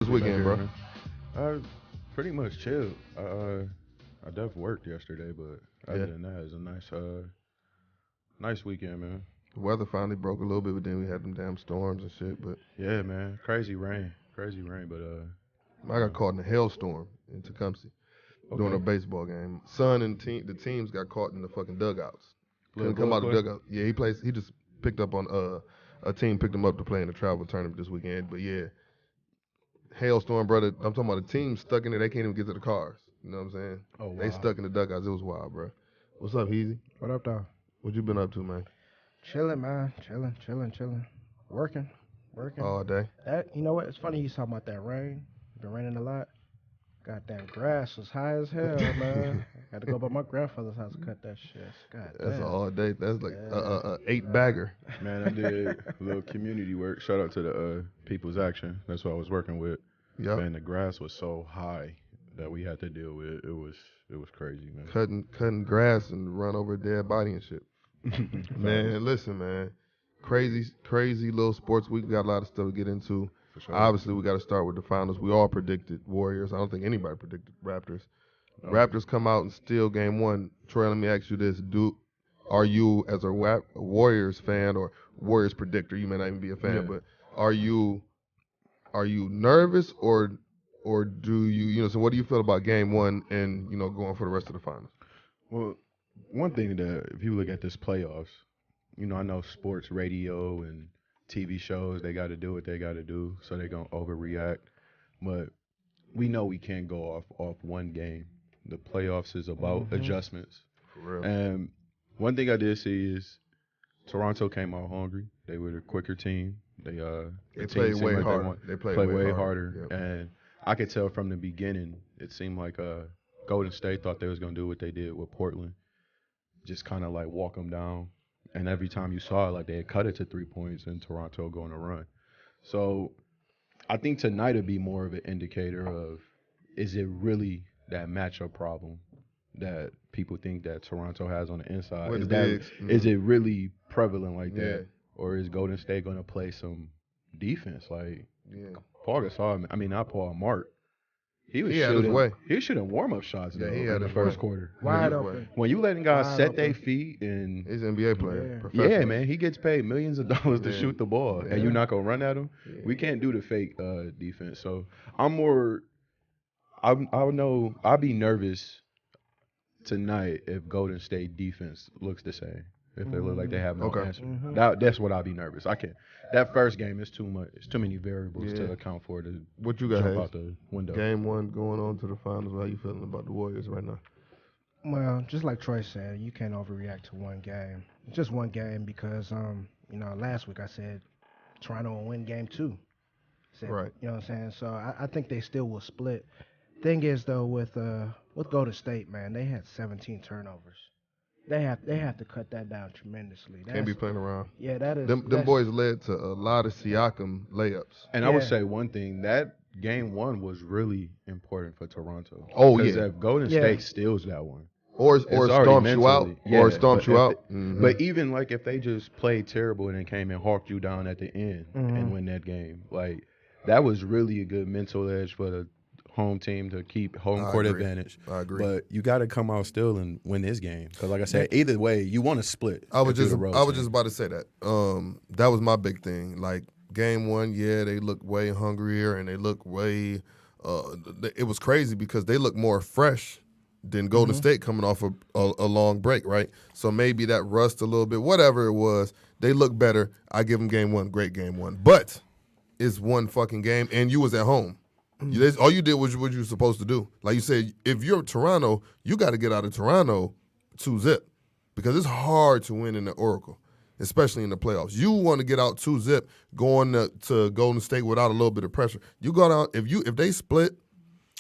weekend, bro? Pretty much chilled. I definitely worked yesterday, but other Yeah. than that, it's a nice weekend, man. The weather finally broke a little bit, but then we had them damn storms and shit. But Yeah, man. Crazy rain. But I got caught in a hailstorm in Tecumseh during a okay. baseball game. Son and the teams got caught in the fucking dugouts. Little Couldn't come boy out of play? the dugout. Yeah, he plays. He just picked up on a team picked him up to play in the travel tournament this weekend. But yeah, hailstorm, brother. I'm talking about a team stuck in there. They can't even get to the cars. You know what I'm saying? Oh They wow. stuck in the dugouts. It was wild, bro. What's up, Heezy? What up, though? What you been up to, man? Chilling, man. Chilling. Working. All day. You know what? It's funny you talking about that rain. Been raining a lot. Goddamn grass was high as hell, man. Had to go by my grandfather's house to cut that shit. God That's damn. all day. That's like Yeah. 8-bagger. Man, I did a little community work. Shout out to the People's Action. That's what I was working with. Yep. Man, the grass was so high that we had to deal with. It was crazy, man. Cutting grass and run over a dead body and shit. Man, listen, man. Crazy little sports week. We got a lot of stuff to get into. For sure. Obviously, we got to start with the finals. We all predicted Warriors. I don't think anybody predicted Raptors. No. Raptors come out and steal game one. Troy, let me ask you this. Are you, as a Warriors fan or Warriors predictor, you may not even be a fan, Yeah. but are you nervous or do you, so what do you feel about game one and, going for the rest of the finals? Well, one thing that if you look at this playoffs, I know sports radio and TV shows, they got to do what they got to do, so they're going to overreact. But we know we can't go off one game. The playoffs is about adjustments. For real. And one thing I did see is Toronto came out hungry. They were the quicker team. They played way harder. They played way harder. Yep. And I could tell from the beginning, it seemed like Golden State thought they was going to do what they did with Portland. Just kind of like walk them down. And every time you saw it, like they had cut it to 3 points and Toronto going to run. So I think tonight would be more of an indicator of, is it really that matchup problem that people think that Toronto has on the inside? With the bigs. Is it really prevalent like Yeah. that? Or is Golden State going to play some defense? Like Yeah. Paul Gasol, not Paul, Mark. He was had his way. He was shooting warm-up shots Yeah, though, he had in the his first way. quarter. Wide Yeah. open. When you letting guys Wide set open. their feet and He's an NBA player. Yeah. Professional. yeah, man, he gets paid millions of dollars to Yeah. shoot the ball, Yeah. and you're not gonna run at him. Yeah. We can't do the fake defense. So I'm more. I'll be nervous tonight if Golden State defense looks the same. If they look like they have no Okay. answer, Mhm. that's what I'll be nervous. I can't. That first game is too much. It's too many variables Yeah. to account for to What you got, jump Hayes? out the window. Game one going on to the finals. How you feeling about the Warriors right now? Well, just like Troy said, you can't overreact to one game. It's just one game because, last week I said Toronto will win game two. Right. You know what I'm saying? So I think they still will split. Thing is, though, with Golden State, man, they had 17 turnovers. They have to cut that down tremendously. Can't be playing around. Yeah, that is. Them boys led to a lot of Siakam layups. And I would Yeah. say one thing, that game one was really important for Toronto. Oh, Because yeah. if Golden Yeah. State steals that one, Or it's already storms you out. mentally- Or yeah, storms but you if out. they- Mhm. But even like if they just played terrible and then came and hawked you down at the end and win that game, like that was really a good mental edge for the home team to keep home I court agree. advantage. I agree. But you got to come out still and win this game because, like I said, either way, you want to split. I was if you're just the road team. about to say that. That was my big thing. Like game one, yeah, they look way hungrier and they look way. It was crazy because they look more fresh than Golden State coming off a long break, right? So maybe that rust a little bit, whatever it was, they look better. I give them game one, great game one, but it's one fucking game, and you was at home. All you did was what you were supposed to do. Like you said, if you're Toronto, you got to get out of Toronto 2-zip because it's hard to win in the Oracle, especially in the playoffs. You want to get out 2-zip going to Golden State without a little bit of pressure. You got out if they split,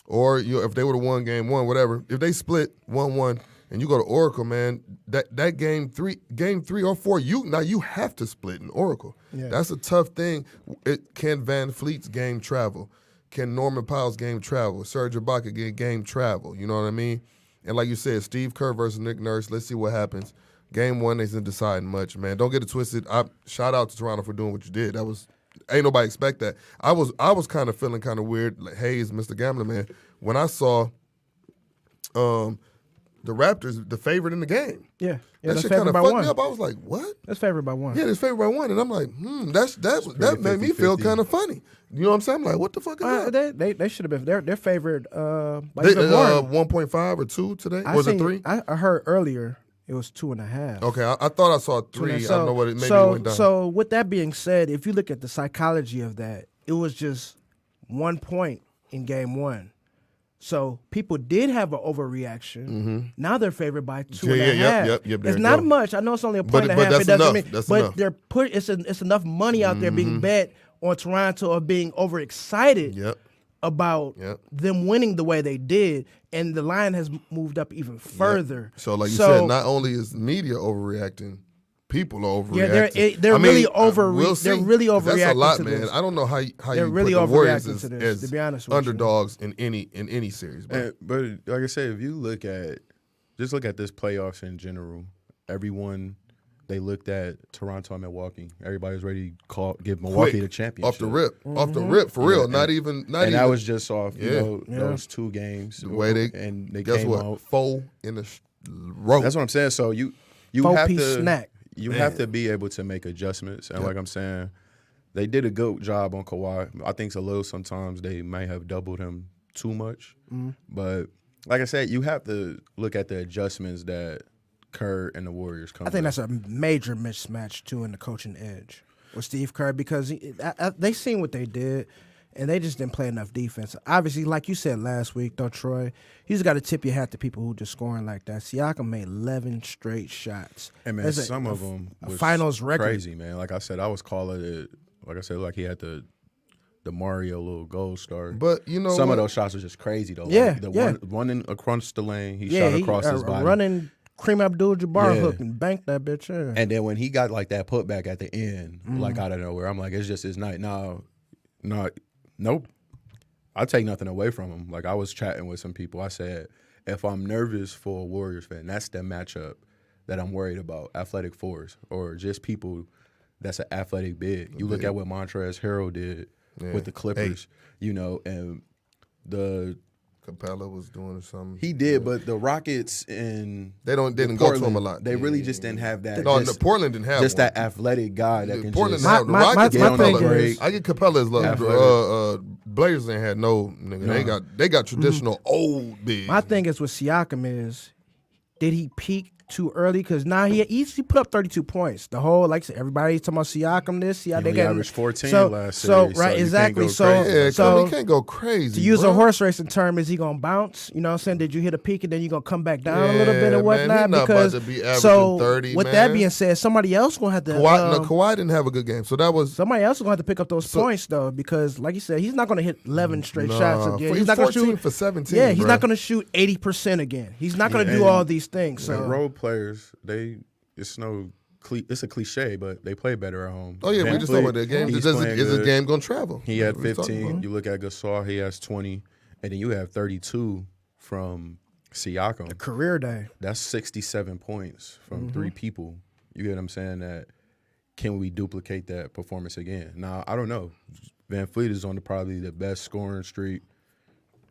or if they would have won game one, whatever. If they split 1-1 and you go to Oracle, man, that game three or four, you have to split in Oracle. Yeah. That's a tough thing. Can Van Fleet's game travel? Can Norman Powell's game travel? Serge Ibaka get game travel? You know what I mean? And like you said, Steve Kerr versus Nick Nurse. Let's see what happens. Game one isn't deciding much, man. Don't get it twisted. Shout out to Toronto for doing what you did. That was ain't nobody expect that. I was kind of feeling kind of weird, like, hey, it's Mr. Gambler Man, when I saw the Raptors the favorite in the game. Yeah, That that's shit kind favored of by fucked one. me up. I was like, what? That's favored by one. Yeah, it's favored by one, and I'm like, that made me feel 50-50. kind of funny. You know what I'm saying? I'm like, what the fuck is that? They should have been. They're favored by They, even more. 1.5 or 2 today? Or was it 3? I heard earlier it was 2.5. Okay, I thought I saw 3. I don't know what it maybe it went down. So with that being said, if you look at the psychology of that, it was just 1 point in game 1. So people did have an overreaction. Now they're favored by 2.5. Yep, there it's you not go. much. I know it's only a point and a half. that's It doesn't enough. mean, That's but enough. they're it's enough money out there being bet on Toronto of being overexcited Yep. about Yep. them winning the way they did, and the line has moved up even further. So like you said, not only is media overreacting, people are overreacting. Yeah, they're really we'll see. they're really 'Cause overreacting. That's a lot, to man. this. I don't know how They're you really put the Warriors overreacting as, to this, as to be honest with you. underdogs in any series. Bro. But like I said, if you look at this playoffs in general, everyone they looked at Toronto and Milwaukee. Everybody was ready to give Milwaukee Quick, the championship off the rip, for real. Not even. That was just off Yeah. those 2 games. The way they guess came what? out. 4 in a row. That's what I'm saying. So you have 4-piece to snack. You have to be able to make adjustments, and like I'm saying, they did a good job on Kawhi. I think a little sometimes they might have doubled him too much, but like I said, you have to look at the adjustments that Kerr and the Warriors come. I think that's a major mismatch too in the coaching edge with Steve Kerr because they seen what they did. And they just didn't play enough defense. Obviously, like you said last week, though, Troy, you just got to tip your hat to people who just scoring like that. Siakam made 11 straight shots. And man, some of them was finals record. Crazy, man. Like I said, I was calling it. Like I said, like he had the Mario little goal star. But you know, some of those shots are just crazy though. Yeah, like the one in across the lane, he shot across his body, running Kareem Abdul-Jabbar hook and banked that bitch in. And then when he got like that putback at the end, like out of nowhere, I'm like, it's just his night. Nope. I take nothing away from him. Like I was chatting with some people. I said, if I'm nervous for a Warriors fan, that's the matchup that I'm worried about. Athletic fours or just people that's an athletic big. You look at what Montrezl Harrell did with the Clippers, and the Capella was doing something. he did, but the Rockets and They didn't go Portland, to him a lot. They really just didn't have that. No, just, Portland didn't have just one. that athletic guy that can Portland just didn't have the My Rockets. get on thing the break. is- I get Capella as love. Blazers ain't had no nigga. No. They got traditional old bigs. My thing is with Siakam is, did he peak too early? Because now he put up 32 points. The whole, like I said, everybody's talking about Siakam this. He They only got averaged 14 so, last so series. right, you exactly. Can't go crazy. Yeah, So he can't go crazy. to use bro. a horse racing term, is he gonna bounce? You know what I'm saying? Did you hit a peak and then you gonna come back down a little bit Yeah, and man, whatnot? he not Because about to be averaging so 30, with man. that being said, somebody else gonna have to Kawhi didn't have a good game, so that was somebody else is gonna have to pick up those points though, because like you said, he's not gonna hit 11 straight shots again. He's He's not gonna 14 shoot for 17. Yeah, he's bruh. not gonna shoot 80% again. He's not gonna do all these things. So And role players, it's a cliche, but they play better at home. Oh yeah, we Van just talking about Fleet, that game. he's Is playing the good. game gonna travel? He had We talking 15. about. You look at Gasol, he has 20, and then you have 32 from Siakam. career day. That's 67 points from 3 people. You get what I'm saying? That can we duplicate that performance again? Now I don't know. Van Fleet is on probably the best scoring streak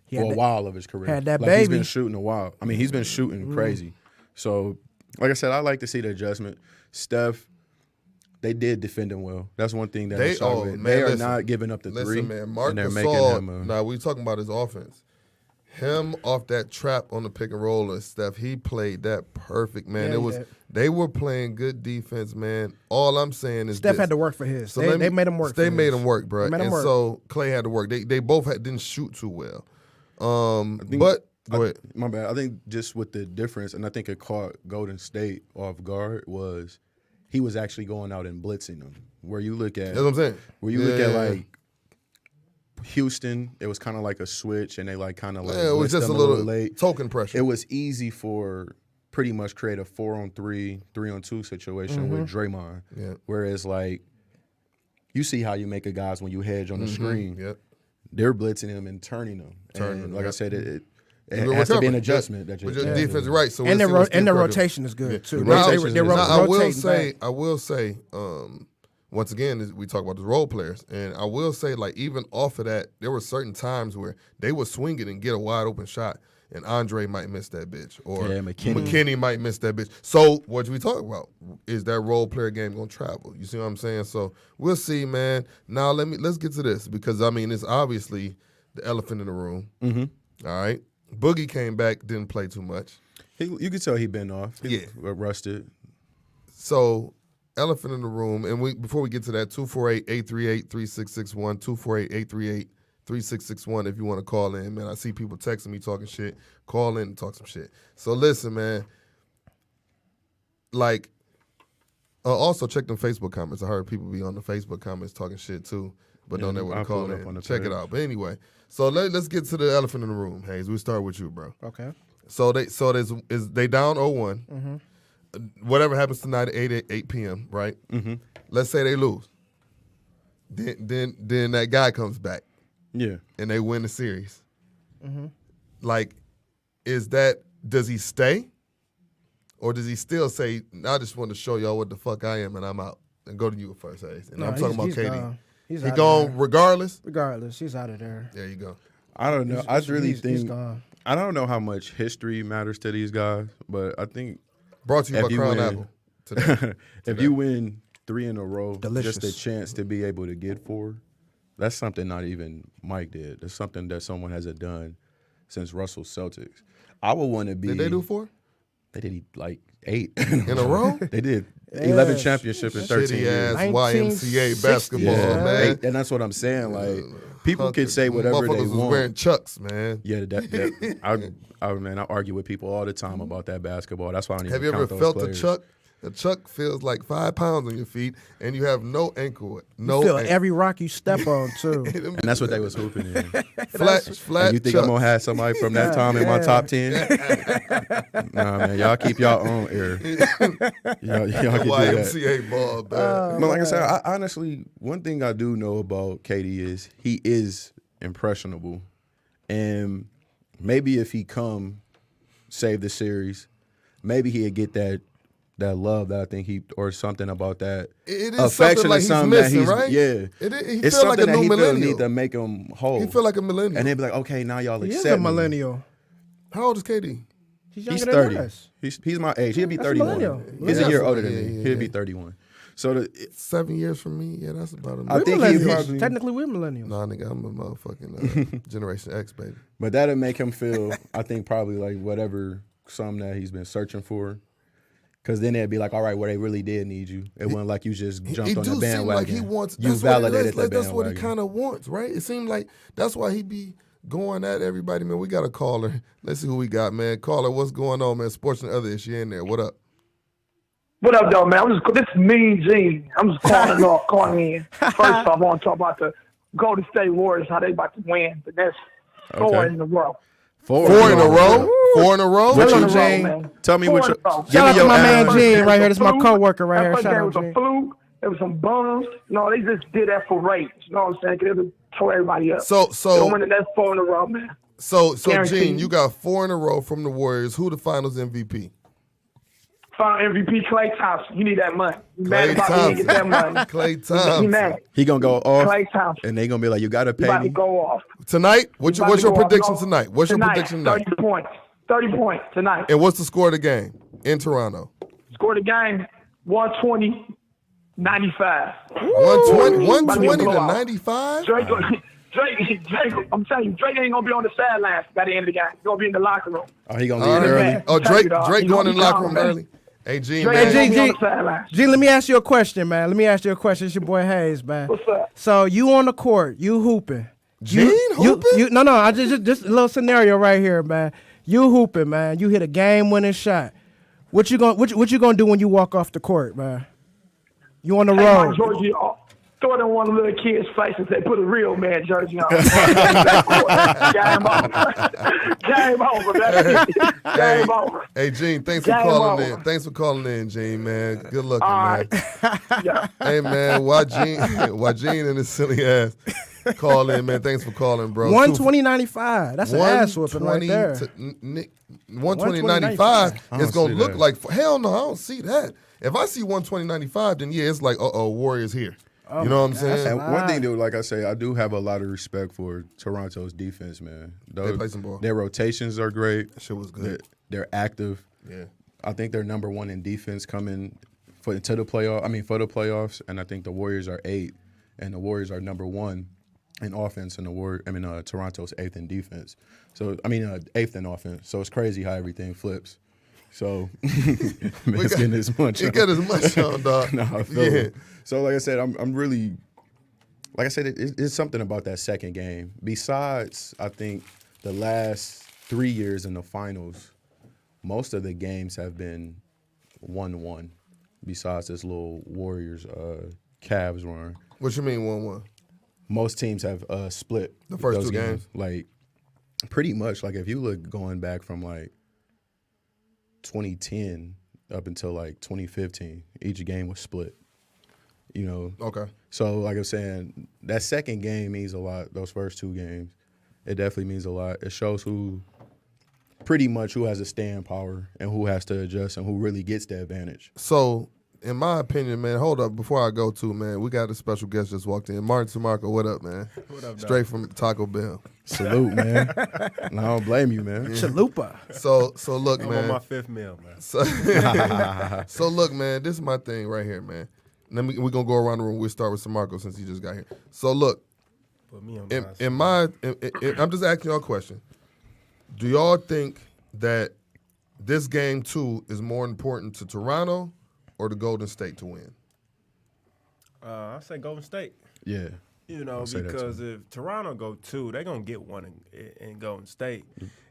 He for had a that- while of his career. had that like He's baby. been shooting a while. I mean, he's been shooting crazy. So, like I said, I like to see the adjustment. Steph, they did defend him well. That's one thing that I'm sorry with. They are listen, not giving up the three. Listen, man, Marc and they're making Gasol. him Now we talking about his offense. Him off that trap on the pick and roll and Steph, he played that perfect, man. Yeah, They were playing good defense, man. All I'm saying is Steph this. had to work for his. So They made him work. They for made his. him work, bro. They made him And work. so Clay had to work. They both didn't shoot too well. think- But go ahead. My bad. I think just with the difference, and I think it caught Golden State off guard, was he was actually going out and blitzing them. Where you look at That's what I'm saying. Where you look Yeah. at like Houston, it was kind of like a switch, and they like kind of like Yeah, it was blitzed just a them little late. token pressure. It was easy for pretty much create a 4-on-3, 3-on-2 situation with Draymond. Yeah. Whereas like you see how you make a guys when you hedge on the screen. Yep. They're blitzing him and turning them. Turning And them, like I yep. said, it You're has to be an recovering. adjustment. Yeah. That But you your defense is right. So And we'll see what Steve their Kerr do. rotation is good too. The They- rotation they're is ro- good. Now, rotating back. I will say, once again, we talk about the role players. And I will say, like, even off of that, there were certain times where they would swing it and get a wide open shot, and Andre might miss that bitch. Or McKinney might miss that bitch. So what do we talk about? Is that role player game going to travel? You see what I'm saying? So we'll see, man. Now let's get to this because, I mean, it's obviously the elephant in the room. Mm-hmm. All right? Boogie came back, didn't play too much. You could tell he been off. He rusted. So elephant in the room, and before we get to that, 248-838-3661, 248-838-3661 if you want to call in, man. I see people texting me talking shit. Call in and talk some shit. So listen, man. Like, also check them Facebook comments. I heard people be on the Facebook comments talking shit too, but don't know where to call in. Check it out. But anyway, so let's get to the elephant in the room, Hayes. We'll start with you, bro. Okay. So they down 0-1. Mm-hmm. Whatever happens tonight at 8 p.m., right? Mm-hmm. Let's say they lose. Then that guy comes back. Yeah. And they win the series. Mm-hmm. Like, does he stay? Or does he still say, I just want to show y'all what the fuck I am and I'm out? And go to you first, Hayes. And I'm talking about KD. Gone. He gone regardless? Regardless. He's out of there. There you go. I don't know. I really think he's gone. I don't know how much history matters to these guys, but I think brought to you by Crown Apple. If you win 3 in a row, delicious. Just a chance to be able to get 4, that's something not even Mike did. That's something that someone hasn't done since Russell's Celtics. I would want to be. Did they do 4? They did like 8 in a row. They did 11 championships in 13 years. Shitty ass YMCA basketball, man. And that's what I'm saying. Like people can say whatever they want. Was wearing Chucks, man. Yeah, I argue with people all the time about that basketball. That's why I don't even count those players. Have you ever felt a Chuck? A Chuck feels like 5 pounds on your feet, and you have no ankle. You feel every rock you step on, too. And that's what they was hooping in. flat and you think Chucks. I'm going to have somebody from that time in my top 10? Nah, man. Y'all keep y'all own air. Y'all can do that. YMCA ball, man. But like I said, honestly, one thing I do know about KD is he is impressionable. And maybe if he save the series, maybe he'd get that love that I think or something about that. It is affection like or something missing, that right? Yeah. It's something like a new millennial. Need to make him whole. He feel like a millennial. And they'd be like, okay, now y'all accept He is a millennial. How old is KD? He's 30. Than us. He's my age. He'll be 31. He's a year older than me. He'll be 31. So 7 years from me, yeah, that's about I think he probably technically we're millennials. Nah, nigga, I'm a motherfucking Generation X, baby. But that'll make him feel, I think, probably like whatever something that he's been searching for. Because then they'd be like, all right, well, they really did need you. It wasn't like you just jumped on the bandwagon. Seem like he wants. You validated the bandwagon. That's what he kind of wants, right? It seemed like that's why he be going at everybody, man. We got a caller. Let's see who we got, man. Caller, what's going on, man? Sports and other, is she in there? What up? What up, though, man? This is Mean Gene. I'm just calling in. First off, I want to talk about the Golden State Warriors, how they about to win the next 4 in a row. Four in a row? 4 in a row? What you, Gene? Tell me what you. Shout out to my man Gene right here. This is my coworker right here. Shout out, Gene. It was a fluke. It was some bums. No, they just did that for ratings. You know what I'm saying? Because they tore everybody up. So they'll win the next 4 in a row, man. So Gene, you got 4 in a row from the Warriors. Who the Finals MVP? Final MVP, Klay Thompson. You need that money. Klay Thompson. Get that money. Klay Thompson. He mad. He gonna go off. Klay Thompson. And they gonna be like, you gotta pay about me. to go off tonight. What's your prediction tonight? What's your prediction tonight? 30 points. 30 points tonight. And what's the score of the game in Toronto? Score of the game 120-95. 120 to 95? Drake, I'm telling you, Drake ain't gonna be on the sidelines by the end of the game. He's gonna be in the locker room. Oh, he gonna leave early. Oh, Drake going in the locker room early. Hey, Gene, Gene, let me ask you a question, man. It's your boy Hayes, man. What's up? So you on the court, you hooping. Gene hooping? No, I just a little scenario right here, man. You hooping, man. You hit a game-winning shot. What you gonna do when you walk off the court, man? You on the road. Georgie, throw it in one of the little kids' face and say, put a real man jersey on. Game over, baby. Game over. Hey, Gene, thanks for calling in. Thanks for calling in, Gene, man. Good looking, man. Yeah. Hey, man, why Gene and his silly ass call in, man? Thanks for calling, bro. 120.95. That's an ass whooping right there. 120.95 is going to look like, hell no, I don't see that. If I see 120-95, then yeah, it's like, Warriors here. You know what I'm saying? And one thing, though, like I say, I do have a lot of respect for Toronto's defense, man. They play some ball. Their rotations are great. That shit was good. They're active. Yeah. I think they're number one in defense coming for the playoffs, and I think the Warriors are 8, and the Warriors are number 1 in offense, and Toronto's 8th in defense. So 8th in offense. So it's crazy how everything flips. So it's getting as much. You get as much on, dog. No, I feel it. So like I said, I'm really, like I said, it's something about that second game. Besides, I think the last 3 years in the finals, most of the games have been 1-1. Besides this little Warriors Cavs run. What you mean 1-1? Most teams have split the first those two games. Like pretty much. Like if you look going back from like 2010 up until like 2015, each game was split. You know. Okay. So like I'm saying, that second game means a lot. Those first 2 games, it definitely means a lot. It shows who has the staying power and who has to adjust and who really gets the advantage. So, in my opinion, man, hold up. Before I go to, man, we got a special guest just walked in. Martin Tamarco, what up, man? What up, Straight from Taco Bell. Salute, man. And I don't blame you, man. Chalupa. So look, I'm man. on my 5th meal, man. So look, man, this is my thing right here, man. We're going to go around the room. We'll start with Tamarco since he just got here. So look, Put me on I'm just asking y'all a question. Do y'all think that this game 2 is more important to Toronto or to Golden State to win? I say Golden State. Yeah. You know, because if Toronto go 2, they're going to get one in Golden State.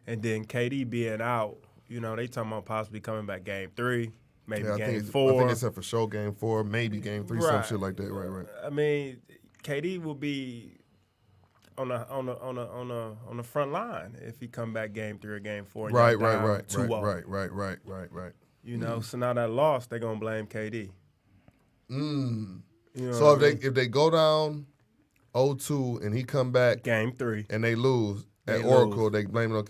And then KD being out, you know, they talking about possibly coming back game 3, maybe game 4. I think it's for sure game 4, maybe game 3, some shit like that. Right. I mean, KD will be on the front line if he come back game 3 or game 4. Right. 2-0. You know, so now that loss, they're gonna blame KD. You know so if they go down 0-2 and he come back game 3 and they lose at Oracle, they blame it on.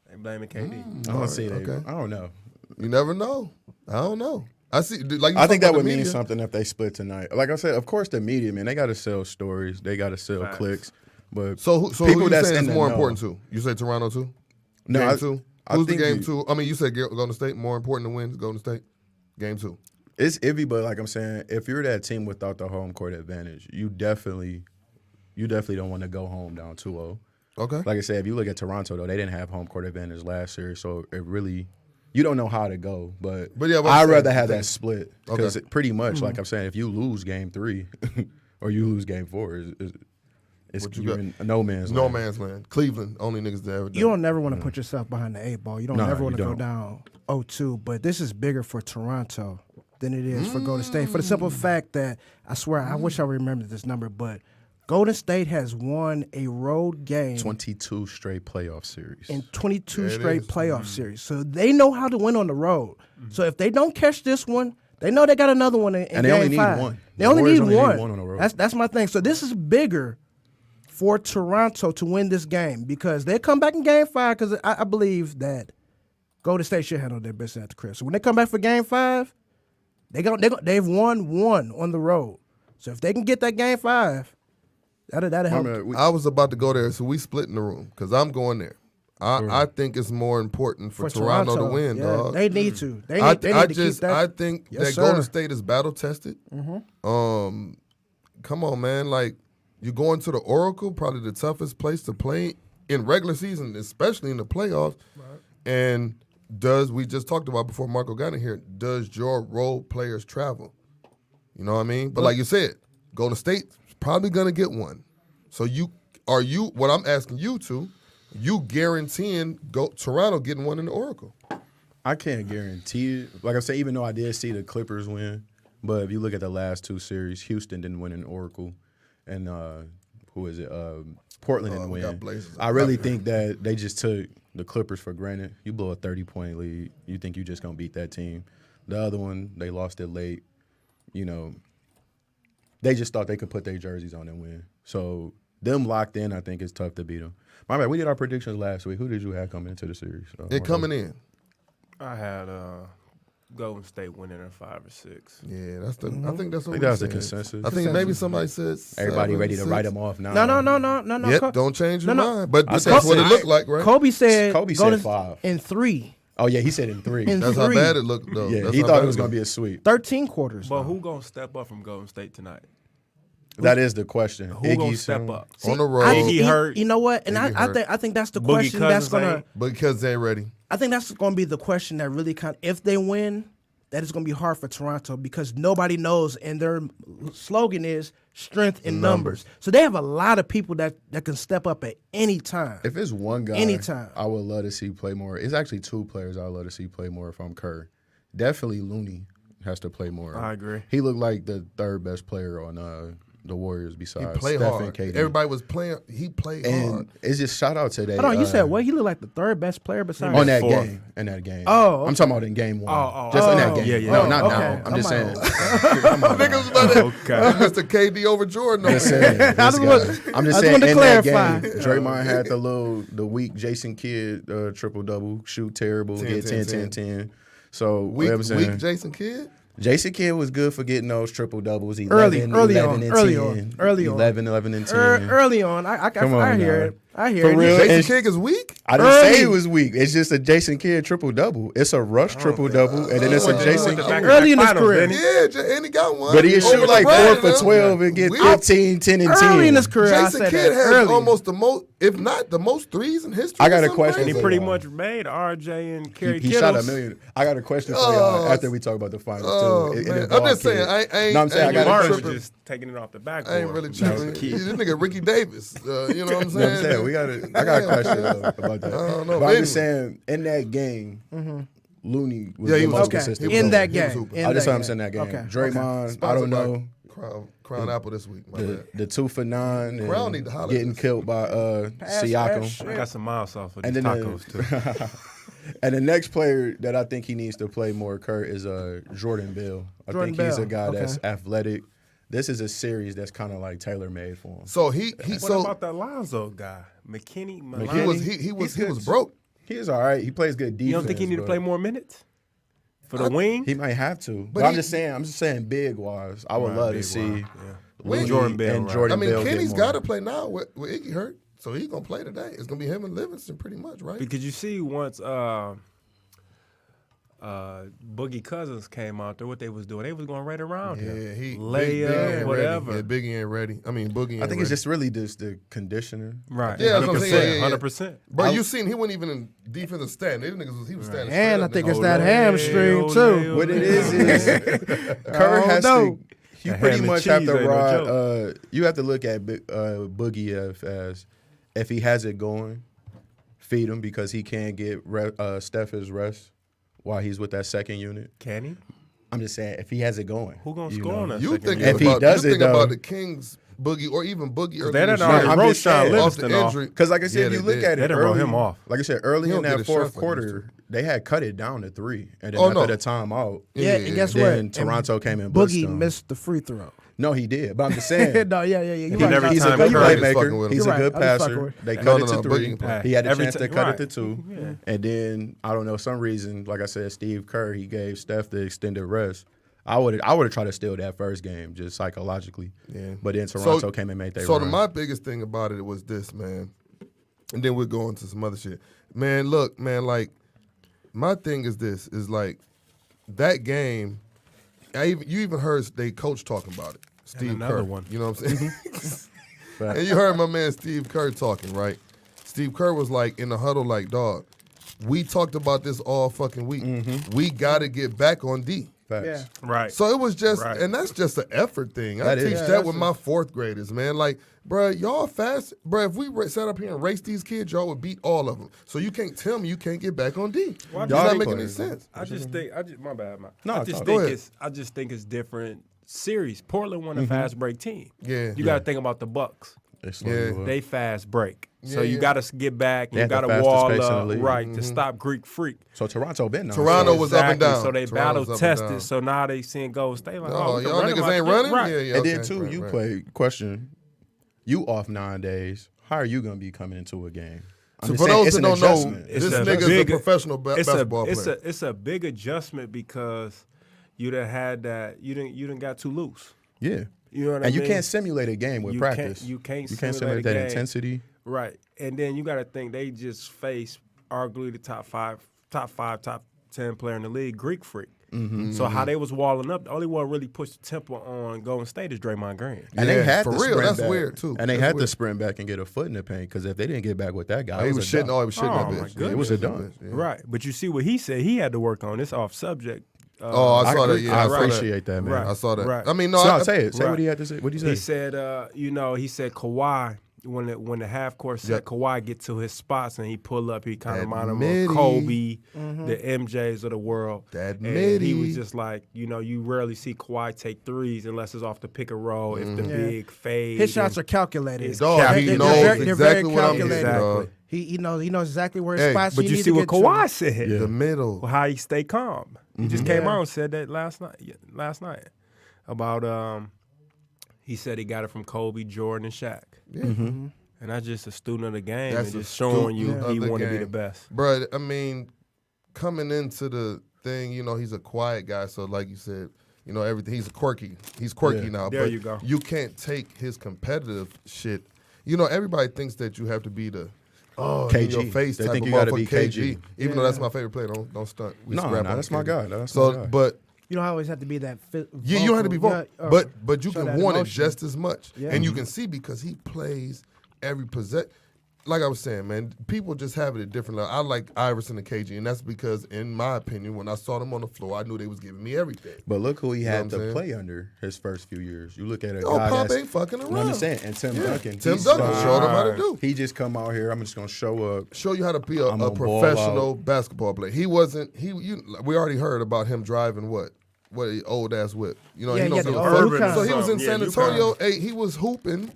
They blaming KD. I don't see that. Okay. I don't know. You never know. I don't know. I see. Like I think that would mean something if they split tonight. Like I said, of course, the media, man, they got to sell stories. They got to sell clicks. But so people who you saying is more know. important to? You say Toronto too? No, game 2. Who's the game 2? I mean, you said Golden State more important to win. Golden State, game 2. It's iffy, but like I'm saying, if you're that team without the home court advantage, you definitely don't want to go home down 2-0. Okay. Like I said, if you look at Toronto though, they didn't have home court advantage last year, so it really. You don't know how to go, but yeah, I'd rather have that split because Okay. pretty much, like I'm saying, if you lose game 3 or you lose game 4, you're in no man's land. No man's land. Cleveland, only niggas that ever done. You don't never want to put yourself behind the 8 ball. You don't never want to go don't. down 0-2. But this is bigger for Toronto than it is for Golden State. For the simple fact that, I swear, I wish I remembered this number, but Golden State has won a road game 22 straight playoff series. in 22 There it straight is. playoff series. So they know how to win on the road. So if they don't catch this one, they know they got another one in And they game only need 5. one. They The only Warriors need only one. need one on the road. That's my thing. So this is bigger for Toronto to win this game because they come back in game 5 because I believe that Golden State should handle their business at the crib. So when they come back for game 5, they've won one on the road. So if they can get that game 5, that'll help. I was about to go there, so we split in the room because I'm going there. I think it's more important for Toronto to win, yeah, dog. They need to. They I need to keep that. I think Yes, that sir. Golden State is battle tested. Come on, man. Like, you're going to the Oracle, probably the toughest place to play in regular season, especially in the playoffs. Right. And we just talked about before Marco got in here, does your role players travel? You know what I mean? But like you said, Golden State's probably going to get one. So what I'm asking you guaranteeing Toronto getting one in the Oracle? I can't guarantee it. Like I said, even though I did see the Clippers win, but if you look at the last 2 series, Houston didn't win in Oracle, and Portland didn't win. I really think that they just took the Clippers for granted. You blow a 30-point lead, you think you're just going to beat that team. The other one, they lost it late. You know, they just thought they could put their jerseys on and win. So them locked in, I think it's tough to beat them. My bad, we did our predictions last week. Who did you have coming into the series? Coming in. I had Golden State winning in 5 or 6. Yeah, that's the. I think that's what I think we that's the said. consensus. I think maybe somebody said Everybody 7, ready to 6. write them off now. No. Yep, don't change your No. mind. But I that's said what it 6. looked like, right? Kobe said Kobe said Golden 5. in 3. Oh, yeah, he said in 3. In That's how 3. bad it looked, though. Yeah, That's he how thought bad it was going to looked. be a sweep. 13 quarters. But now. who gonna step up from Golden State tonight? That is the question. Who gonna step Son. up? on the road. Iggy hurt. You know what? And Iggy I hurt. think that's the Boogie question that's Cousins gonna. ain't. Because they ain't ready. I think that's going to be the question that really if they win, that is going to be hard for Toronto because nobody knows, and their slogan is strength in numbers. So they have a lot of people that can step up at any time. If it's one guy Anytime. I would love to see play more. It's actually 2 players I would love to see play more if I'm Kerr. Definitely Looney has to play more. I agree. He looked like the 3rd best player on the Warriors He besides played Steph hard. and KD. Everybody was playing. He played hard. And it's just shout out today. Hold on, you said what? He looked like the 3rd best player besides On that 4th. game. In that game. Oh, I'm talking about in game 1. Oh, Just in that game. yeah, yeah. No, Oh, not okay. now. I'm just saying. Niggas was about to Okay. Mr. KD over Jordan. I'm just saying. This I just guy. want- I'm just I just saying wanted to in clarify. that game, Draymond had the weak Jason Kidd triple-double, shoot terrible, 10, get 10, 10-10-10. So, Weak, what I'm saying, weak Jason Kidd. Jason Kidd was good for getting those triple-doubles. 11, Early 11 on, and early 10. on, early on. 11, 11 and 10. Early on, I Come on hear now. it. I hear For it. real? Jason And- Kidd is weak. I didn't Early. say it was weak. It's just a Jason Kidd triple-double. It's a rush triple-double, and then it's a Oh, Jason yeah. Kidd. Early in his Finals, career. didn't he? Yeah, and he got one. But he'll shoot Over like LeBron, 4 for man. 12 and get We- 15, 10, and 10. Early in his career, I Jason said Kidd that. has Early. almost the most, if not the most threes in history. I got or a something question And he crazy. for pretty y'all. much made RJ and Kerry He shot a Kittles. million. I got a question for y'all after we talk about the finals Oh, too. It man. I'm involved just saying, Kidd. I ain't. No, I'm saying I ain't got a really Martin question. was tripping. just taking it off the backboard. I ain't really That was tripping. key. This nigga Ricky Davis. You know what I'm You know what I'm saying? saying? I got a question about that. I don't know, But I'm maybe. just saying, in that game, Looney was Yeah, he the was most okay. consistent. He was in that He was game. hooping. In I just that saw him in that game. Okay. Draymond, I Sponsored don't by know. Crown Apple this week. My bad. The 2 for 9 Crown and need to holler getting at us. killed by Pass that Siakam. shit. I got some miles off of And these then tacos too. And the next player that I think he needs to play more, Kurt, is Jordan Bell. I Jordan think he's a Bell, guy that's okay. athletic. This is a series that's kind of like tailor made for him. So he What so about that Lonzo guy, McKinney? he was Milani? he was broke. He is all right. He plays good defense. You don't think he need to but play more minutes for the wing? He might have to. But But I'm he- just saying big wise. I would Right, love to big see wide, When- Jordan Bell, and right. Jordan I mean, Bell get Kenny's more. got to play now with Iggy hurt, so he's gonna play today. It's gonna be him and Livingston pretty much, right? Because you see, once Boogie Cousins came out there, what they was doing, they was going right around him. Yeah, he layup, ain't whatever. Ready. Yeah, Biggie ain't ready. I mean, Boogie. Ain't I think ready. it's just really just the conditioner. Right. Yeah, that's what I'm saying. 100%. Bro, you seen he wasn't even in defensive stand. These niggas was he was standing. And straight I up, think nigga. it's that Ole, hamstring ole, too. ole. What it is Kerr has no. to. You That pretty ham and much have cheese to ain't no ride. joke. You have to look at Boogie as if he has it going, feed him because he can't get Steph his rest while he's with that second unit. Can he? I'm just saying if he has it going, Who gonna you score know. on that You second thinking unit? If he about does you it, thinking though- about the Kings Boogie or even Boogie early They done this already year. I'm wrote just Sean saying, off the Livingston off. injury. Because like I said, Yeah, if you they look did. at They it done wrote early, him off. like I said, early He in don't get that his shot fourth like he used quarter, they had cut it down to 3, and then Oh, after no. the timeout, Yeah, and guess then what? Toronto And came and blitzed Boogie them. missed the free throw. No, he did. But I'm just saying. No, yeah. You're And right. every He's a time good Curry is fucking with playmaker. him. He's You're a good right. I was fucking passer. with They No, cut no, it to no, 3. Boogie play. He had a Every chance to ti- cut right. it to 2. Yeah. And then, I don't know, some reason, like I said, Steve Kerr, he gave Steph the extended rest. I would have tried to steal that first game just psychologically. Yeah. But then Toronto came and made their So run. my biggest thing about it was this, man. And then we'll go into some other shit. Man, look, man, like, my thing is this, is like, that game, you even heard they coach talking about it. Steve another Kerr. one. You know what I'm saying? And you heard my man Steve Kerr talking, right? Steve Kerr was like in the huddle like, dog, we talked about this all fucking week. We got to get back on D. Facts. Yeah. Right. So it was just, Right. and that's just an effort thing. I That is. teach Yeah, that with my 4th graders, man. Like, bruh, y'all fast. Bruh, if we sat up here and raced these kids, y'all would beat all of them. So you can't tell me you can't get back on D. Why It's y'all not ain't making any players, sense. I just think my bad, man. No, I just go think ahead. it's different series. Portland won a fast break team. Yeah. You got to think about the Bucks. They slowed Yeah. you up. They fast break. So Yeah, you yeah. got to get back. They You had the got to fastest wall pace in the up league. right to stop Greek Freak. So Toronto been now. Toronto was up and Exactly. down. So they Toronto was battle up and down. tested. So now they seeing Golden State like, Oh, we can y'all run them niggas out ain't the- running? Right. Yeah, yeah. And okay, then, too, right. play, question, you off 9 days. How are you going to be coming into a game? So for those that don't know, It's this a nigga's big- a professional basketball player. It's a big adjustment because you done had that. You didn't got too loose. Yeah. You know what I mean? And you can't simulate a game with practice. You can't simulate that intensity. Right. And then you got to think they just faced arguably the top 10 player in the league, Greek Freak. Mm-hmm. So how they was walling up, the only one really pushed the tempo on Golden State is Draymond Green. And they had for to real. sprint That's back. weird too. And they That's had to weird. sprint back and get a foot in the paint because if they didn't get back with that guy, He was shitting. Oh, He was shitting Oh, that my bitch. goodness. It was a Yeah, dunk. yeah. Right. But you see what he said he had to work on. It's off subject. I saw that. Yeah, I I saw that. appreciate that, man. Right. I saw that. Right. I mean, no, So, I say it. Say right. what he had to say. What did he say? He said, he said Kawhi, when the half court set, Yep. Kawhi get to his spots and he pull up, he kind That of remind him midi. of Kobe, the MJs of the world. That and he midi. was just like, you rarely see Kawhi take threes unless it's off the pick and roll, if the big fade. His shots are calculated. It's Dog, he They're knows very exactly what I'm calculated. getting, dog. He knows exactly where his Hey, spots. But he you need see to what get to. Kawhi said. The middle. How he stay calm. He just came Yeah. out and said that last night about he said he got it from Kobe, Jordan, and Shaq. Yeah. And that's just a student of the game That's and a just showing you student he of the want to be game. the best. Bro, I mean, coming into the thing, he's a quiet guy. So, like you said, everything. He's quirky. He's quirky Yeah. now. There but you go. You can't take his competitive shit. Everybody thinks that you have to be the in KG. your face They type think of you gotta motherfucker, be KG. Even though that's my favorite player. Don't stunt. We No, scrap no, on that's my KG. guy. That's so, my guy. but. You don't always have to be that. Yeah, you don't have to be vocal, but you show can that want it emotion. just as much, Yeah. and you can see because he plays every possession. Like I was saying, man, people just have it at different levels. I like Iverson and KG, and that's because, in my opinion, when I saw them on the floor, I knew they was giving me everything. But look who he know had what I'm to saying? play under his first few years. You look at a Oh, guy Pop that's ain't fucking around. No, I'm just saying. And Tim Duncan. Tim he's Duncan so- showed him how to do. He just come out here. I'm just gonna show up. Show you how to be a I'm gonna ball professional out. basketball player. He wasn't. We already heard about him driving what old ass whip. Yeah, he he knows had the how to old first- kind. So he was in Yeah, San you Antonio. Hey, he was hooping,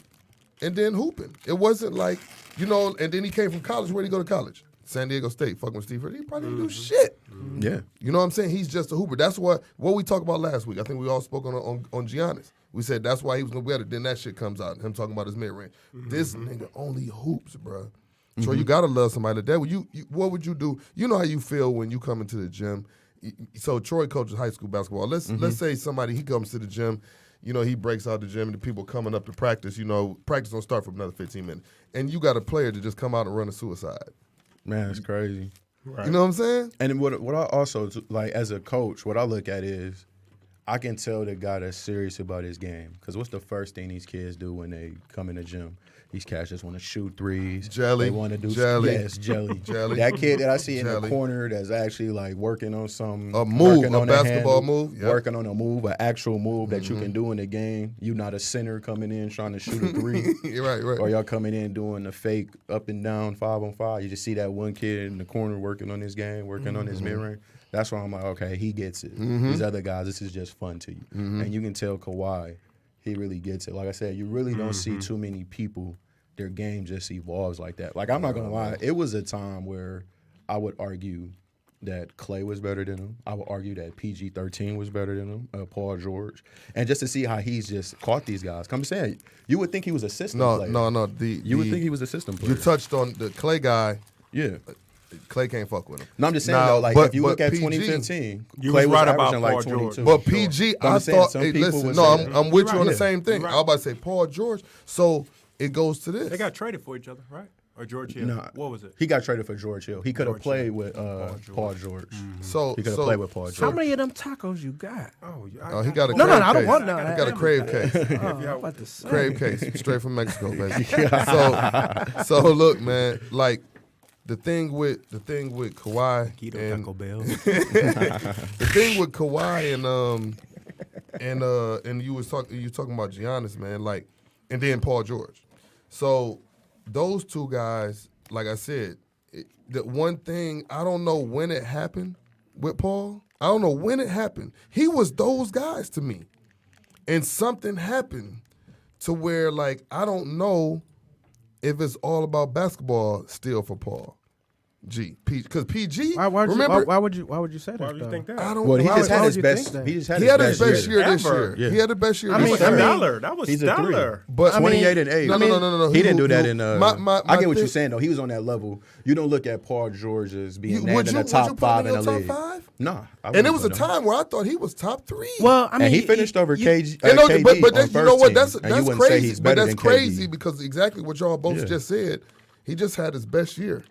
and then hooping. It wasn't like and then he came from college. Where'd he go to college? San Diego State. Fucking with Steve Kerr. He probably didn't do shit. Yeah. You know what I'm saying? He's just a hooper. That's what we talked about last week. I think we all spoke on Giannis. We said that's why he was gonna be better. Then that shit comes out. Him talking about his mid range. This nigga only hoops, bro. So you gotta love somebody like that. What would you do? You know how you feel when you come into the gym. So Troy coaches high school basketball. Let's say somebody he comes to the gym. He breaks out the gym and the people coming up to practice. Practice don't start for another 15 minutes, and you got a player to just come out and run a suicide. Man, it's crazy. You know what I'm saying? And what I also like as a coach, what I look at is I can tell the guy that's serious about his game. Because what's the first thing these kids do when they come in the gym? These cats just want to shoot threes. Jelly. They want to do Jelly. Yes, jelly. Jelly. That kid that I see in the Jelly. corner that's actually like working on some A move, working a on the basketball handle, move, yep. working on a move, an actual move that you can do in the game. You're not a center coming in trying to shoot a three. You're right. Or y'all coming in doing a fake up and down 5-on-5. You just see that one kid in the corner working on his game, working on his mid-range. That's why I'm like, okay, he gets it. These other guys, this is just fun to you. And you can tell Kawhi, he really gets it. Like I said, you really don't see too many people, their game just evolves like that. Like, I'm not going to lie. It was a time where I would argue that Clay was better than him. I would argue that PG-13 was better than him, Paul George. And just to see how he's just caught these guys. I'm saying, you would think he was a system player. No. You would think he was a system player. You touched on the Clay guy. Yeah. Clay can't fuck with him. No, I'm just saying, Now, though, like, but- if you but look at PG 2015, You Clay was right was about averaging like Paul George. 22. But PG, But I'm I saying thought, some hey, people listen, would no, say I'm that. with you on the Yeah. same thing. You're I was about to say Paul George. So it goes to this. They got traded for each other, right? Or George Hill? Nah, What was it? He got traded for George Hill. He could have George played Hill. with Paul George. So He could have so- played with Paul How George. many of them tacos you got? he got a No, crave I don't case. want none. He got a crave case. I'm about to say. Crave case, straight from Mexico, baby. So look, man, like the thing with Kawhi Keto and Taco Bell. the thing with Kawhi and you talking about Giannis, man, like, and then Paul George. So those two guys, like I said, the one thing I don't know when it happened with Paul. I don't know when it happened. He was those guys to me, and something happened to where, like, I don't know if it's all about basketball still for Paul. Because PG. Why would you say that? Why would you think that? I don't. Well, he why just would- had his you best. think that? He just had He had his best best year this Ever. year. Yeah. He had the best year I this mean, year. Stellar. That was He's a three. stellar. But 28 and 8. No. He didn't do that in. my I get what thing- you're saying though. He was on that level. You don't look at Paul George as being named Would in you the put him top 5 in your the top league. 5? Nah, I And wouldn't it was a put him. time where I thought he was top 3. Well, I mean, And he finished over KG. And no, KD but on you know what? first That's team, and you wouldn't crazy. say he's But better that's than crazy KD. because exactly what y'all both Yeah. just said. He just had his best year.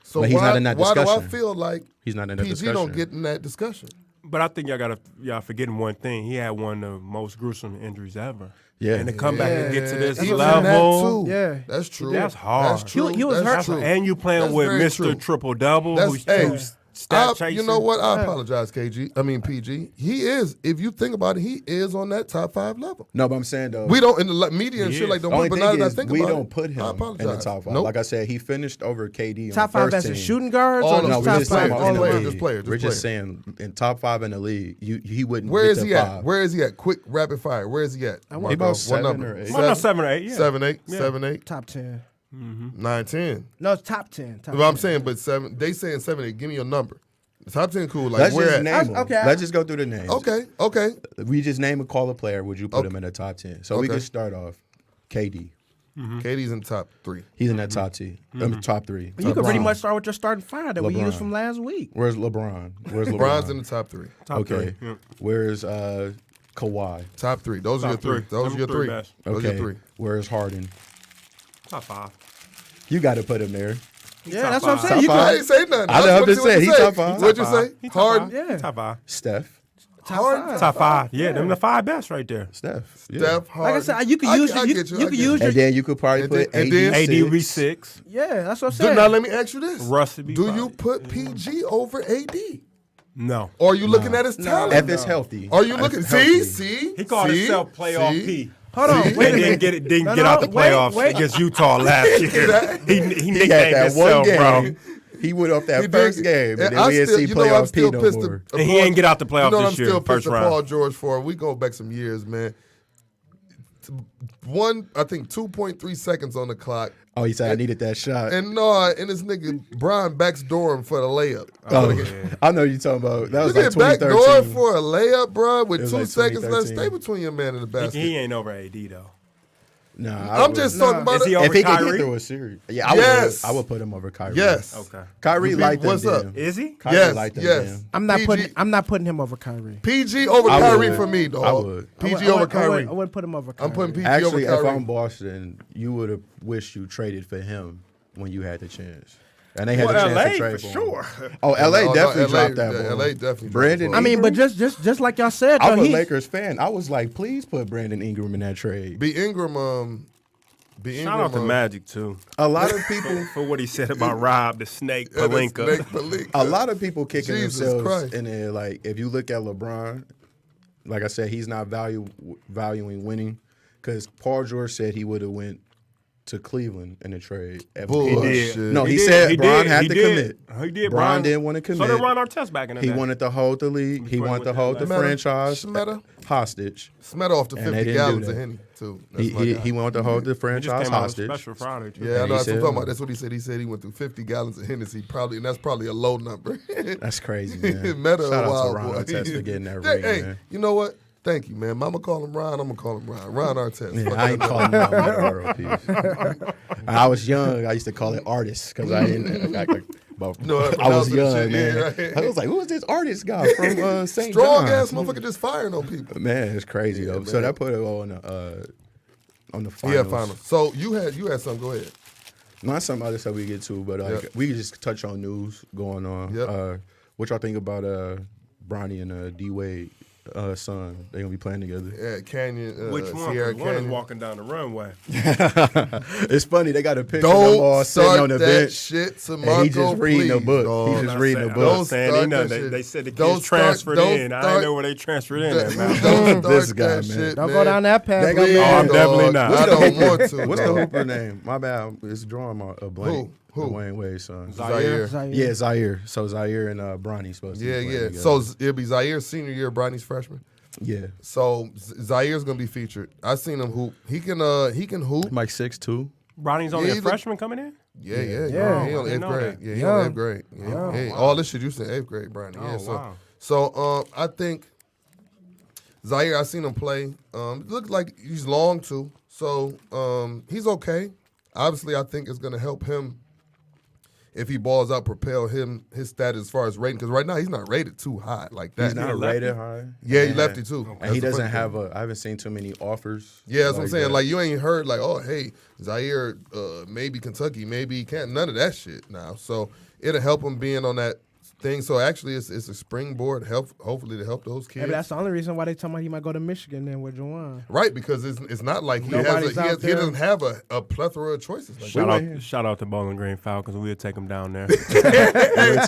So But he's not in that why do I discussion. feel like He's not in that PG don't discussion. get in that discussion? But I think y'all forgetting one thing. He had one of the most gruesome injuries ever. Yeah. And to come back and get to this He's in that level. too. Yeah. That's true. That's hard. That's true. He was That's hurt. true. And you playing That's with very Mr. true. Triple Double, That's who's stat chasing. you know what? I apologize, PG. He is. If you think about it, he is on that top 5 level. No, but I'm saying though. We don't in the media and He shit is. like The don't. only But now thing that I is think we about don't it, put I him in apologize. the top 5. Nope. Like I said, he finished over KD on top the 5 first as a team. shooting guards All or of No, just we're top just 5 talking all about in the the way? league. Just players. We're just saying in top 5 in the league, he wouldn't. Where get is to he at? 5. Where is he at? Quick rapid fire. Where is he at? want Marco, about what 7 number? or 8. Well, no, 7 or 8, yeah. 7, 8, Yeah. 7, 8, Top 10. 9, 10. No, it's top 10. Top But I'm 10. saying, but 7. They saying 7, 8. Give me a number. The top 10 cool. Like Let's where just at? name them. Okay. Let's just go through the names. Okay. We just name a call a player. Would you put Okay. him in the top 10? So we Okay. can start off. KD. KD's in top 3. He's in that top 2. Top 3. But you could pretty LeBron. much start with your starting 5 that we LeBron. used from last week. Where's LeBron? Where's LeBron's LeBron? in the top 3. Top Okay. 3. Yeah. Where's Kawhi? Top 3. Those are your Top 3. three. Those are Them your three 3. best. Those are Okay. your 3. Where's Harden? Top 5. You got to put him there. Yeah, top that's what I'm five. saying. You Top I could, ain't say nothing. I was know, I'm gonna just see what saying, you he say. top 5. What'd you say? He top Harden. 5. Yeah. Top 5. Steph. top Harden. 5. Top 5. Yeah, them the 5 best right there. Steph. Yeah. Steph, Like I Harden. said, you could I use get you you. I could get use you. your And then you could probably And put then- and then- AD would be 6. 6. yeah. That's what I'm saying. Now let me ask you this. Russ would be Do 5. you put PG over AD? No. Or are you looking at his talent? If it's healthy. Are you If looking? it's See, healthy. see. He called see, himself playoff see? P. Hold on, See? wait a And minute. didn't No, get out the wait, playoffs wait. against Utah last year. he He had nicknamed that himself, one bro. game. He went off that He did first get- game, and then I we didn't still- see you know, I'm playoff P still no pissed more. And he ain't get out the playoffs You know what this I'm year, still pissed first at round. Paul George for? We go back some years, man. I think 2.3 seconds on the clock. Oh, he said I needed that shot. And this nigga Brian backdoor him for the layup. I know you talking about. That You was like get backdoor 2013. for a layup, bro, with It was 2 like seconds left. 2013. Stay between your man and the basket. He ain't over AD, though. Nah, I'm just talking about Is he it. over if he could Kyrie? get through a series, yeah, Yes. I would put him over Kyrie. Yes. Okay. Kyrie You liked beat- what's them. up? then. Is he? Kyrie Yes, liked them yes. then. I'm not PG putting him over Kyrie. PG over I Kyrie would. for me, dog. I would. PG over Kyrie. I wouldn't put him over Kyrie. I'm putting PG Actually, over if Kyrie. I'm Boston, you would have wished you traded for him when you had the chance, and they had Well, the chance LA to trade for him. sure. Oh, LA no, definitely LA dropped that ball. LA definitely. Brandon dropped I the ball. mean, but just like y'all said, I'm though, a he, Lakers fan. I was like, please put Brandon Ingram in that trade. B Ingram. Shout out to Magic, too, A lot of people, for what he said about Rob, the snake, and it's Pelinka. Nick Pelinka. a lot of people kicking Jesus themselves Christ. in there. Like, if you look at LeBron, like I said, he's not valuing winning because Paul George said he would have went to Cleveland in a trade. Bullshit. No, he He did. said He Bron did. had He to did. commit. He did. Bron didn't want to commit. So did Ron Artest back in the He day. wanted to hold the league. He playing wanted with to that hold the last- franchise Smeta? hostage. Smeta off the And they 50 didn't do gallons that. of Henny, too. That's my He guy. wanted to hold the He just franchise came out with a hostage. special Friday, too. Yeah, I know he that's what I'm said- talking about. That's what he said. He said he went through 50 gallons of Hennessy, and that's probably a low number. That's crazy, man. Meta Shout a out wild to Ron boy. Artest for getting that Hey, ring, hey, man. you know what? Thank you, man. Mama call him Ron. I'm gonna call him Ron. Ron Artest. Yeah, Fuck I ain't that calling him out in the world peace. I was young. I used to call it artist because I didn't. But No, I I was pronounced it young, shit, man. yeah, right. I was like, "Who is this artist guy from St. Strong John's?" ass motherfucker just firing on people. Man, it's crazy though. Yeah, So man. that put it on the finals. Yeah, final. So you had something. Go ahead. Not some other stuff we get to, but Yep. we could just touch on news going on. Yep. What y'all think about Bronny and D Wade son? They gonna be playing together. Yeah, Canyon. Which one? Sierra 'Cause one is Canyon. walking down the runway. It's funny they got a picture of them all Don't sitting on start the that bench. shit, And Samarco, he just reading a please, book. dog. He just reading a I'm book. not Don't saying start he nothing. that shit. They said the Don't kids start- transferred don't in. I start- didn't know where they transferred in at, man. Don't start This guy, that man. shit, Don't man. go down that path. They got Please, me- Oh, I'm dog. definitely not. I don't want to. What's the dog. hooper name? My bad. It's drawing a blank. Who? Dwayne Wade's son. Zaire. Yeah, Zaire. So Zaire and Bronny supposed to be Yeah, playing yeah. together. So it'll be Zaire's senior year, Bronny's freshman. yeah. So Zaire's gonna be featured. I seen him hoop. He can hoop. Like 6'2". Bronny's only Yeah, a he look- freshman coming in? Yeah. He I on didn't 8th know grade. that. Yeah, he Young. on 8th grade. Yeah, Young. hey, all this shit you said 8th grade, Brian. Yeah, wow. So I think Zaire, I seen him play. Looked like he's long too. So he's okay. Obviously, I think it's gonna help him if he balls out, propel his status as far as rating. Because right now he's not rated too high like that. He's not rated high. Yeah, he lefty too. And he doesn't have I haven't seen too many offers. Yeah, that's what I'm saying. that. Like, you ain't heard, like, oh, hey, Zaire, maybe Kentucky, maybe he can't. None of that shit now. So it'll help him being on that thing. So actually, it's a springboard, hopefully to help those kids. Maybe that's the only reason why they talking about he might go to Michigan then with Juwan. Right, because it's not like he Nobody's out there. doesn't have a plethora of choices. Like Shout out to Bowling Green Falcons. We'll take them down there.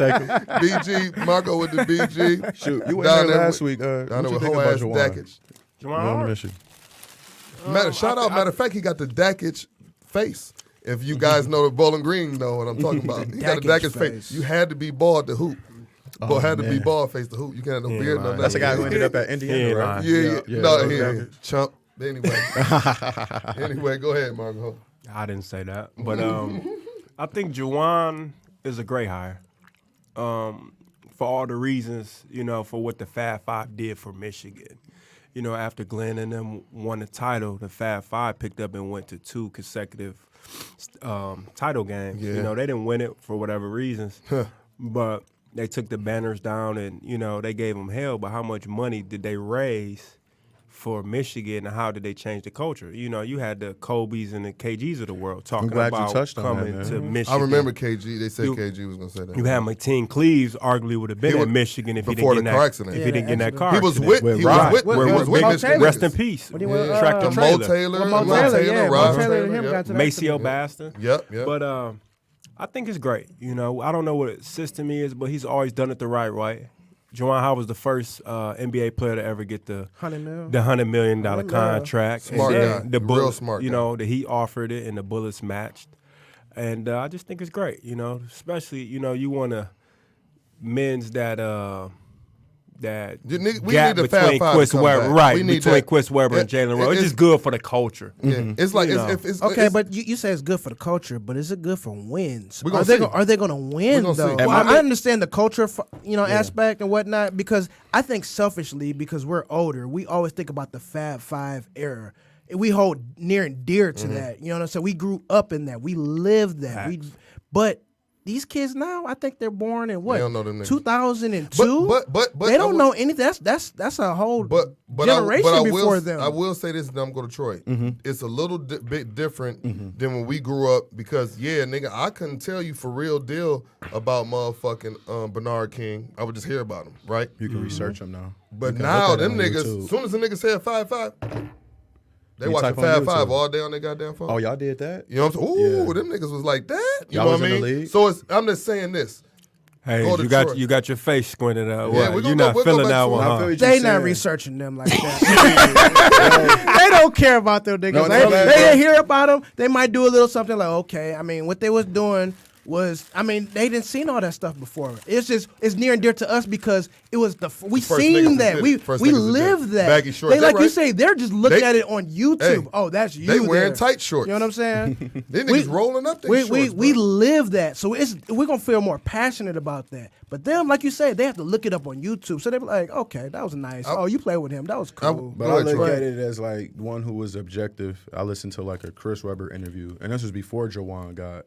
BG, Marco with the BG. Shoot, you went Down there there last week. Down What there you with think whole about ass Juwan? Dakich. Juwan, Michigan. Matter of fact, he got the Dakich face. If you guys know the Bowling Green, know what I'm talking about. He got a Dakich Dakich face. face. You had to be bald to hoop. Oh, had to be man. bald face to hoop. You can't have no beard, no lying. nothing. That's the guy who ended up at He Indiana, ain't right? lying. Yeah. No, he okay. ain't. Chump. Anyway, go ahead, Marco. I didn't say that, but I think Juwan is a great hire. For all the reasons, for what the Fab Five did for Michigan. After Glenn and them won the title, the Fab Five picked up and went to 2 consecutive title games. Yeah. They didn't win it for whatever reasons, but they took the banners down and, they gave them hell. But how much money did they raise for Michigan and how did they change the culture? You had the Kobe's and the KGs of the world talking glad you about touched on that, coming man. to Michigan. I remember KG. They said KG was going to say that. You had Martine Cleaves arguably would have been He at was- Michigan if he before didn't the get car that. accident. If Yeah, he didn't get in that car He was accident. with Rock. Whitney. He was with Mo Michigan. Rest in niggas. peace. What do you want? Tractor Mo trailer. Taylor. Mo Mo Taylor, Taylor, Mo Rob Taylor and Taylor, him yep. got to that Maceo accident. Baston. Yep. But I think it's great. I don't know what his system is, but he's always done it the right way. Juwan Howard was the first NBA player to ever get the $100 million contract. Smart and guy. then the Real Bullets, smart guy. that he offered it and the Bullets matched. And I just think it's great, especially, you want to men's that We gap need the Fab between Five Quist to come Weber, back. right, We need between that. Quist Weber and Jalen Rose. It's just good for the culture. Yeah. It's like, You know. it's Okay, but you say it's good for the culture, but is it good for wins? We gonna Are they see. are they going to win gonna though? see. I understand the culture, aspect and whatnot because I think selfishly because we're older, we always think about the Fab Five era. We hold near and dear to that. You know what I'm saying? We grew up in that. We lived that. But these kids now, I think they're born in what? They don't know them niggas. 2002. But they don't know anything. That's a whole generation I before will, them. I will say this, and I'm going to Detroit. It's a little bit different than when we grew up because, nigga, I couldn't tell you for real deal about motherfucking Bernard King. I would just hear about him, right? You can research them now. But You can now look at it them on niggas, YouTube. as soon as the nigga said 5-5, they You watching type on 5-5 YouTube. all day on their goddamn phone. Oh, y'all did that? You know what I'm saying? Ooh, Yeah. them niggas was like that. You Y'all know was what I in mean? the league? So I'm just saying this. Hey, Go to you got Detroit. you got your face squinted out. Yeah, What? we You're gonna not go feeling back that to one, it. I huh? feel you They not saying. researching them like that. They don't care about them niggas. No, they no, didn't hear about them. They might do a little something like, okay. I mean, what they was doing was, they didn't seen all that stuff before. It's near and dear to us because it was we First seen niggas that. that We did it. First we niggas that did lived it. that. Baggy shorts. They They like you right. say, they're just looking They- at it on YouTube. Hey, Oh, that's you. they wearing there. tight shorts. You know what I'm saying? They niggas rolling up their we shorts, we bro. live that, so we're gonna feel more passionate about that. But them, like you said, they have to look it up on YouTube. So they be like, okay, that was nice. Oh, you played with him, that was cool. But Go I ahead, look Troy. at it as like one who was objective. I listened to like a Chris Webber interview, and this was before Juwan got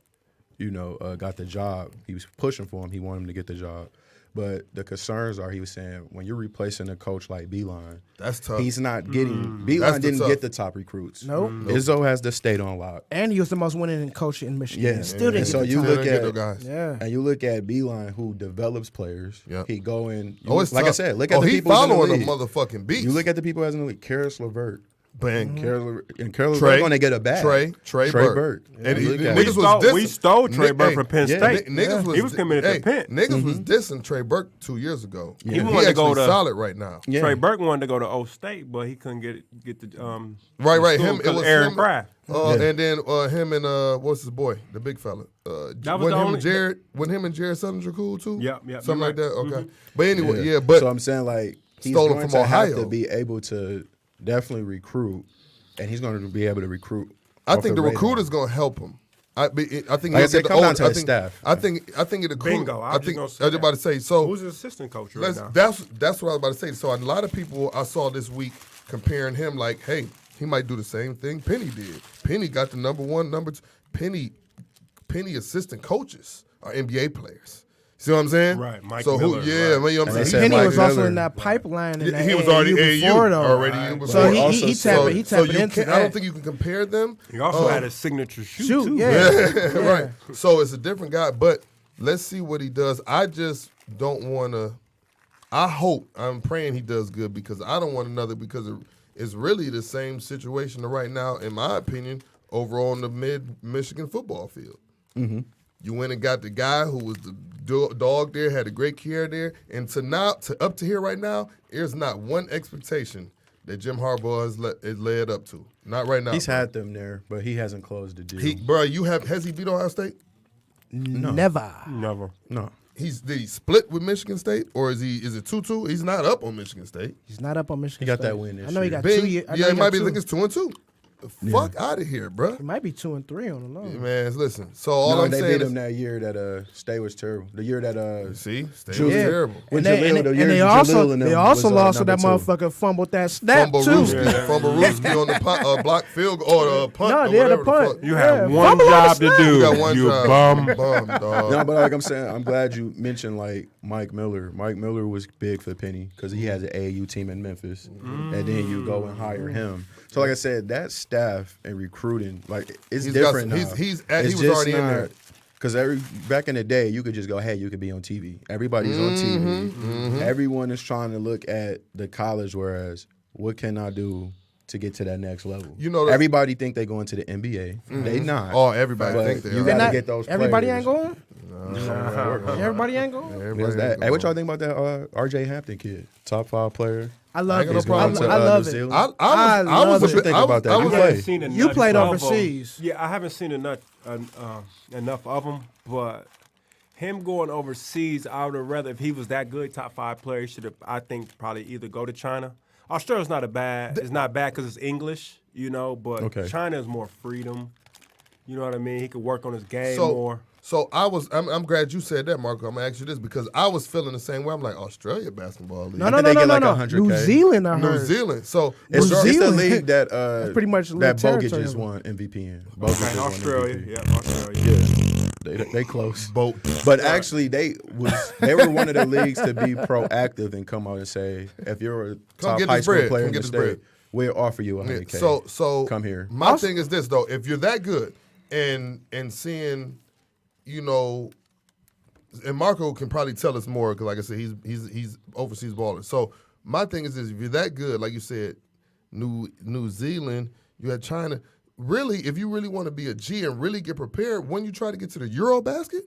the job. He was pushing for him. He wanted him to get the job. But the concerns are, he was saying, when you're replacing a coach like Beeline, That's tough. he's not getting. That's Beeline the didn't tough. get the top recruits. Nope. Izzo has the state on lock. And he was the most winning coach in Michigan. Yeah. And still didn't And get so the you time. look They at get those guys. Yeah. And you look at Beeline, who develops players. Yep. He go in. It's like I tough. said, look at the he people who's in the following league. the motherfucking beats. You look at the people who's in the league. Karis LeVert. Bang. And Karis Trey, LeVert going to get a bag. Trey Burke. Burke. Yeah. And Look at We niggas it. was dissing. we stole Trey Burke from Penn yeah. State. Niggas was He was committed to Penn. Niggas was dissing Trey Burke 2 years ago. Yeah. He wanted to go actually to- solid right now. Yeah. Trey Burke wanted to go to O State, but he couldn't get the Right. the Him. school It was Aaron him, Kraft. And then him and what's his boy, the big fella. That was when the him only- and Jared, when him and Jared Sullinger cool too. Yep, something you're like that. right. Okay, but anyway, yeah. But so I'm saying like he's Stolen going from to have Ohio. to be able to definitely recruit, and he's going to be able to recruit. I off think the radar. recruiter's gonna help him. I think Like I he'll said, get the come down old- to I his think, staff. I think it'll Bingo. I think I gonna was say that. about to say. So Who's his assistant coach right now? that's what I was about to say. So a lot of people I saw this week comparing him like, hey, he might do the same thing Penny did. Penny got the number one, number two. Penny assistant coaches are NBA players. See what I'm saying? Right, Mike so Miller, you know what I'm And they saying? said Penny Mike was also Miller. in that pipeline. In He that was already AAU AAU before, though. already. Right. Before. So he Also tapping so into I that. don't think you can compare them. He also had a signature shoot too. Yeah. Right. So it's a different guy, but let's see what he does. I just don't want to. I'm praying he does good because I don't want another because it's really the same situation right now, in my opinion, over on the mid-Michigan football field. Mm-hmm. You went and got the guy who was the dog there, had a great career there, and up to here right now, there's not one expectation that Jim Harbaugh is led up to. Not right now. He's bro. had them there, but he hasn't closed the deal. Has he beat Ohio State? Never. Never. No. Did he split with Michigan State, or is it 2-2? He's not up on Michigan State. He's not up on Michigan. He got State. that win this I know he year. got Bing. 2 years. Yeah, it might be. I think it's 2-2. Fuck out of here, bro. It might be 2 and 3 on the low. Man, listen. So all I'm they saying beat is, him that year that State was terrible. The year that see, State Ju- was Yeah. terrible. When And Jaleel, the year they Jaleel also and they them also was, lost when that number 2. motherfucker fumbled that snap too. Fumblerooski on the block field goal or the punt. No, or yeah, the whatever punt. fuck. You had Yeah, one fumble on the job to snap. do. You got one you job. bum. dog. No, but like I'm saying, I'm glad you mentioned like Mike Miller. Mike Miller was big for Penny because he has an AAU team in Memphis, and then you go and hire him. So like I said, that staff and recruiting, like it's He's different got now. some- he was already in there. Because back in the day, you could just go, hey, you could be on TV. Everybody's on TV. Everyone is trying to look at the college, whereas what can I do to get to that next level? You know that- everybody think they going to the NBA. They not. Oh, everybody But think they you are. got to Not- get those Everybody players. ain't going. Everybody ain't going. Everybody There's that. ain't Hey, what y'all going. think about that RJ Hampton kid? Top 5 player. I love ain't it. got no problem I love New it. Zealand. I love was it. a What you think about that? I You was- played. You played of overseas. him. Yeah, I haven't seen enough of him, but him going overseas, I would have rather, if he was that good, top 5 player, he should have, I think, probably either go to China. Australia's not it's not bad because it's English, but Okay. China is more freedom. You know what I mean? He could work on his game more. So I'm glad you said that, Marco. I'm gonna ask you this because I was feeling the same way. I'm like, Australia basketball league. No, no, think no, they no, get no, like no. 100K. New Zealand, I New heard. Zealand. So It's New the Zealand. league that That's pretty much that little Bogut territory. just won MVP in. Bogut just won Australia, MVP. yeah, Australia. They close. boat. But actually, they were one of the leagues to be proactive and come out and say, if you're a top get high this school bread. player Come in get the this bread. state, we'll offer you Yeah, $100K. so come here. My thing is this though: if you're that good, and seeing, and Marco can probably tell us more because, like I said, he's overseas baller. So my thing is this: if you're that good, like you said, New Zealand, you had China. Really, if you really want to be a G and really get prepared, when you try to get to the Eurobasket,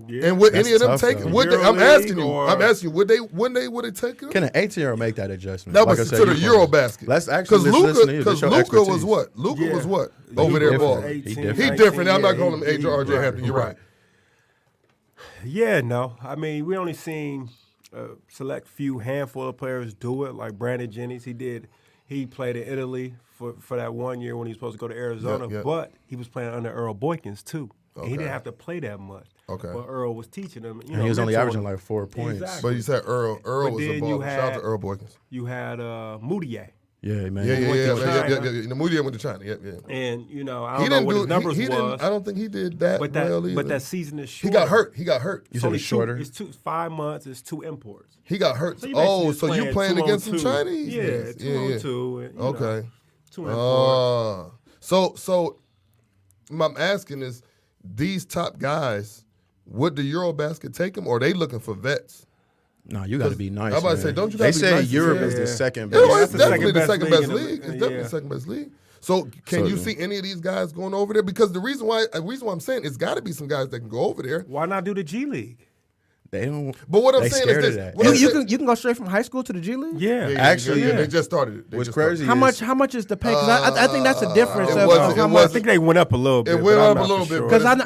Yeah. and would That's any of them tough, take? though. Would they, I'm Euroleague asking you. or- I'm asking you. Would they take it? Can an 18-year-old make that adjustment? That Like was I said, to the you Eurobasket. Let's actually listen to you. Because This your Luka was expertise. what? Luka Yeah. was what? He Over there different. balling. He 18, different. He 19, different. I'm not yeah, calling him he- H. R. J. right, Hampton. You're right. Yeah, no. I mean, we only seen a select few handful of players do it, like Brandon Jennings. He played in Italy for that 1 year when he was supposed to go to Arizona, Yeah. but he was playing under Earl Boykins too. And he Okay. didn't have to play that much. Okay. But Earl was teaching him. And he was only mentoring averaging him. like 4 points. Exactly. But you said Earl. Earl But was a then you baller. Shout out had- to Earl Boykins. You had Moutier. Yeah, man. Yeah. went to China. The Moody went to China. Yeah. And, I He don't know didn't what do. his numbers he didn't. was. I don't think he did that but well either. that season is he short. got hurt. He got hurt. You said it's shorter? It's 5 months. It's 2 imports. He got hurt. So you basically just so you playing against some 2-on-2. Chinese? Yeah, guys? 2-on-2. And, Okay. 2 imports. So I'm asking is these top guys, would the Eurobasket take them, or are they looking for vets? No, you got to be nice. I'm about to man. say, don't you They gotta be say nice? Europe Yeah. is the second It's best. the definitely the second second best best league in league. the- It's definitely yeah. the second best league. So can you see any of these guys going over there? Because the reason why I'm saying it's got to be some guys that can go over there. Why not do the G League? They don't. But what I'm they saying scared is of this. that. what I'm You saying- can go straight from high school to the G League. Yeah. Actually, they just started it. They What's just started crazy? it. How much is the pay? Because I think that's a difference it of wasn't- how it much. I think they went up a little bit. It went but I'm up a not little for bit, sure. Because but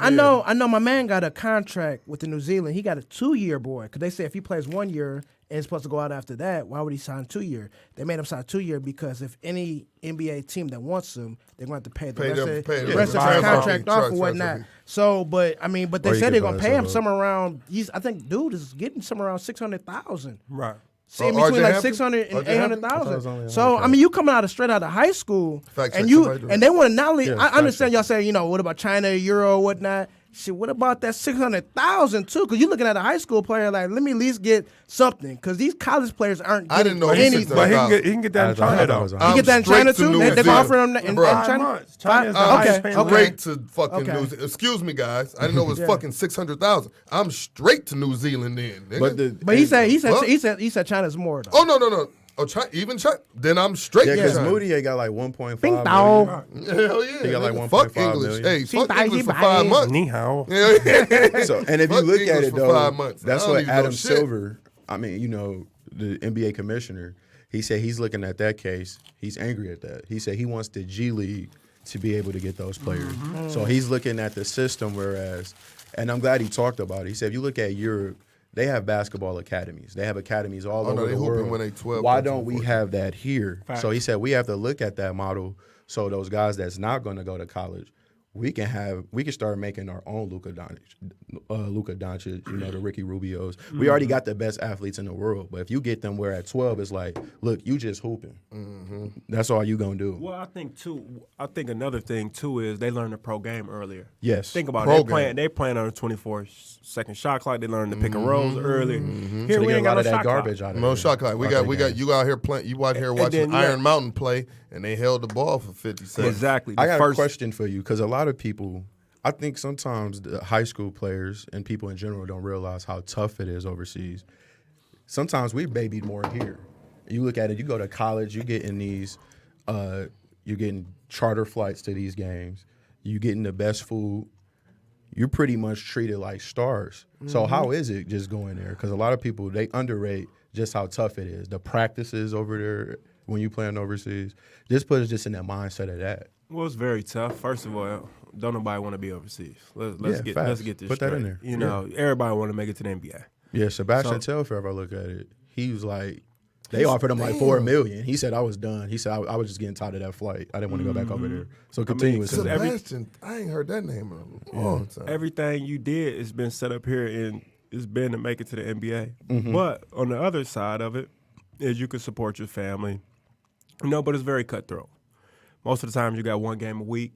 I know my man got a contract with the New Zealand. He got a 2-year boy. Because they say if he plays 1 year and is supposed to go out after that, why would he sign 2-year? They made him sign 2-year because if any NBA team that wants him, they're going to have to pay the rest of his contract off and whatnot. So, but they Or you said could they're buy going to pay him solo. somewhere around. I think dude is getting somewhere around $600,000. Right. See, in RJ between like Hampton? 600 and RJ Hampton? I thought it was 800,000. only So 100K. you coming out straight out of high school, Fact and check you somebody do and they want to not only. Yeah, I fact understand check. y'all say what about China, Euro, whatnot. Shit, what about that 600,000 too? Because you're looking at a high school player like, let me at least get something. Because these college players aren't I getting didn't know he anything. But $600,000. he can get that in China though. You get that in China too? They're going to offer him in Bruh. China? months. China is the Okay, highest paying okay. Straight to fucking Okay. New Zealand. Excuse me, guys. I didn't know it was fucking 600,000. I'm straight to New Zealand then. Nigga. But But he Huh? said China's more though. Oh no. Oh, even China. Then I'm straight Yeah, to because China. Moutier got like 1.5 Bing million. dong. Hell yeah. He got like nigga. 1.5 Fuck English. million. Hey, fuck Bye, English for bye. 5 months. Ni hao. Yeah. So, and if you Fuck look at English it for though, 5 months. that's I don't what even know Adam shit. Silver. I mean, the NBA commissioner. He said he's looking at that case. He's angry at that. He said he wants the G League to be able to get those players. So he's looking at the system. Whereas, and I'm glad he talked about it. He said if you look at Europe, they have basketball academies. They have academies all over no, they the hooping world. when they 12, Why 13, don't we 14? have that here? Facts. So he said we have to look at that model. So those guys that's not going to go to college, we can start making our own Luka Doncic, the Ricky Rubios. We already got the best athletes in the world, but if you get them where at 12, it's like, look, you just hooping. That's all you gonna do. Well, I think another thing too is they learned the pro game earlier. Yes. Think about Pro it. game. They playing on a 24-second shot clock. They learned the pick and rolls earlier. Here So they we get ain't a lot got no of that shot garbage clock. out of No there. shot clock. We got you out here playing. You out here And watching then you got- Iron Mountain play, and they held the ball for 50 seconds. Exactly. I The got first- a question for you because a lot of people, I think sometimes the high school players and people in general don't realize how tough it is overseas. Sometimes we babied more here. You look at it, you go to college, you get in these, you're getting charter flights to these games, you getting the best food. You're pretty much treated like stars. So how is it just going there? Because a lot of people, they underrate just how tough it is. The practices over there when you playing overseas, just put us just in that mindset of that. Well, it's very tough. First of all, don't nobody want to be overseas. Let's Yeah, get facts. this Put straight. that in there. You know, everybody want to make it to the NBA. Yeah, Sebastian So- Telfair, if I look at it, he was like, they offered him like $4 million. He said, I was done. He said, I was just getting tired of that flight. I didn't want to go back over there. So continue with because Sebastian. Sebastian, I ain't heard that name in a long time. Everything you did has been set up here and it's been to make it to the NBA. Mm-hmm. But on the other side of it is you can support your family. But it's very cutthroat. Most of the time you got one game a week.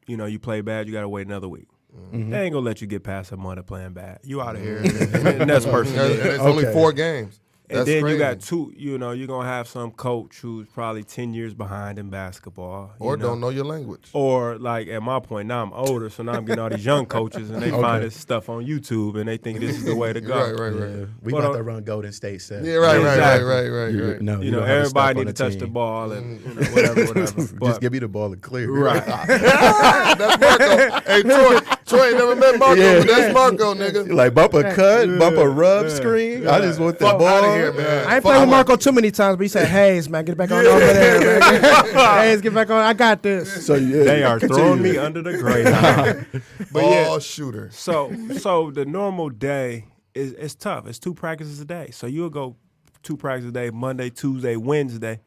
You play bad, you got to wait another week. Mm-hmm. They ain't going to let you get past a month of playing bad. You out of here. And that's personally. And it's only Okay. 4 games. And That's then crazy. you got two, you're going to have some coach who's probably 10 years behind in basketball. Or don't know your language. Or, like, at my point, now I'm older, so now I'm getting all these young coaches, and they find this stuff on YouTube, and they think this is the way to go. Right. Yeah, we But, about to run Golden State set. Yeah, right. Exactly. No, You don't know, have to everybody step on need to touch the team. ball and whatever. Just But, give me the ball and clear. right. That's Marco. Hey, Troy ain't never met Marco, Yeah. but that's Marco, nigga. Like bump a cut, bump a rub screen. I just want the Fuck ball. outta here, man. I ain't Fuck played with out. Marco too many times, but he said, Hayes, man, get back on over there, man. Hayes, get back on. I got this. So yeah, They are continue. throwing me under the greyhound. But yeah, Ball shooter. so the normal day is tough. It's 2 practices a day. So you'll go 2 practices a day, Monday, Tuesday, Wednesday,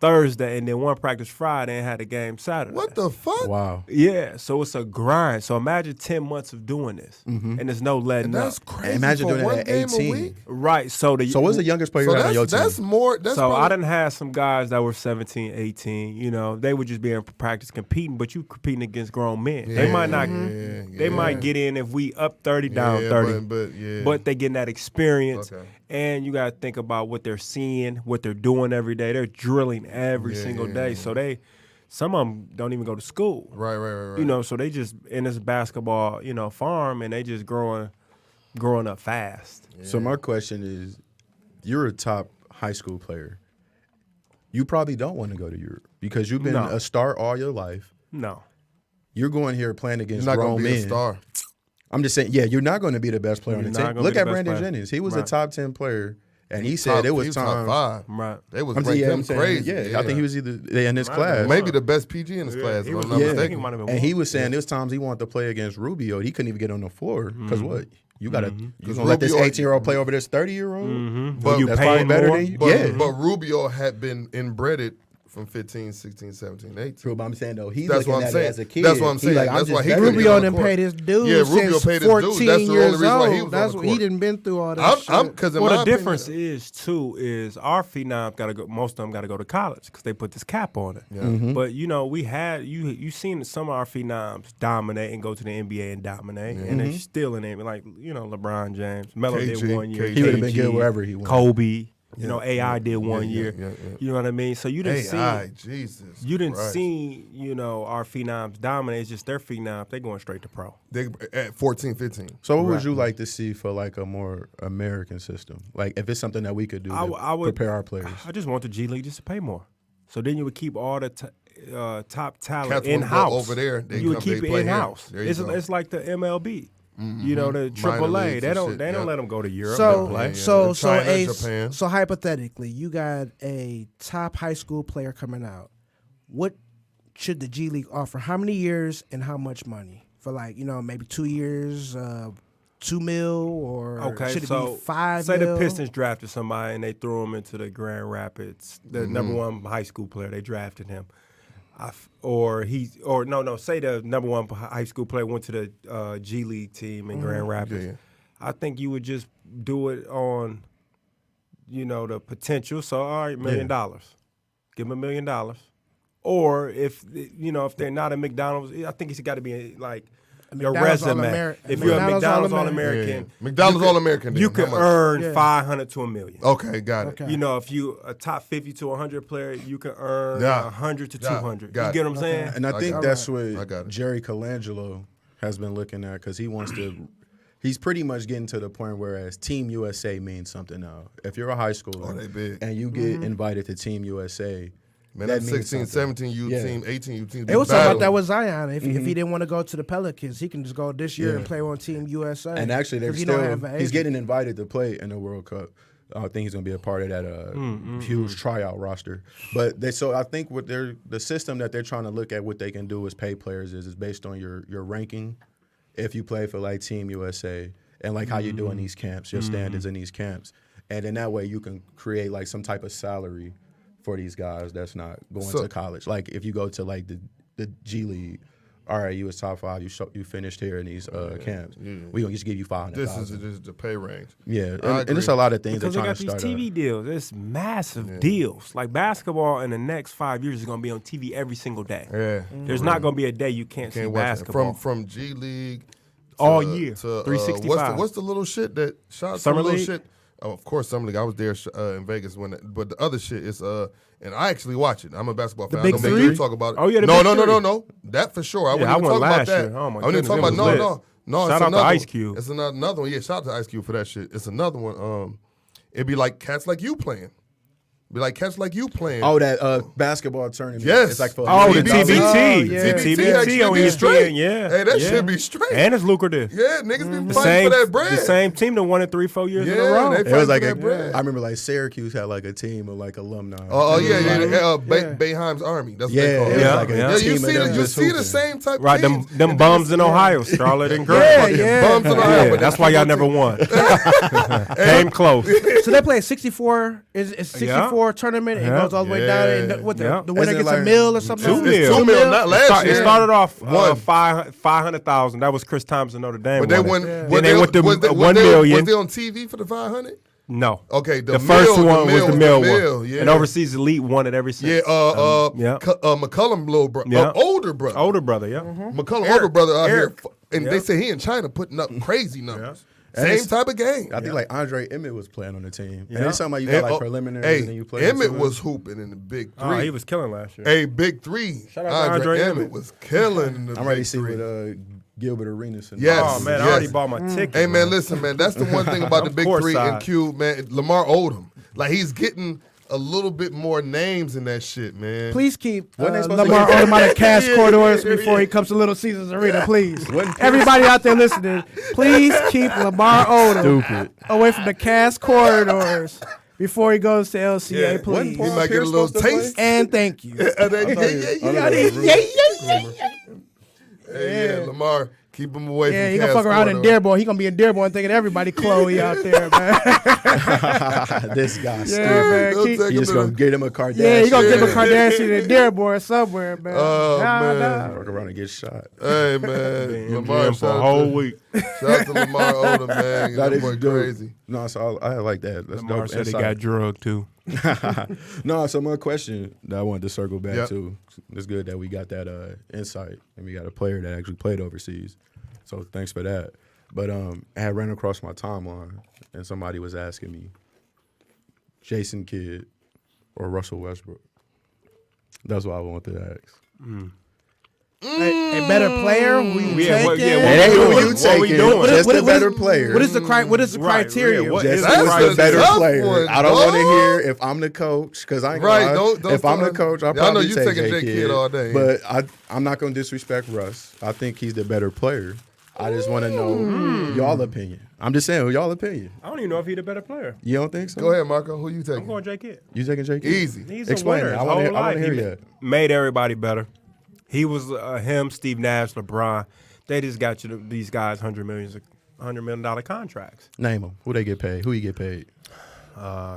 Thursday, and then 1 practice Friday and had a game Saturday. What the fuck? Wow. Yeah, so it's a grind. So imagine 10 months of doing this, and there's no letting That's up. crazy. Imagine for doing one it at game a 18. week? Right. So So what's the youngest player So you got on your that's team? more. That's So I probably- done had some guys that were 17, 18. They would just be in practice competing, but you competing against grown men. They might not. They might get in if we up 30, down 30. But yeah. But they getting that experience, Okay. and you got to think about what they're seeing, what they're doing every day. They're drilling every single day. So some of them don't even go to school. Right. So they just in this basketball, farm, and they just growing up fast. So my question is, you're a top high school player. You probably don't want to go to Europe because you've been No. a star all your life. No. You're going here playing against You're not grown gonna be men. a star. I'm just saying, yeah, you're not going to be the best player on You're the not team. gonna Look be at the best Brandon player. Jennings. He was a Right. top 10 player, and he said it was He time. top 5. Right. They was I'm ranked saying, him saying, crazy. yeah, I think he was either in his Might class. have been. maybe the best PG in his class. he If was- I'm not yeah. I think he mistaken. might have been And one. he was saying there's times he wanted to play against Rubio. He couldn't even get on the floor because what? You gotta Mm-hmm. you gonna let this Rubio- 18-year-old play over this 30-year-old? Mm-hmm. But you that's paying probably better more? than you. But, Yeah. but Rubio had been inbreded from 15, 16, 17, 18. True, but I'm saying though, he's That's looking what I'm at saying. it as a kid. That's what I'm He's saying. Like, I'm That's just why he better couldn't than get Rubio on the done court. paid his dues Yeah, Rubio since paid his dues. 14 That's the only years reason why he old. was That's on the what he court. done been through all that I'm shit. because Well, the difference is too is our phenoms got to go. Most of them got to go to college because they put this cap on it. Mm-hmm. But we had you seen some of our phenoms dominate and go to the NBA and dominate, and they're still in it. Like LeBron James, Melo did KG, 1 year. He would've been KG, good wherever he went. Kobe, AI did 1 year. yeah. You know what I mean? So you didn't AI, see. Jesus. You didn't Christ. see, our phenoms dominate. It's just their phenoms. They going straight to pro. They at 14, 15. So what would you like to see for like a more American system? Like if it's something that we could do to I would prepare our players. I just want the G League just to pay more. So then you would keep all the top talent Cats wanna in go house. over there, they You would come- keep they it play in here. house. There you go. It's like the MLB. The Minor AAA. leagues They and don't shit, they don't yeah. let them go to Europe So, and play. yeah. so, China, Ace, Japan. so hypothetically, you got a top high school player coming out. What should the G League offer? How many years and how much money for maybe 2 years, $2 million, or Okay, should it so be $5 say million? the Pistons drafted somebody and they threw him into the Grand Rapids, the number one high school player. They drafted him, say the number one high school player went to the G League team in Grand Rapids. Yeah. I think you would just do it on, the potential. So all right, $1 million, give him $1 million, or if they're not a McDonald's, I think it's got to be like. Your McDonald's resume. All-American. If you're a McDonald's McDonald's All-American. All-American, McDonald's All-American. you then. could How much? earn Yeah. $500 to $1 million. Okay, got it. Okay. If you a top 50 to 100 player, you can earn Yeah. 100 to Got it. 200. Got You it. get what I'm saying? And I think got that's I what got it. Jerry Colangelo has been looking at because he wants to. He's pretty much getting to the point whereas Team USA means something now. If you're a high schooler they big. and you get invited to Team USA, Man, that that means 16, something. 17 U Yeah. team, 18 U team. They was talking about that battle. with Zion. If he didn't want to go to the Pelicans, he can just go this year and play on Team USA. And actually, they're 'Cause he don't have still an he's agent. getting invited to play in the World Cup. I think he's going to be a part of that huge tryout roster. But so I think what the system that they're trying to look at what they can do is pay players is based on your ranking. If you play for like Team USA and like how you do in these camps, your standards in these camps, and then that way you can create like some type of salary for these guys that's not going to college. Like if you go to like the G League, all right, you was top 5, you finished here in these camps. We gonna just give you $500,000. This is the pay range. Yeah, I and it's agree. a lot of things Because they're they trying got to these start TV deals. It's massive deals. Like basketball in the next 5 years is going to be on TV every single day. Yeah. There's not going to be a day you can't see Can't watch it. basketball. From G League All year, to 365. what's the little shit that shout out to Summer the little League? shit? Oh, of course, Summer League. I was there in Vegas but the other shit is and I actually watch it. I'm a basketball fan. Big I know Three? you talk about it. Oh, yeah, the no, Big no, no, Three. no, no. That for sure. I Yeah, I wouldn't even went talk about last that. year. Oh, my I wouldn't even talk goodness, about it no. was No, Shout it's out to another Ice one. Cube. It's another one. Yeah, shout out to Ice Cube for that shit. It's another one. It'd be like cats like you playing. Be like cats like you playing. Oh, that basketball tournament. Yes. It's like for Oh, the TBT. TBT. yeah. The TBT TBT actually on be ESPN, straight. yeah. Hey, that yeah. should be straight. And it's lucrative. Yeah, niggas be The fighting same, for that bread. the same team that won it 3-4 years in a Yeah, row. they It was fighting like for that bread. I remember like Syracuse had like a team of like alumni. Oh yeah. Yeah. Bayheim's Army. That's what Yeah, they call it. it was Yeah, like a yeah. You team see of them you just see the hooping. same type. Right, teams. them bums in Ohio, Scarlet and Gray. Yeah, Fucking yeah. bums in Ohio, Yeah, but that's they why y'all football never team. won. Came close. So they play 64. It's 64 tournament. It Yeah. goes all the way down. And what Yeah. the winner Isn't it gets a like meal or something. 2 else? mil. It's 2 mil, not last It year. started off One. 500,000. That was Chris Thompson, Notre Dame. But they won won. it. Was Then they went to was 1 million. Was they on TV for the 500? No. Okay, The first one was the mill one. Yeah. And Overseas Elite won it ever since. Yeah, yeah. McCullum little brother, Yeah. older brother. Older brother, yeah. McCullum older brother out Eric. here, and Yeah. they say he in China putting up crazy numbers. And Same it's- type of game. I think like Andre Emmett was playing on the team. And Yeah. it's something like you got like And, preliminaries and then you play. Emmett into it. was hooping in the big three. Oh, he was killing last year. Hey, big three. Shout out to Andre Emmett. was killing in the I'm ready big to see three. what Gilbert Arenas. And Yes. Oh, man, I yes. already bought my ticket. Hey man, listen, man. That's the one thing about the I'm big three courtside. and Q, man. Lamar Odom, like he's getting a little bit more names in that shit, man. Please keep Wasn't they supposed to Lamar get- Odom out of cash Yeah, corridors yeah, before yeah. he comes to Little Caesars Arena, please. Wasn't Pierce- Everybody out there listening, please keep Lamar Odom Stupid. away from the cash corridors before he goes to LCA, Yeah. please. Wasn't He Paul might get a Pierce little supposed to play? taste. And thank you. Yeah, I thought he was yeah. rumor. Hey, yeah, Lamar Keep him away Yeah, from he gonna fuck around in Dearborn. He gonna be in Dearborn thinking everybody Chloe out there, man. This guy, Yeah, stupid. man. They'll Keep- take He him just to gonna the- get him a Kardashian. Yeah, he gonna give a Kardashian in Dearborn somewhere, man. Oh, man. Fuck around and get shot. Hey, Been man. in Lamar, gym for a whole week. Shout out to Lamar Odom, man. That That is boy dope. crazy. No, so I like that. That's Lamar dope. said he insight. got drugged too. No, so my question that I wanted to circle back Yep. to. It's good that we got that insight and we got a player that actually played overseas. So thanks for that. But I had ran across my timeline and somebody was asking me, Jason Kidd or Russell Westbrook. That's what I wanted to ask. A better player? Who you Yeah, what- taking? yeah, It ain't who you What we taking. doing? Just What the is- better player. What is the Right, criteria? yeah, what Just is That's who's a the better tough player. one, I don't want to dog. hear if I'm the coach because I ain't gonna Right, lie. don't If I'm the start- coach, I'll Yeah, I know probably you take taking J J. Kidd all day. But I'm not gonna disrespect Russ. I think he's the better player. I just want to know y'all opinion. I'm just saying, y'all opinion. I don't even know if he's the better player. You don't think so? Go ahead, Marco. Who you I'm taking? going J. Kidd. You taking J.K.? Easy. He's Explain a winner. it. His I wanna whole life. hear He that. Made everybody better. He was him, Steve Nash, LeBron. They just got you these guys $100 million contracts. Name them. Who they get paid? Who you get paid?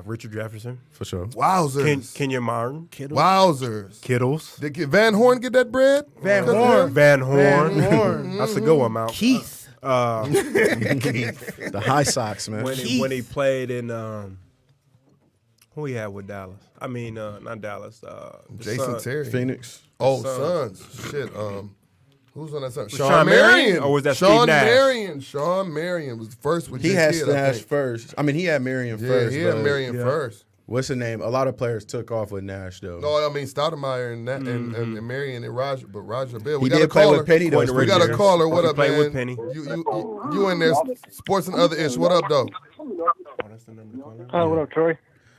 Richard Jefferson, For sure. Wowzers. Kenya Martin, Wowzers. Kittles, Did Van Horn get that bread? Van Because of Horn. him? Van Horn. Van Horn. That's a good one, Mount. Keith. The High Sox, man. when he played in who he had with Dallas? I mean, not Dallas. The Jason Suns. Terry. Phoenix. Oh, Suns. Suns. Shit. Who's on that song? Sean Marion? Or was that Sean Steve Nash? Marion. Sean Marion was first with He J. had Kidd, I Nash think. first. I mean, he had Marion Yeah, first. he had but Marion first. What's the name? A lot of players took off with Nash, though. No, I mean Stoudemire and, and Marion and Roger, but Roger Bill. We He got did a play caller. with Penny, though. Quentin We got a Richards. caller. What He up, played man? with Penny. You in there? Sports and other ish. What up, though? Oh, what up, Troy?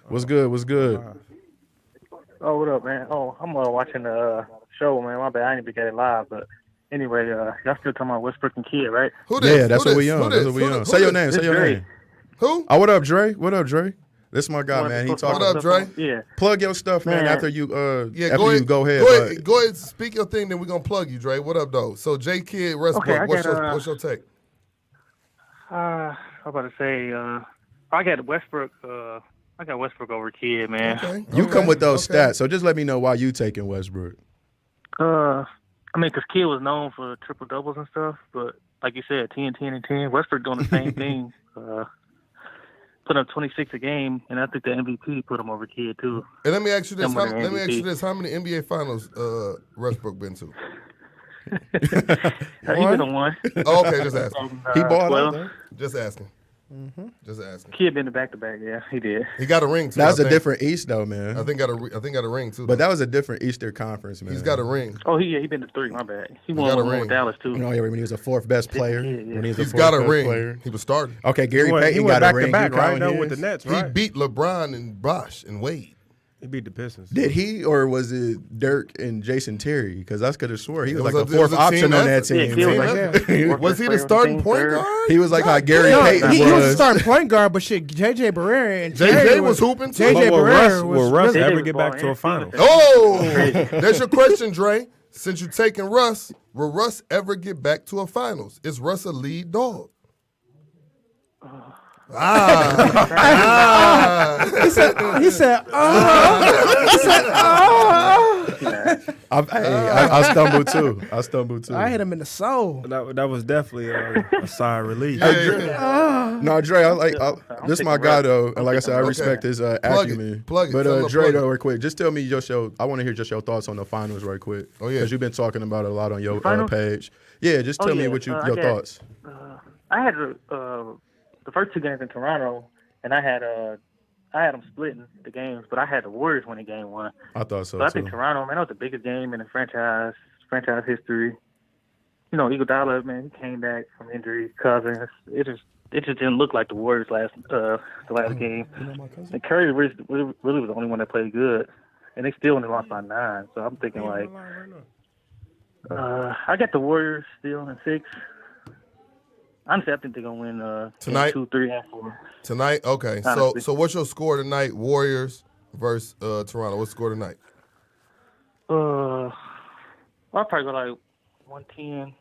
What's good? What's good? Oh, what up, man? Oh, I'm watching the show, man. My bad, I didn't be getting live, but anyway, y'all still talking about Westbrook and Kidd, right? Who this? Yeah, that's Who what we this? on. Who That's this? what we Who on. this? Say your Who name. this? Say your Dre. name. Who? Oh, what up, Dre? What up, Dre? This my guy, man. He What talking. up, Dre? Yeah. Plug your stuff, man. Man. After you, Yeah, after go ahead. you go ahead. Go ahead. but- Go ahead. Speak your thing, then we're gonna plug you, Dre. What up, though? So J. Kidd, Westbrook. Okay, I what's got, your take? I'm about to say, I got Westbrook. I got Westbrook over Kidd, man. Okay. You come with those okay. stats, so just let me know why you taking Westbrook. I mean, because Kidd was known for triple doubles and stuff, but like you said, 10, 10, and 10. Westbrook doing the same thing. Put up 26 a game, and I think the MVP put him over Kidd too. And let me ask you this. Someone in Let me ask you MVP. this. How many NBA Finals Westbrook been to? He been a one. Oh, okay, just asking. He bought well, out, though. Just asking. Just asking. Kidd been the back-to-back. Yeah, he did. He got a ring too. That was I a think. different East, though, man. I think got a ring too. But that was a different Easter Conference, man. he's got a ring. Oh, he been to 3. My bad. He won got a one ring. with Dallas too. You know, when he was a fourth best player. Yeah. When he was He's a got a fourth best ring. player. He was starting. Okay, Gary He went Payton back got a to ring. back, He right? crowned Though with the his. Nets, He right? beat LeBron and Bosh and Wade. He beat the Pistons. Did he, or was it Dirk and Jason Terry? Because I could have swore he was like It the was a fourth team option on that effort. team. Yeah, he was man. like Was he the player on the starting team, point third. guard? He was like how Gary No, Payton he was a was. starting point guard, but shit, JJ Barrera and JJ Terry was hooping too. JJ Will Barrera was Russ really- ever was get back to a balling. final? Oh, that's your question, Dre. Since you taking Russ, will Russ ever get back to a finals? Is Russ a lead dog? He said, I stumbled too. I hit him in the soul. That was definitely a sigh of relief. No, Dre, this is my guy though, and like I said, I Okay. respect his Plug it. acumen. Plug it. But Tell him to Dre, plug though, it. real quick, just tell me I want to hear just your thoughts on the finals, right quick. Oh, yeah. because you've been talking about it a lot on your Finals? page. Yeah, just tell me yeah. what I your got- thoughts. I had the first 2 games in Toronto, and I had them splitting the games, but I had the Warriors winning game 1. I thought so But I too. think Toronto, man, that was the biggest game in the franchise history. You know, Iguodala, man, he came back from injury. Cousins, it just didn't look like the Warriors the last game. And Curry really was the only one that played good, and they still only lost by 9. So I'm thinking like, I got the Warriors still in 6. Honestly, I think they're gonna win Tonight? 2, 3, and 4. Tonight? Okay. Honestly. So what's your score tonight? Warriors versus Toronto. What's the score tonight? I'll probably go like 110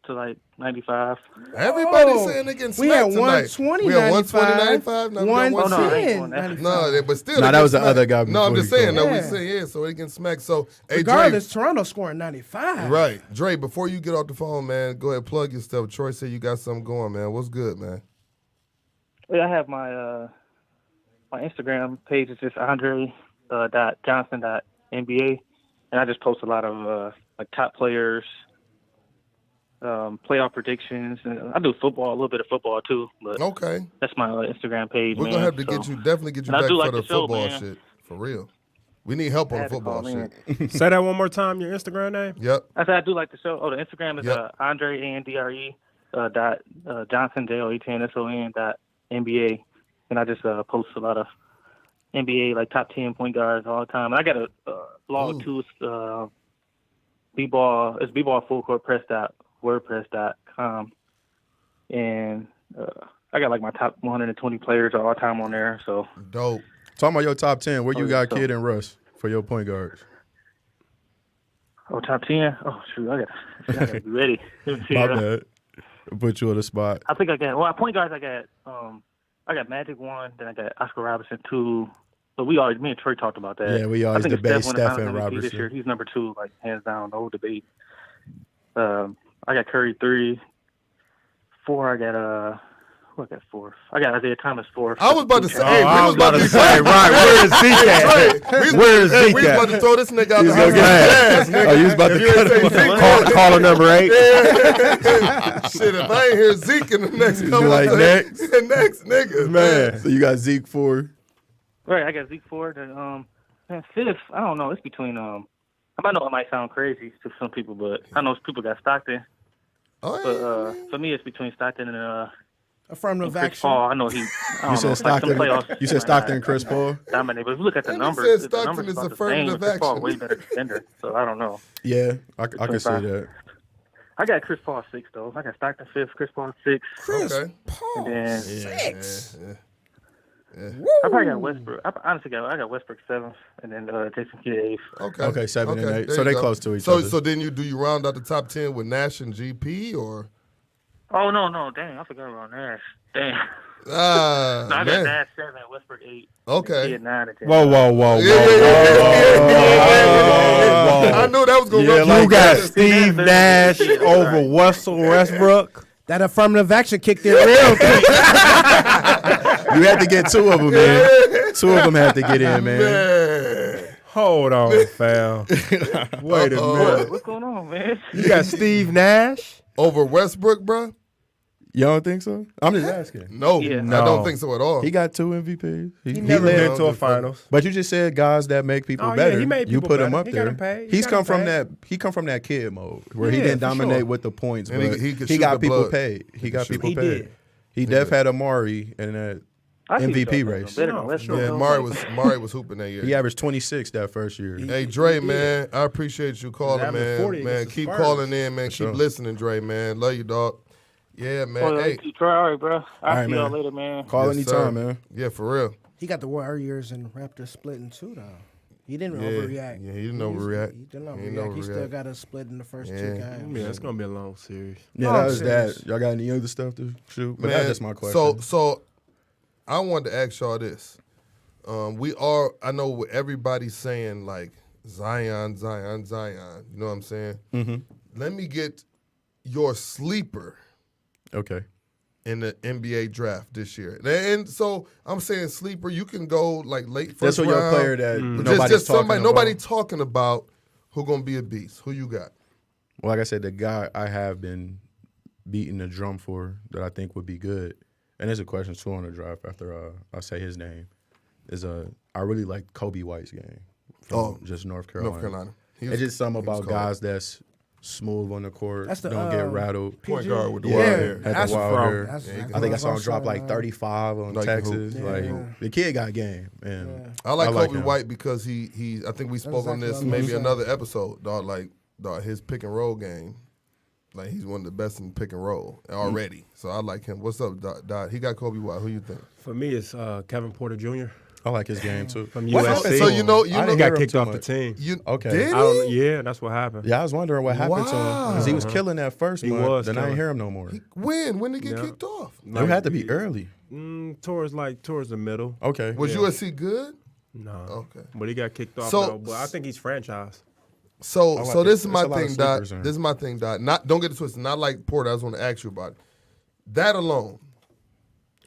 to like 95. Everybody's saying they getting smacked We had tonight. 120, We had 120, 95, 95. Now we got 110, 110. 95. No, but still. Nah, they that get was the smacked. other guy No, I'm before just you saying. called. No, we saying, so they getting smacked. So, hey, Regardless, Dre. Toronto scoring 95. Right. Dre, before you get off the phone, man, go ahead, plug your stuff. Troy said you got something going, man. What's good, man? Yeah, I have my my Instagram page is just Andre.Johnson.NBA, and I just post a lot of like top players, playoff predictions, and I do football, a little bit of football too. But Okay. that's my Instagram page. We're man. going to have to So, definitely get you and I back do for like the the show, football man. shit. For real. We need help I on the had to football call shit. in. Say that one more time. Your Instagram name? Yep. I said I do like the show. Oh, the Instagram is Yep. Andre Andre dot Johnson JOHNSON dot NBA, and I just post a lot of NBA like top 10 point guards all the time. And I got a blog too. It's b-ball. It's b-ball full court press .wordpress.com, and I got like my top 120 players all the time on there. So Dope. Talking about your top 10, where you got so- Kid and Russ for your point guards? top 10. Oh shoot, I gotta be ready. Let me see, My bad. Put you on the spot. I think I got point guards. I got Magic 1, then I got Oscar Robertson 2. But me and Troy talked about that. Yeah, we I always think it's debate Steph won the Steph Finals and MVP this year. Robertson. He's number 2, like hands down, no debate. I got Curry 3. 4, I got who I got 4? I got Isaiah Thomas 4. I was about to say, Oh, hey, we I was about to say, right, where is Zeke at? Where is we Zeke was at? about to throw this nigga out the gonna house. get Ass, nigga. Oh, you was about If to you cut ain't him say off. Zeke, Caller number 8. shit, if I ain't hear Zeke in the next You couple like of next? next nigga, Man. So you got Zeke 4. Right, I got Zeke 4. Then man, 5th, I don't know. It's between I know it might sound crazy to some people, but I know people got Stockton. Oh, But yeah, for me, it's between Stockton and Affirmative Chris action. Paul. I know he. I You don't said know, Stockton. Like some playoffs, You said Stockton and Chris Paul. dominate. But if you look at the And he numbers, said the Stockton numbers is about the affirmative same. Chris Paul action. way better defender. So I don't know. Yeah, I can say that. I got Chris Paul 6 though. I got Stockton 5th, Chris Paul 6, Chris Okay. Paul, and then 6. I probably got Westbrook. I got Westbrook 7th, and then Jason Kidd 8th. Okay, 7 and 8. there So you they go. close to each so, other. So then do you round out the top 10 with Nash and GP or? Oh no, dang, I forgot about Nash. Dang. Ah, No, I got man. Nash 7, Westbrook 8. Okay. Kidd 9, and Jason. Whoa. I knew that was gonna Yeah, rub You like got that. Steve Nash over Russell Westbrook. That affirmative action kicked in real quick. You had to get 2 of them, man. 2 of them had to get in, man. Man. Hold on, fam. Wait a minute. What's going on, man? You got Steve Nash? Over Westbrook, bro? You don't think so? I'm just asking. No, Yeah. I No. don't think so at all. He got 2 MVPs. He never led- been to a finals. But you just said guys that make people Oh, yeah, better. he made you people put him better. up He there. got him paid. He He's got come him from paid. that. He come from that kid mode where he Yeah, didn't for dominate sure. with the points, And but he he, could shoot got the people blood. paid. He got shoot. people He paid. did. He def had Amari in that I see MVP what y'all race. Better than No, Westbrook, Yeah, though. Mari was hooping that year. He averaged 26 that first year. Hey Dre, man, I appreciate you calling, averaging man. 40 Man, against the keep Spurs. calling in, man. Keep sure. listening, Dre, man. Love you, dog. Yeah, man. Oh, Hey, try, all right, bro. I'll right, see y'all man. later, man. Call yes, sir. anytime, man. Yeah, for real. He got the Warriors and Raptors splitting too, though. He didn't Yeah, overreact. yeah, he didn't overreact. He didn't He didn't overreact. He still overreact. got us split in the first 2 Yeah. games. Yeah, it's gonna be a long series. Yeah, Oh, that was serious. that. Y'all got any other stuff to shoot? But Man, that's just my question. So I wanted to ask y'all this. I know what everybody's saying, like Zion. You know what I'm saying? Mm-hmm. Let me get your sleeper Okay. in the NBA draft this year. And so I'm saying sleeper, you can go like late first That's what round. your player that But nobody's just talking somebody, about. nobody talking about who gonna be a beast. Who you got? Well, like I said, the guy I have been beating the drum for that I think would be good, and there's a question too on the draft after I say his name, I really like Kobe White's game from just North Carolina. North Carolina. It's just something he was about cold. guys that's smooth on the court, That's the, don't get rattled. Point guard with the Yeah, wild hair. Had that's the wild from- hair. that's- Yeah, he that's can I think I what saw him was drop saying, like 35 on Like Texas. hoop. Like Yeah. the kid got game, and Yeah. I like Kobe him. White because he I think we spoke on exactly this what I was maybe saying. another episode, dog. Like dog, his pick and roll game. Like he's one of the best in pick and roll already. So I like him. What's up, Dot? He got Kobe White. Who you think? For me, it's Kevin Porter Jr. I like his game too. From What USC. happened So to you him? know, I you didn't know, He got hear him kicked too off the much. team. Okay. Did I don't, he? yeah, that's what happened. Yeah, I was wondering what happened to him because he was killing that first He month. was Then I killing. didn't hear him no more. When did he get Yeah. kicked off? It had to be early. Towards the middle. Okay. Was yeah. USC good? No. Okay. But he got kicked off So- though. But I think he's franchised. So like so it. this is It's my a lot of thing, Dot. sleepers in. This is my thing, Dot. Not don't get it twisted. Not like Porter. I just want to ask you about it. That alone,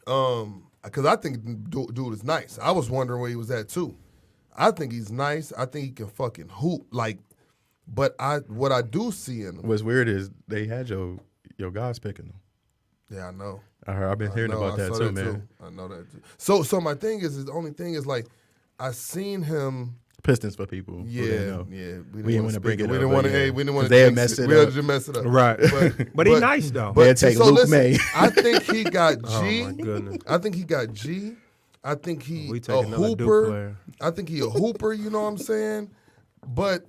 because I think dude is nice. I was wondering where he was at too. I think he's nice. I think he can fucking hoop. Like, but what I do see in him. What's weird is they had your guys picking them. Yeah, I know. I've been hearing about that saw too, man. I know that too. So my thing is the only thing is like I seen him. Pistons for people. who didn't Yeah, know. yeah. We didn't want to bring it up. We didn't want to. Hey, we didn't want to. They had messed it We had up. to mess it up. Right. But he nice though. They'd take Luke May. I think he got G. Oh my goodness. I think he got G. I think he We a take another Duke hooper. player. I think he a hooper. You know what I'm saying? But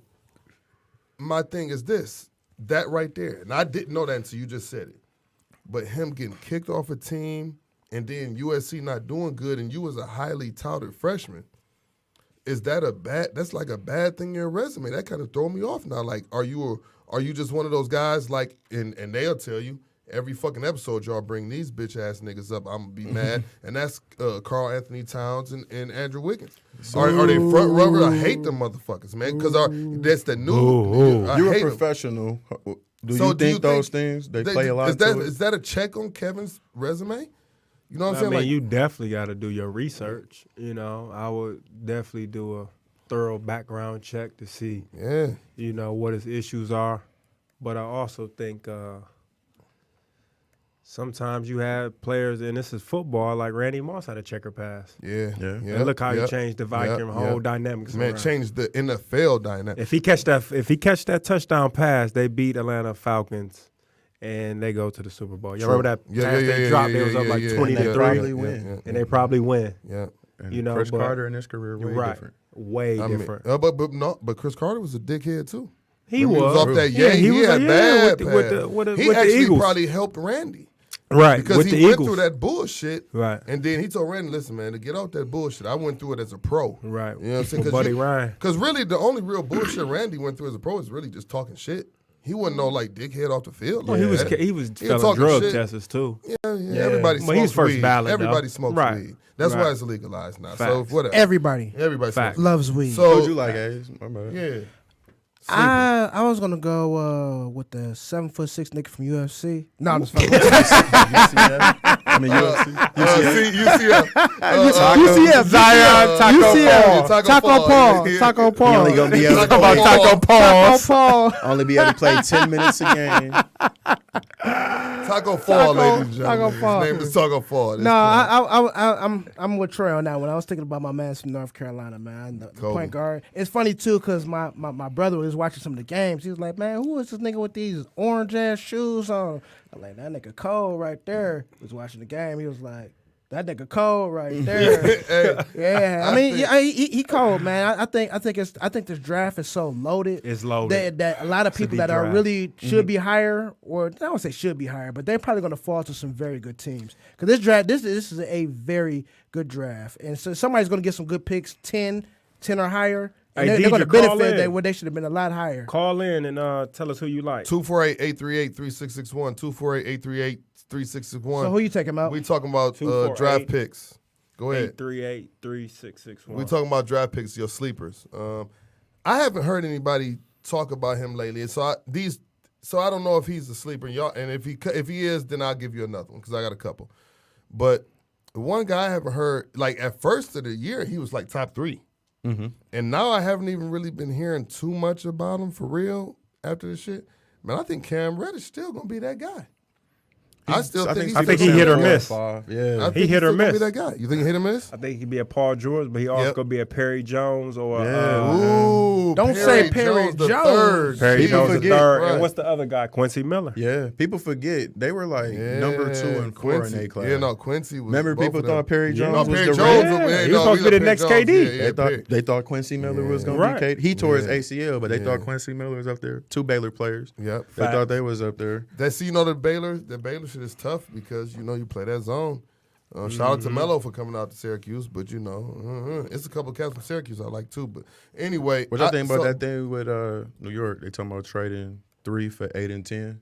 my thing is this: that right there, and I didn't know that until you just said it. But him getting kicked off a team and then USC not doing good, and you was a highly touted freshman. Is that that's like a bad thing in your resume? That kind of throw me off now. Like, are you just one of those guys like, and they'll tell you every fucking episode y'all bring these bitch ass niggas up, I'm gonna be mad. And that's Karl Anthony Towns and Andrew Wiggins. Are they front runners? I hate them motherfuckers, man, because that's the new. I You're a hate 'em. professional. Do So you think those things they play a lot is that, to it? is that a check on Kevin's resume? You know what I'm I saying? mean, Like, you definitely got to do your research. You know, I would definitely do a thorough background check to see, yeah. you know, what his issues are. But I also think sometimes you have players, and this is football, like Randy Moss had a checker pass. Yeah. And look how he changed the Viking whole dynamics. Man, around. changed the NFL dynamic. If he catch that touchdown pass, they beat Atlanta Falcons. And they go to the Super Bowl. You remember that pass they dropped? They was up like 20 to 3. probably win. And they probably win. Yeah. And you know, Chris but- Carter in his career way Right. different. Way I mean, different. but Chris Carter was a dickhead too. He When was. off that Yeah, he was had yeah, bad with pass. the He with actually the Eagles. probably helped Randy Right, because with he the went Eagles. through that bullshit. Right. And then he told Randy, "Listen, man, to get out that bullshit, I went through it as a pro." Right. You know what I'm saying? Buddy Ryan. Because really, the only real bullshit Randy went through as a pro is really just talking shit. He wasn't no like dickhead off the field. Well, like he was that. failing talking drug shit. tests too. Yeah. Everybody But smokes he was first weed. ballot, though. Everybody smokes Right. weed. That's Right. why it's legalized now. So Facts. whatever. Everybody Everybody Fact. smokes. loves weed. So What'd you like, Ace? My bad. yeah. I was gonna go with the 7'6" nigga from UFC. No, I'm just fucking. UCF? I mean, UFC. UCF. UCF, Zion, Taco UCF, Paul. Taco Paul, Taco Paul. He only gonna be able to Talk about play, Taco Taco Paul. only be able to play 10 minutes a game. Taco Fall, ladies and Taco gentlemen. Fall. His name is Taco Fall. No, I'm with Troy on that one. I was thinking about my man from North Carolina, man, the Kobe. point guard. It's funny too because my brother was watching some of the games. He was like, "Man, who is this nigga with these orange ass shoes on?" I'm like, "That nigga Cole right there." He was watching the game. He was like, "That nigga Cole right there." Hey, Yeah, I mean, he cold, man. I think this draft is so loaded. It's loaded. That a lot of people deep that are draft. really should be higher, or I don't say should be higher, but they're probably going to fall to some very good teams. Because this draft, this is a very good draft, and so somebody's going to get some good picks, 10 or higher. And Hey, they're going to Deidre, call benefit in. where they should have been a lot higher. Call in and tell us who you like. 248-838-3661. 248-838-3661. So who you taking out? We talking about 248. draft picks. Go ahead. 838-3661. We talking about draft picks, your sleepers. I haven't heard anybody talk about him lately, so I don't know if he's a sleeper. Y'all, and if he is, then I'll give you another one because I got a couple. But one guy I haven't heard, like at first of the year, he was like top 3. Mm-hmm. And now I haven't even really been hearing too much about him for real after this shit. Man, I think Cam Reddish still gonna be that guy. I think he hit or miss. Yeah. He hit or miss. Be that guy. You think he hit or miss? I think he'd be a Paul George, but he also Yep. could be a Perry Jones or Ooh, Don't say Perry the Jones. third. Perry People Jones the forget, third. right. And what's the other guy? Quincy Miller. Yeah. People forget they were like number 2 and 4 Quincy. in their class. Yeah, no, Quincy was. Remember both people of them. thought Perry Jones No, was Perry the Jones. red? Yeah, He was supposed to be the next Perry Jones, KD. yeah, They thought Perry. they thought Quincy Miller was gonna Right. be KD. He tore his Yeah. ACL, but they thought Quincy Miller was up there. 2 Baylor players. Yep. They thought they was up there. That see, you know, the Baylor shit is tough because you know you play that zone. Shout out to Melo for coming out to Syracuse, but you know, it's a couple of cats from Syracuse I like too. But anyway, What y'all think about that thing with New York? They talking about trading 3 for 8 and 10.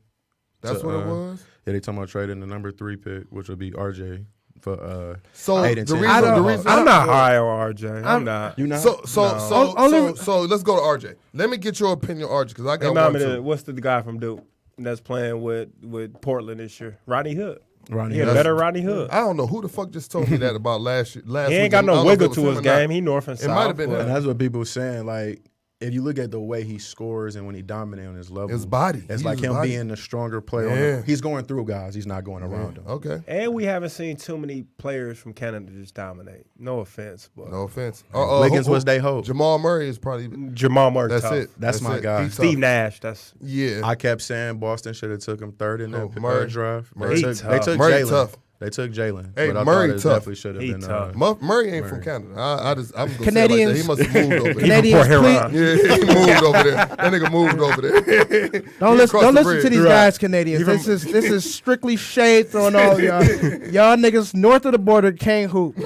That's what it was. Yeah, they talking about trading the number 3 pick, which would be RJ for So 8 and the 10. reason I'm not high on RJ. I'm not. You not? So let's go to RJ. Let me get your opinion, RJ, because I got one too. What's the guy from Duke that's playing with Portland this year? Rodney Hood. Ronnie He a Hood. better Rodney Hood. I don't know who the fuck just told me that about last He week. ain't got I no don't know if wiggle it was to him his or not. game. He north and south. might have been but- And that's what people saying. Like, if you look at the way he scores and when he dominates on his level, His body. it's He like uses him body. being the stronger player. Yeah. He's going through guys. He's not going around them. Okay. And we haven't seen too many players from Canada just dominate. No offense, but No offense. Wiggins was they hope. Jamal Murray is probably. Jamal Murray. That's tough. it. That's my it. guy. He Steve tough. Nash. That's Yeah. I kept saying Boston should have took him third in that Murray. draft. Murray They tough. took Murray Jalen. tough. They took Jalen. Hey, but I Murray thought it tough. definitely should have He been. tough. Murray ain't from Canada. I'm gonna say it like Canadians- that. He must have moved over there. Canadians, from Port please, Huron. Yeah, he moved over there. That nigga moved over there. don't listen to these Right. guys, Canadians. This is strictly shade thrown all y'all. Y'all niggas north of the border can't hoop.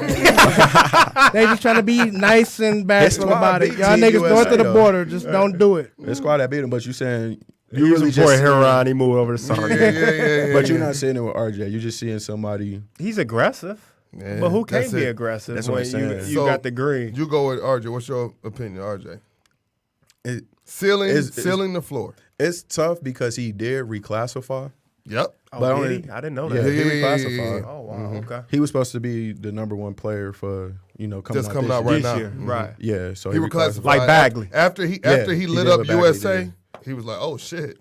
They just trying to be nice and bashful squad about it. beat Y'all Team niggas USA north of the though. border just don't do it. The squad that beat him, but you saying you you really really Port just Huron. He moved over to Sarnia. Yeah. but you're not seeing it with RJ. You're just seeing somebody. He's aggressive, Yeah, but who that's can't be it. aggressive That's what when I'm saying. you So, got the green? You go with RJ. What's your opinion, RJ? It, Sealing the floor. it's tough because he did reclassify. Yep. Oh, but did only- he? I didn't know Yeah, that. he yeah, reclassified. yeah. Oh wow. Okay. He was supposed to be the number 1 player for coming Just out coming this out year. right This now. year, right? Yeah, so He reclassified. Like Bagley. After he he lit did up what Bagley USA, did. he was like, oh shit.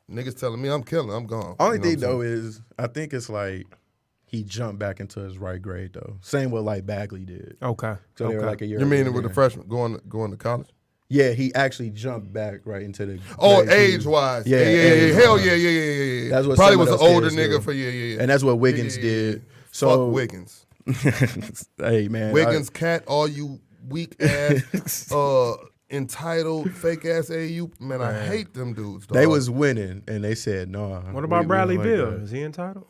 Niggas telling me I'm killing. I'm gone. Only You know thing what I'm though is I think it's like he jumped back into his right grade though. Same with like Bagley did. Okay. So they were like a year. You mean older with the than- freshman going to college? Yeah, he actually jumped back right into the. Oh, grade he- age wise. Yeah, Yeah. age-wise. Hell yeah. That's what Probably some was of an those older kids nigga do. for yeah. And that's what Wiggins Yeah. did. So Fuck Wiggins. hey man, Wiggins cat, all you weak ass, entitled fake ass AU. Man, I hate them dudes. Dog. they was winning and they said no. What about Bradley Beal? Is he entitled?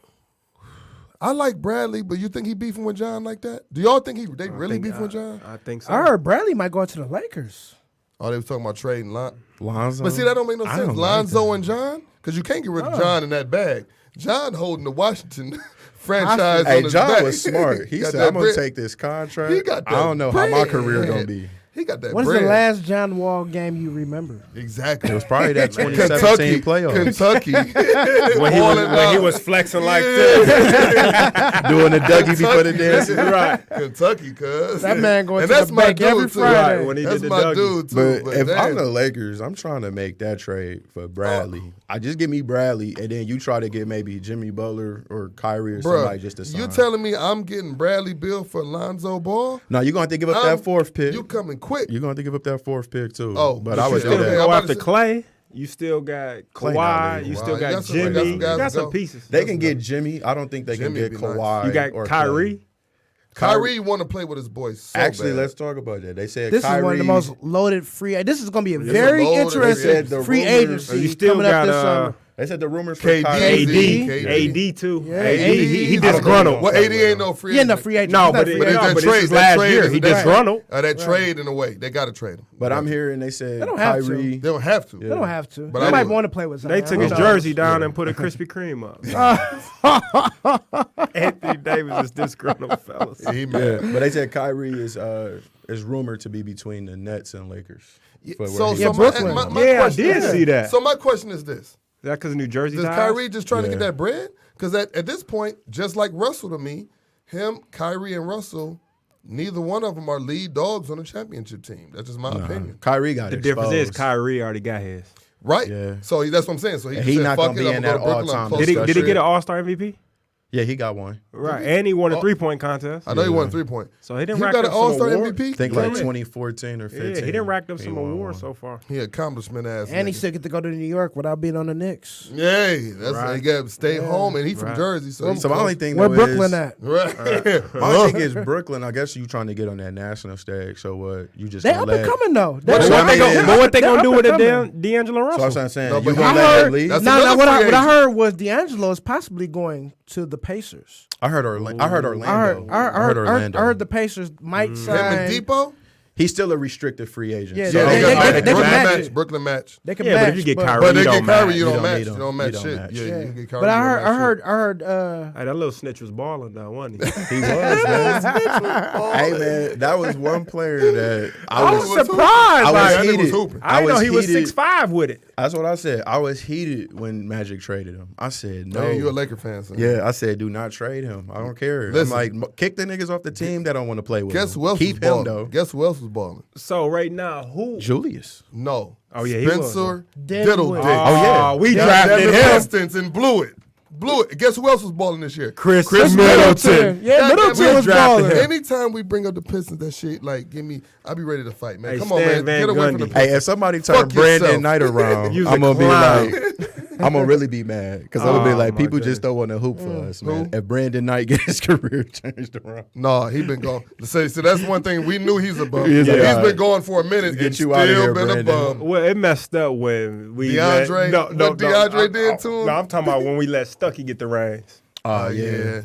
I like Bradley, but you think he beefing with John like that? Do y'all think they really beefing with John? I think so. I heard Bradley might go to the Lakers. Oh, they was talking about trading Lonzo. But see, that don't make no I sense. don't like Lonzo and John, because you can't get rid of John in that bag. John holding the Washington franchise. Hey, on his John back. was smart. He Got said, that "I'm gonna bread. take this contract. He got that I don't know how my bread. career gonna be." He got that. What is bread. the last John Wall game you remember? Exactly. It was probably that 2017 playoffs. Kentucky. when he was flexing like this. Doing the Dougie before the dance. Right. Kentucky, cuz. That man going and to that's the my bank dude, every too. Friday. Right, when he That's did the my Dougie. dude, too. But if damn. I'm the Lakers, I'm trying to make that trade for Bradley. I just give me Bradley, and then you try to get maybe Jimmy Butler or Kyrie or Bruh, somebody just to sign. you telling me I'm getting Bradley Bill for Lonzo Ball? No, you're gonna have to give up that 4th pick. You coming quick. You're gonna have to give up that 4th pick too. Oh, but but I you would still do got- that. I'm Go about after to say- Clay. You still got Clay not Kawhi. leaving. You still Kawhi. got You got some- Jimmy. you got some You guys got to some go. pieces. They can get Jimmy. I don't think they Jimmy can be get nice. Kawhi. You got or Kyrie. Clay. Kyrie want to play with his boys so Actually, bad. let's talk about that. They said This Kyrie, is one of the most loaded free. This is going to be a It's very a loaded- interesting They said the free rumors- agency You still coming up got this summer. They said the rumors for KD. Kyrie. AD too. Yeah, AD. He I don't disgruntled. know. Well, AD ain't no free Yeah, agent. no free agent. No, He's not but free it- agent. no, that but trade, this is that last trade year. is He different. disgruntled. That trade in a way. They got to trade him. But I'm hearing they said They don't have to. Kyrie. They don't have to. They don't have to. But They I might would. want to play with They Zion. took Who his knows? jersey down and put a Krispy Kreme up. Anthony Davis is disgruntled, fellas. He Yeah, mad. but they said Kyrie is rumored to be between the Nets and Lakers. for where So, he- so Brooklyn. my Yeah, I question did is- see that. So my question is this. Is that because of New Jersey? Does ties? Kyrie just trying to Yeah. get that bread? Because at this point, just like Russell to me, him, Kyrie, and Russell, neither one of them are lead dogs on a championship team. That's just my opinion. Kyrie got The exposed. difference is Kyrie already got his. Right? Yeah. So that's what I'm saying. So he And just he said, not fuck gonna it, be I'm in going to that go to Brooklyn. I'm all-time close Did he to get shit. an All-Star MVP? Yeah, he got one. Right, and he won a 3-point contest. I know he won 3-point. So he didn't He rack got up an some All-Star awards. MVP? I think like Yeah. 2014 or 15. Yeah, he didn't rack up some won awards one. so far. He accomplishment ass. And he nigga. still get to go to New York without being on the Knicks. Yay. That's Right. he got to stay home, and he from Right. Jersey. So, So my only thing Where though Brooklyn is, at? Right. My only thing is Brooklyn. I guess you trying to get on that national stage. So what? You just They gonna up and let- coming though. But They- what they- they they- gonna- But what they they're gonna do up with and it, coming. D'Angelo So Russell? I'm saying No, you but gonna I let heard- it leave. That's No, another what free I agent. heard was D'Angelo is possibly going to the Pacers. I heard Orlando. I heard the Pacers might Him sign. and Depot? He's still a restricted free agent. Yeah, so they Brooklyn can match match. it. Brooklyn match. They can Yeah, match, but if you get Kyrie, But they you get don't Kyrie, match. you don't You match. don't- You don't match you don't shit. match. Yeah, Yeah. you can get Kyrie. But you don't match shit. I heard. Hey, that little snitch was balling though, wasn't he? He was, man. Hey, man, that was one player that I was was surprised. I was like, That nigga was heated. hooping. I didn't know he was heated. 6'5" with it. That's what I said. I was heated when Magic traded him. I said, no. Hey, you a Laker fan, son. Yeah, I said, do not trade him. I don't care. Listen. I'm like, kick the niggas off the team that don't want to play with Guess him. who else Keep was him, balling? though. Guess who else was balling? So right now, who? Julius. No. Oh, yeah, he was. Spencer Dinwiddie. Diddle. Oh, yeah. We Got drafted them him. Pistons and blew it. Guess who else was balling this year? Chris Middleton. Yeah, Goddamn, Middleton we was drafted balling. him. Anytime we bring up the Pistons, that shit, like, I'll be ready to fight, man. Hey, Come on, Stan man. Van Get away from the Gundy. Pistons. Hey, if somebody Fuck turned Brandon yourself. Knight around, You's I'm a going to be clown. like, I'm going to really be mad. Because I'm going to be Oh, like, my people goodness. just don't want to hoop for us, man. Who? If Brandon Knight get his career changed around. No, he been gone. So that's one thing. We knew he's a bum. He's He's a- been gone for a minute Get and you outta still here, been a Brandon. bum. Well, it messed up when we DeAndre? let, What DeAndre did to him? No, I'm talking about when we let Stuckey get the reins. Oh, yeah.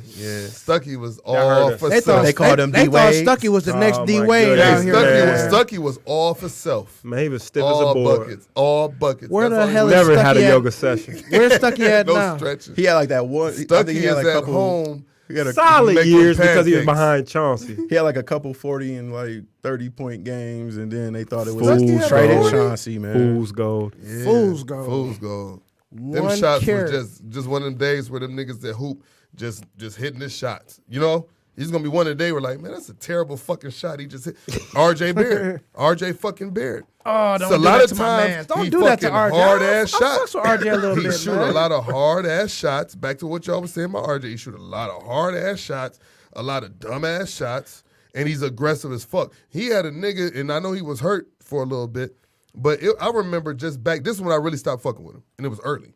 Stuckey was heard all it. for They self. thought They called him They thought D-Wade. Stuckey was the next Oh, D my Wade goodness. out Hey, here. Man. Stuckey was all for self. Man, he was stiff as a All board. buckets. All buckets. Where That's the all he hell was. is Never had a Stuckey at? yoga session. Where's Stuckey at No now? stretches. He had like that one. I think Stuckey he is had like a at couple. home. He had, Solid Making years because he was pancakes. behind Chauncey. he had like a couple 40 and like 30-point games, and then they thought it was Fools traded gold. Chauncey, man. Fool's gold. Yeah, Fool's gold. Fool's gold. Them One shots carrot. was just one of them days where them niggas that hoop just hitting his shots. You know? He's gonna be one of the day where like, man, that's a terrible fucking shot he just hit. RJ Barrett. RJ fucking Barrett. Oh, So don't a do lot that of to my times man. Don't he do that to fucking RJ. hard-ass I shots. fucks with RJ a little He bit, shoot man. a lot of hard ass shots. Back to what y'all was saying about RJ. He shoot a lot of hard ass shots, a lot of dumb ass shots, and he's aggressive as fuck. He had a nigga, and I know he was hurt for a little bit, but I remember just back. This is when I really stopped fucking with him, and it was early.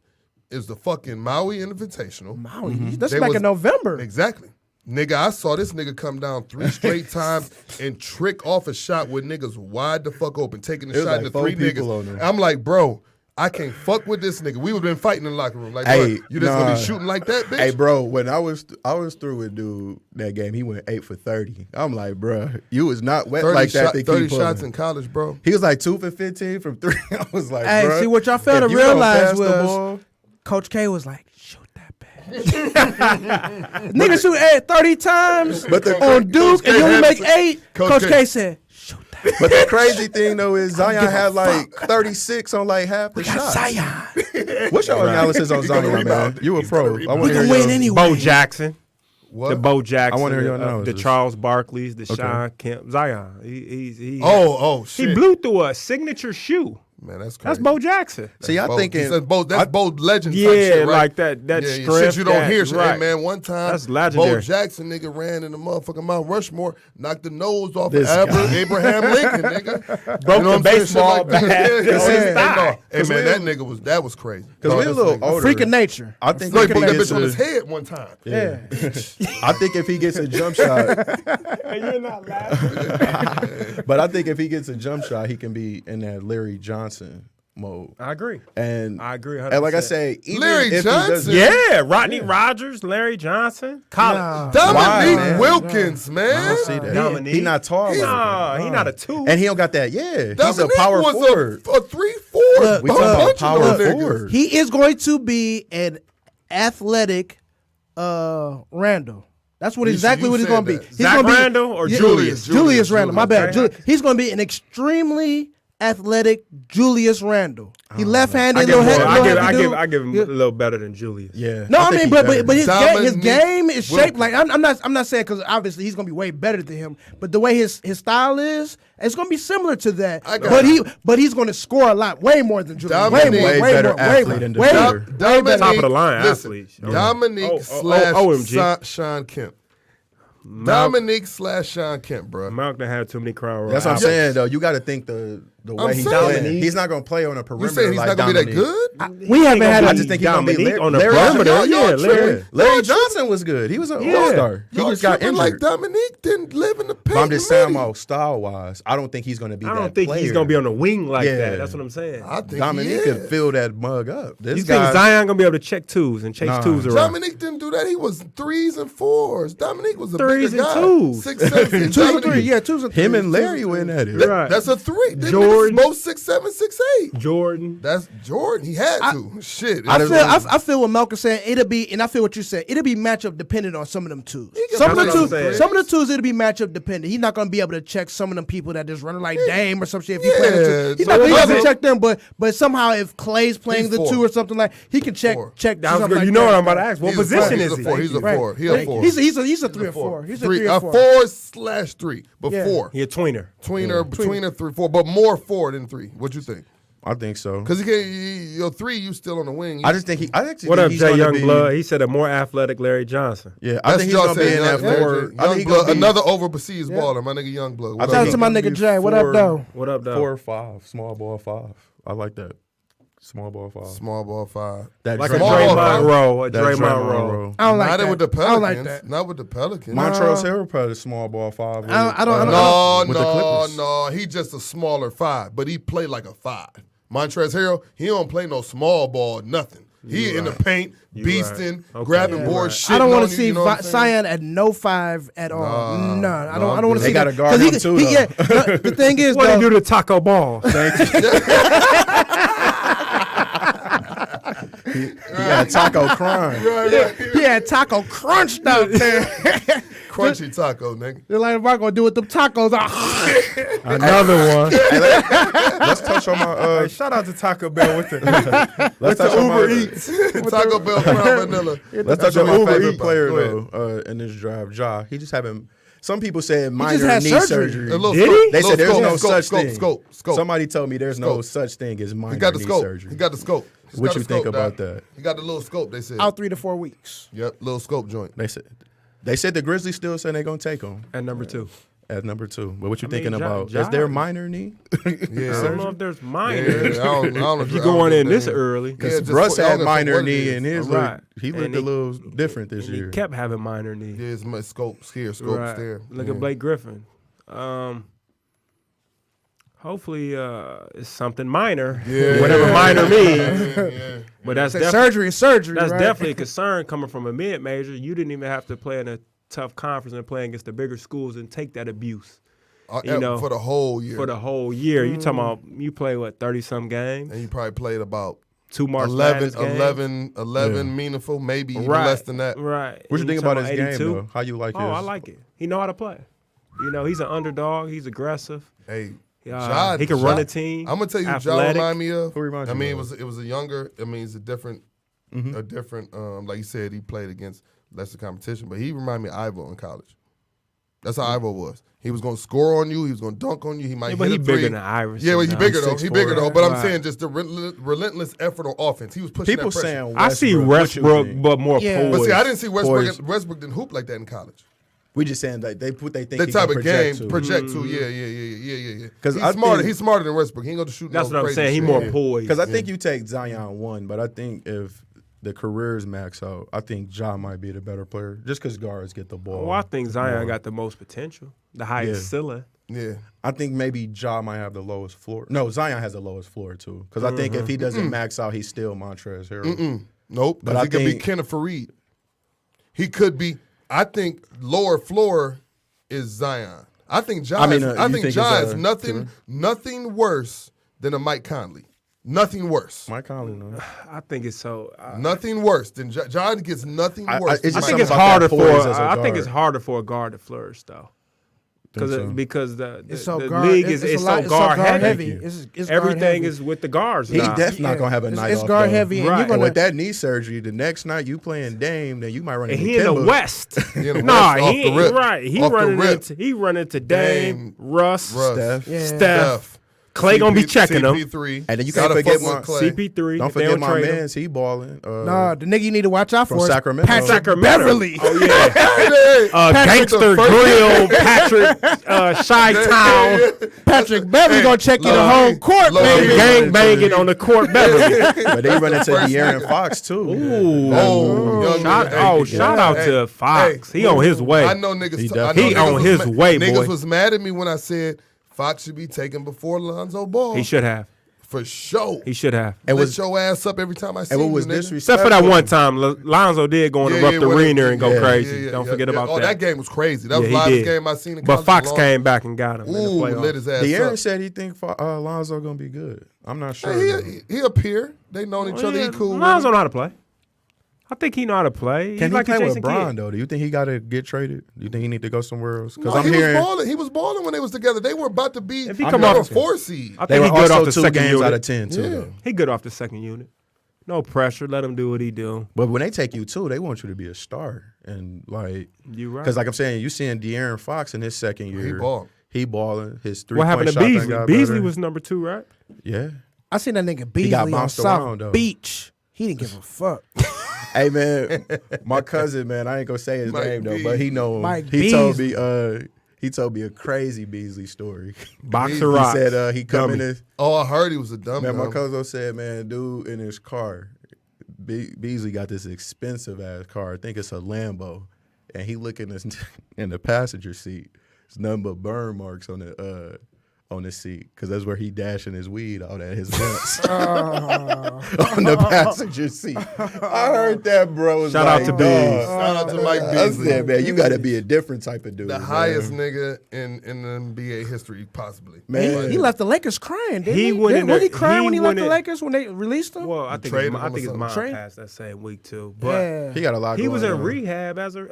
It was the fucking Maui Invitational. Maui. That's They back was- in November. Exactly. Nigga, I saw this nigga come down 3 straight times and trick off a shot with niggas wide the fuck open, taking the It was shot like into 4 3 people niggas. on there. I'm like, bro, I can't fuck with this nigga. We would been fighting in the locker room. Like, Hey, bro, you just gonna nah. be shooting like that, bitch? Hey, bro, when I was through with dude that game, he went 8 for 30. I'm like, bro, you was not wet 30, like that. shot, to 30 keep shots pulling. in college, bro. He was like 2 for 15 from 3. I was like, Hey, bruh, see what y'all failed if to you don't realize pass the was ball- Coach K was like, shoot that bitch. Nigga shoot 30 times But the- on Duke and you only make 8. Coach Coach K. K said, shoot that. But the crazy thing though is Zion give a had like 36 on like half the Got shots. Zion. What's your analysis on Zion, man? You a pro. I want We to hear can win your- anyway. Bo Jackson. What? The Bo Jackson. I wanna hear your the analysis. Charles Barkley's, the Sean Kemp. Zion. He Shit. he blew through a signature shoe. Man, that's crazy. That's Bo Jackson. See, I'm Bo. thinking He said Bo, that's Bo legend type Yeah, shit, right? like that yeah, strength. shit you don't that- hear. Shit. right. Hey, man, one time, That's legendary. Bo Jackson, nigga, ran in the motherfucking Mount Rushmore, knocked the nose off This of guy. Abraham Lincoln, nigga. Broke the what I'm saying? Shit baseball like that. bat on his Hey, thigh. no. Hey, 'Cause man, we- that nigga that was crazy. because we're a little older. Freak of nature. I think No, he if put he that gets bitch on a- his head one time. Yeah. I think if he gets a jump shot, And you're not laughing. but I think if he gets a jump shot, he can be in that Larry Johnson mode. I agree. And I agree 100%. And like I say, even Larry if Johnson? he doesn't, Yeah, Rodney Rogers, Larry Johnson, college. Dominique man? Wilkins, man. I don't see that. Dominique. He not tall. like Nah, he not a 2. And he don't got that. Yeah, he's a Dominique power was forward. a 3-4. Look, We talking about bunch of power them niggas. forward. He is going to be an athletic Randall. That's what You exactly what he's said going to be. that. He's Zach gonna be, Randall or Yeah, Julius? Julius Randle. My bad. Okay. He's going to be an extremely athletic Julius Randle. He left-handed, I give, little him, head, I, little give, heavy I, give, dude. I give him Yeah. a little better than Julius. Yeah. No, I think mean, he better. but his Dominique game is shaped Wilkins. like I'm not saying because obviously he's gonna be way better than him, but the way his style is, it's gonna be similar to that. I got But he's gonna score a lot, way more than Julius. Dominique- Way Way better more, way athlete more, and way more, defender. way better. Top of the line listen, athletes. Dominique OMG. Sean Kemp. Dominique / Sean Kemp, bro. Malcolm had too many crown That's what I'm rounds. saying though. You got to think the the way he's saying. playing. He's not going to play on a You perimeter saying he's like not gonna be that Dominique. good? We haven't had I a just think he's going to be Dominique on the Larry perimeter. Y'all Yeah, tripping. Larry Johnson was good. He was an all-star. He Y'all just got tripping injured. like Dominique didn't live in the paint. But I'm just saying, really. about style-wise, I don't think he's going to be I that don't think player. he's gonna be on the wing like Yeah. that. That's what I'm saying. I think Dominique he could is. fill that mug up. This You guy, think Zion gonna be able to check twos and chase Nah. twos around? Dominique didn't do that. He was 3s and 4s. Dominique was a Threes bigger and guy. twos. 6'7". 2s and 3. Yeah, 2s and 3. him and Larry went at it. Right. That's a 3. Them Jordan. niggas both 6'7", 6'8". Jordan. That's Jordan. He had to. Shit. I feel what Malcolm said. It'll be, and I feel what you said. It'll be matchup dependent on some of them twos. Some of That's the what I'm saying. twos, it'll be matchup dependent. He's not gonna be able to check some of them people that just running like Dame or some shit. If he playing the two, he's so not gonna be what able to is check them. But somehow if Clay's playing He's the 4. 2 or something like, he can check 4. check. That was something good. like You know that. what I'm about to ask. What He's a position he's is a 4. he? He's a Right. 4. He a 4. He's a 3 or 4. He's a 3 or 4. 4/3, but Yeah. 4. He a tweener. Between a 3, 4, but more 4 than 3. What you think? I think so. Because your 3, you still on the wing. I just think he. I actually What think up, he's Jay gonna be- Youngblood? He said a more athletic Larry Johnson. Yeah, I That's think he's gonna be in that Young- 4. I think he's Youngblood, gonna be another overseas baller, my nigga Youngblood. I What think Shout out up? he's to my gonna nigga be Jay. What up, though? What up, though? 4 or 5, small ball 5. I like that. Small ball 5. Small ball 5. That Like a Small Draymond ball. Rowe. A that Draymond Rowe. I don't like Not that. with the I don't Pelicans. like that. Not with the Pelicans. Montrezl Harrell probably small ball 5. With, I don't- No, with the Clippers. no. He just a smaller 5, but he play like a 5. Montrezl Harrell, he don't play no small ball, nothing. He in the paint, beasting, right. Okay. grabbing Yeah. boards, shit. I don't want to see Zion at no 5 at all. No, I don't want to They see gotta that. guard 'Cause him too, yeah, the thing is, What though, he do to Taco Ball? He got Taco crime. he had Taco Crunched out there. Crunchy taco, nigga. They're like, what I gonna do with them tacos? Another one. Let's touch on my. Shout out to Taco Bell with the Let's touch on Uber my. Eats. Taco Bell Crown Vanilla. Let's touch That's on my Uber favorite Eats. player Go though in this drive, Ja. He just having. Some people said minor just had knee surgery. surgery. A little Did scope, he? They little said there's scope, no scope, such scope, thing. Scope. Somebody told me there's no Scope. such thing as minor He got the knee scope. surgery. He got the scope. He's What got you the scope, think about dog. that? He got the little scope, they said. Out 3 to 4 weeks. Yep, little scope joint. They said the Grizzlies still saying they're gonna take him at number 2. at number 2. But what you I mean, thinking about? Ja- Is there minor knee? Yeah. I don't know if there's Yeah, minors. I don't If you I don't going in think this they- early, Yeah, just Russ put- I had don't know minor what it knee is. and his Right. looked, he And looked a he- little different this and year. he kept having minor knee. Yeah, it's my scopes here, scopes Right. there. Look Yeah. at Blake Griffin. Hopefully, it's something minor. Yeah. Whatever minor means. Yeah. But that's Say definitely surgery is surgery. that's right? definitely a concern coming from a mid major. You didn't even have to play in a tough conference and play against the bigger schools and take that abuse You know, for the whole year. for the whole year. You talking about you play what 30-some games, And you probably played about 2 March Madness 11 games. meaningful, maybe even Right. less than that. Right. What you And think talking about his 82? game though? How you like his? Oh, I like it. He know how to play. You know, he's an underdog. He's aggressive. Hey, He can run a team. I'm gonna tell you who Ja athletic. remind me of. Who reminds I you mean, of? it was a younger. I mean, it's a different. Like you said, he played against lesser competition, but he reminded me of Ivo in college. That's how Ivo was. He was gonna score on you. He was gonna dunk on you. He might Yeah, hit but he a three. bigger than Iverson. Yeah, well, he now. bigger though. He bigger though. But I'm Right. saying just the relentless effort on offense. He was pushing People that pressure. saying I see Westbrook. What you Westbrook, think? but more Yeah. poised. But see, I didn't see Westbrook. Poised. Westbrook didn't hoop like that in college. We just saying that they think That he type can of game project to. project to. Yeah. 'Cause He's I smarter. think- He's smarter than Westbrook. He ain't gonna shoot. That's no what I'm crazy saying. He shit. more Yeah. poised. Because I think you take Zion 1, but I think if the careers max out, I think Ja might be the better player just because guards get the ball. Well, I think Zion more. got the most potential, the highest Yeah. ceiling. Yeah. I think maybe Ja might have the lowest floor. No, Zion has the lowest floor too. Because I think if he doesn't max out, he's still Montrezl Harrell. Nope. But But I he could be think- Kenneth Fareed. He could be. I think lower floor is Zion. I think Ja. I mean, is, you I think think Ja it's, is nothing worse than a Mike Conley. Nothing worse. Mike Conley, no. I think it's so. Nothing worse than Ja. Ja gets nothing worse. it's than I just think Mike it's about Conley. harder that for. poise as a I think guard. it's harder for a guard to flourish though, So. because the It's so the guard, league it's is a lot- so it's guard heavy. heavy. It's guard Everything heavy. is with the guards He now. definitely not going to have a night It's off. guard though. heavy, and Right. you're And gonna. with that knee surgery, the next night you playing Dame, then you might run And into he in the Kemba. West. He in the Nah, West, off he the rip. right. He Off the running rip. into Dame, Dame, Russ, Russ. Steph. Yeah. Steph, Steph. Clay gonna be checking him. CP3. And then you Gotta can't forget fuck my with Clay. CP3. Don't if they forget my trade him. man's. He balling. Nah, the nigga you need to watch out From for is Sacramento. Patrick Sacramento. Beverly. Oh yeah. Patrick Gangster the first- Grill, Patrick, Chi-Town, Patrick Beverly gonna check you to home court, low baby. key. gang banging on the court, Beverly. But they run into De'Aaron Fox too. Ooh. young Shout, nigga. shout out to Fox. He on his way. I know niggas. He I know definitely- He niggas on was his way, Niggas boy. was mad at me when I said Fox should be taken before Lonzo Ball. He should have. for sure. He should have. And was- lift your ass up every time I see And you. what was nigga. disrespectful? Except for that one time, Lonzo did go in the rough arena and go yeah, crazy. Don't forget about Oh, that. that game was crazy. That Yeah, was he the livest did. game I seen in But college Fox long. came back and got him in the Ooh, playoffs. lit his ass De'Aaron up. said he think Lonzo gonna be good. I'm not sure. Hey, he a peer. They known each other. He cool. with Lonzo him. know how to play. I think he know how to play. Can He's he like play a with Jason Bron Kidd. though? Do you think he got to get traded? Do you think he need to go somewhere else? Because No, I'm he hearing was balling. He was balling when they was together. They were about to be. If he they come were off- a 4 seed. I they think were he good off also the 2 second games unit. out of 10 too. Yeah. Though. He good off the second unit. No pressure. Let him do what he do. But when they take you too, they want you to be a star and like You right. because like I'm saying, you seeing De'Aaron Fox in his second year. He balled. He balling. His 3 What happened to shot thing Beasley? got Beasley better. was number 2, right? Yeah. I seen that nigga Beasley got on bounced South around, though. Beach. He didn't give a fuck. Hey man, my cousin, man, I ain't gonna say his Mike name though, Beasley. but he know him. Mike He told Beasley. me he told me a crazy Beasley story. Boxer He rocks. said he come in Dummy. his Oh, I heard he was a dumb. man. My dumb. cousin said, man, dude in his car, Beasley got this expensive ass car. I think it's a Lambo, and he looking in the passenger seat. It's nothing but burn marks on the seat because that's where he dashing his weed out at his guns on the passenger seat. I heard that, bro. Was Shout out like, to dog. Beasley. Shout out to Mike I Beasley. said, man, you got to be a different type of dude. The man. highest nigga in the NBA history, possibly. Man. He left the Lakers crying, didn't He he? went in Was he there- crying he when he left went the in- Lakers when they released him? Well, I think Traded his, I him or think his something. mom Trade? passed that same week too. But Yeah. He got a lot. he was going in on. rehab as a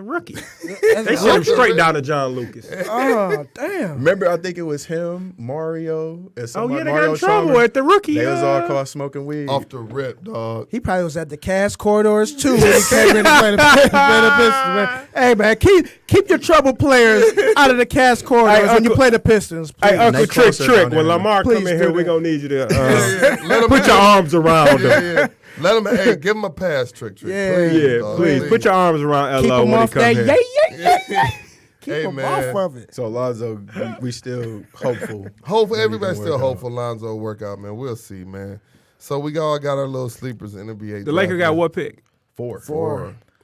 rookie. That's They sent him straight down to John Lucas. Oh, damn. Remember, I think it was him, Mario, and Oh somebody. yeah, they Mario got in trouble Chalmers. at the rookie. They was all caught smoking weed. Off the rip, dog. He probably was at the cast corridors too when he came in to play the Pistons, man. Hey man, keep your trouble players out of the cast corridors when you play the Pistons. Please. Hey, Uncle They Trick closer Trick, down when there. Lamar Please come in do here, we that. gonna need you to Let him put your arms around him. Yeah. Let him. Hey, give him a pass, Trick. Yeah. Please, Yeah, dog. please put your arms around keep LO him when he off come that. here. Yeah. Keep Hey, him man. off of it. So Lonzo, we still hopeful. Hopefully, Maybe everybody's can still work out. hopeful Lonzo will work out, man. We'll see, man. So we all got our little sleepers in the NBA. The Lakers got what pick? Four.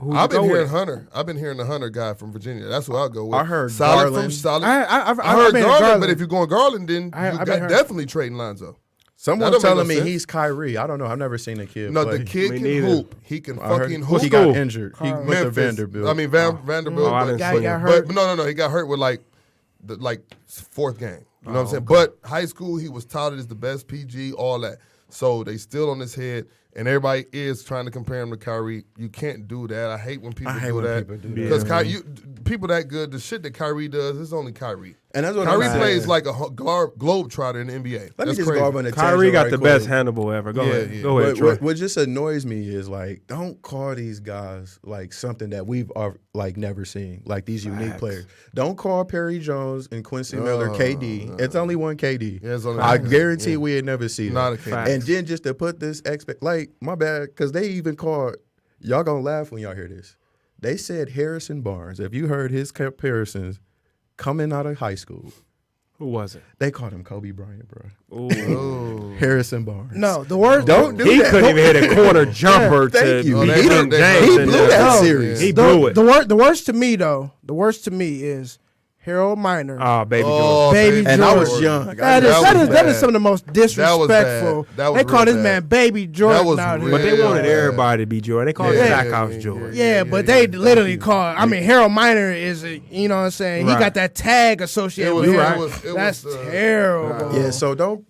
Who I've you been go hearing with? Hunter. I've been hearing the Hunter guy from Virginia. That's what I'll go with. I heard solid from Garland. solid. I've I heard been Garland, but if you're going Garland, then I you been got heard- definitely trading Lonzo. Someone's That don't telling make me no sense. he's Kyrie. I don't know. I've never seen the kid No, play. the kid Me can neither. hoop. He can I heard fucking he hoop. got school? injured. He went to Memphis. Vanderbilt. I mean Vanderbilt. Oh, I but, didn't Guy see got him. hurt. But no. He got hurt with like 4th game. You know what I'm saying? But high school, he was touted as the best PG, all that. So they still on his head, and everybody is trying to compare him to Kyrie. You can't do that. I hate when people I hate do when that. people do that. Because people that good, the shit that Kyrie does is only Kyrie. And that's what Kyrie I'm plays saying. like a globetrotter in the NBA. Let me That's just crazy. go over on a Kyrie tangent got right the quick. best handable ever. Go Yeah, ahead. yeah. Go ahead, Troy. What just annoys me is like, don't call these guys like something that we've like never seen, like these unique players. Don't call Perry Jones and Quincy Miller KD. It's only one KD. Yeah, it's only I one. guarantee Yeah. we'd never see that. Not a KD. And then just to put this like my bad, because they even called. Y'all gonna laugh when y'all hear this. They said Harrison Barnes. If you heard his comparisons coming out of high school, Who was it? they called him Kobe Bryant, bro. Ooh. Harrison Barnes. No, the worst. Don't do He that. couldn't even hit a corner jumper to Thank you. Oh, beat they King hurt- they hurt. James. He in blew there. that No. series. He blew it. The worst to me though. The worst to me is Harold Miner. Oh, baby Oh, Baby And I was Jordan. young. That is some of the most disrespectful. That was They call real this bad. man Baby Jordan was out real here. But they wanted Yeah. everybody to be Jordan. They called Yeah, it Zach yeah, House yeah, Jordan. Yeah, but they literally call. I mean, Harold Miner is you know what I'm saying. Right. He got that tag associated It was- with him. right. it That's was, terrible. Yeah, so don't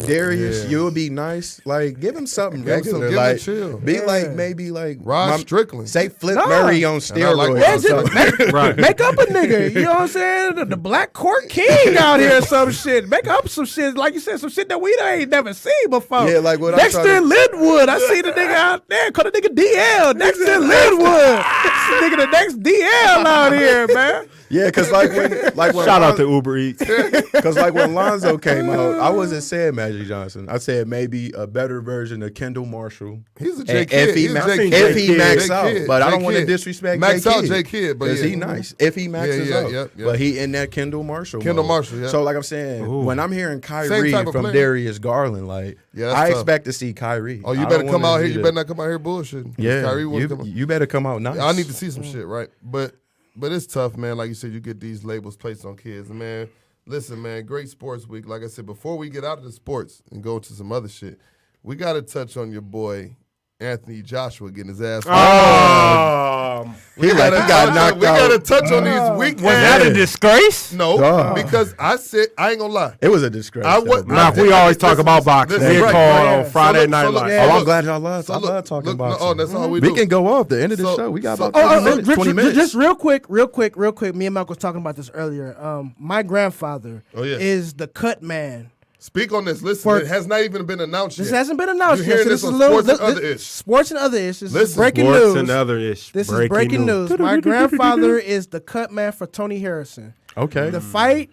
Darius, you would be nice. Like, give him something Give him some- regular. give him like, chill. be like maybe like Rod Strickland. Say Flip No. Murray on And I like steroids. Rod Yeah, or something. just make, Right. make up a nigga. You know what I'm saying? The Black Court King out here or some shit. Make up some shit, like you said, some shit that we ain't never seen before. Yeah, like what I'm Dexter trying to- Linwood. I see the nigga out there. Call the nigga DL. Dexter Linwood. This nigga the next DL out here, man. Yeah, because like when Shout out to Uber Eats. Because like when Lonzo came out, I wasn't saying Magic Johnson. I said maybe a better version of Kendall Marshall. He's a J And Kidd. if he He's a max, J if Kidd. he J max Kidd. out, but I don't want to Kidd. disrespect Max out J J Kidd, but because yeah. he nice. If he maxes out, yeah. but he in that Kendall Marshall. Kendall mode. Marshall, yeah. So like I'm saying, when I'm hearing Kyrie type of from player. Darius Garland, like Yeah, that's I tough. expect to see Kyrie. Oh, you I better don't come wanna out here. see You the- better not come out here bullshitting. Yeah, Kyrie wouldn't come out. you better come out nice. I need to see some shit, right? But it's tough, man. Like you said, you get these labels placed on kids. And man, listen, man, great sports week. Like I said, before we get out of the sports and go to some other shit, we got to touch on your boy Anthony Joshua getting his ass. He got knocked out. We got to touch on these weak. Was that a disgrace? No, Duh. because I said I ain't gonna lie. It was a disgrace. I though, would- bro. Knock, we always talk about boxing. listen, We right, call right. on Friday So look- Night so look- Live. yeah. Oh, I'm glad y'all love. So I look- love talking look, boxing. oh, that's all we We do. can go off the end of the So- show. We got so- about 20 minutes. Just real quick. Me and Malcolm was talking about this earlier. My grandfather Oh, yeah. is the cut man. Speak on this. Listen, For- it has not even been announced This yet. hasn't been announced You're yet. hearing So this this is on a little Sports and Other Ish. Sports and Other Ish. This is Listen, breaking Sports news. and other ish. This is breaking news. My grandfather is the cut man for Tony Harrison. Okay. The fight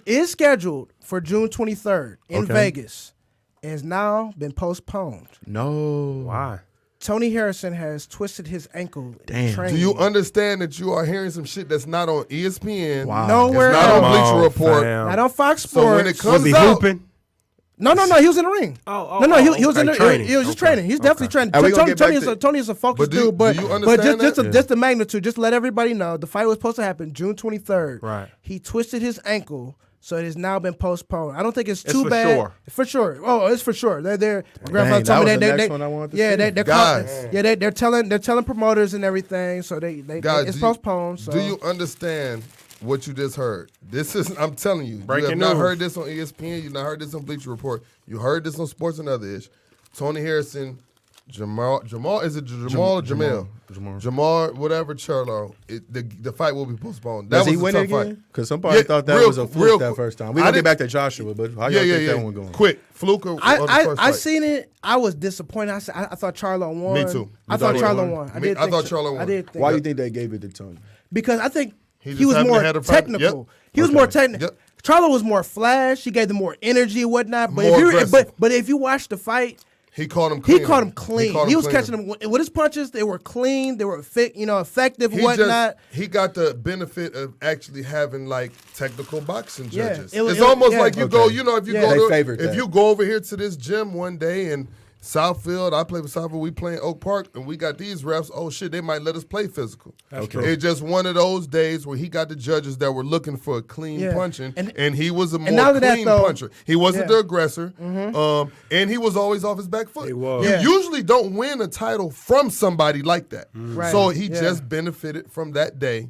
is scheduled for June 23rd in Okay. Vegas. It has now been postponed. No. Why? Tony Harrison has twisted his ankle. in Damn. training. Do you understand that you are hearing some shit that's not on ESPN? Wow. Nowhere It's not on else. Bleacher Report. Not on Fox So Sports. when it comes Was he out, hooping? No, he was in the ring. He was in the training. He was just training. He's definitely training. Are we gonna get back Tony is a focused But do dude, but you understand just the magnitude. Just let everybody know the fight was supposed to happen June 23rd. Right. He twisted his ankle, so it has now been postponed. I don't think it's It's too for bad. sure. For sure. Oh, it's for sure. They're my grandfather that told me was they the next one I wanted to yeah see. they're Guys. they're telling promoters and everything, so guys, it's do you- postponed. So do you understand what you just heard? This is, I'm telling you, you Breaking have not news. heard this on ESPN. You've not heard this on Bleacher Report. You heard this on Sports and Other Ish. Tony Harrison, Jamal, is it Jamal or Jamel? Jamal, whatever, Charlo. The fight will be postponed. That Does he was a win tough it again? fight. Because somebody Yeah, thought that real- was a fluke real that quick. first time. We're I going to get didn't- back to Joshua, but how y'all think that one going? Quick, fluke or the first I fight? seen it. I was disappointed. I thought Charlo won. Me too. I You thought thought he Charlo won? won. I Me- did. I think thought so. Charlo won. I did think Why do you think they gave it to Tony? because I think He he just was happened to more have the fight- technical. Yep. He was more technical. Yep. Charlo was more flash. He gave them more energy and whatnot. But More if you aggressive. but if you watch the fight, He caught him he clean. caught him clean. caught He was clean. catching them with his punches. They were clean. They were effective. He Whatnot. he got the benefit of actually having like technical boxing Yeah, judges. it was- It's almost yeah. like you go, you know, if you Yeah. go They to, favored if that. you go over here to this gym one day in Southfield, I play with Southfield, we play in Oak Park, and we got these refs. Oh shit, they might let us play physical. true. It's just one of those days where he got the judges that were looking for a clean Yeah. punching, And- and he was a more not only that, clean though- puncher. He wasn't Yeah. the aggressor, and he was always off his back foot. He was. You Yeah. usually don't win a title from somebody like that. Right. So he Yeah. just benefited from that day.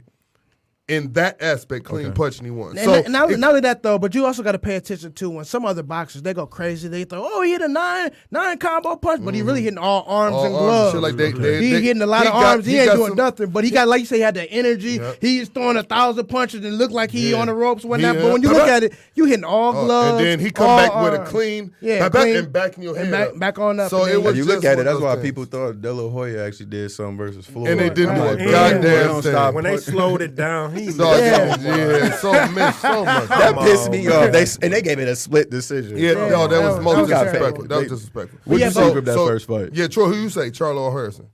In that aspect, clean punching, he won. And So not if- only that though, but you also got to pay attention to when some other boxers they go crazy. They throw, he hit a nine combo punch, but he really hitting all arms all and arms gloves. and shit like he hitting a lot of arms. He ain't got doing some- nothing, but he got like you say, he had the energy. Yep. He's throwing 1,000 punches and look like he Yeah. on the ropes, whatnot. Yeah. But when you look at it, you hitting all gloves. and then he come all back with a arms. clean, Yeah, back clean, and backing your and head back on up. So and it then- was If you just look at one it, of that's those why things. people thought De La Hoya actually did something versus Floyd. And they didn't do a Right. goddamn They don't thing. stop. When they slowed it down, he Dog, Yeah. so much. That pissed me off. They gave it a split decision. Yeah, no, that was that most was disrespectful. terrible. That was disrespectful. What'd Yeah, you but- think of that first fight? Yeah, Troy, who you say, Charlo or Harrison?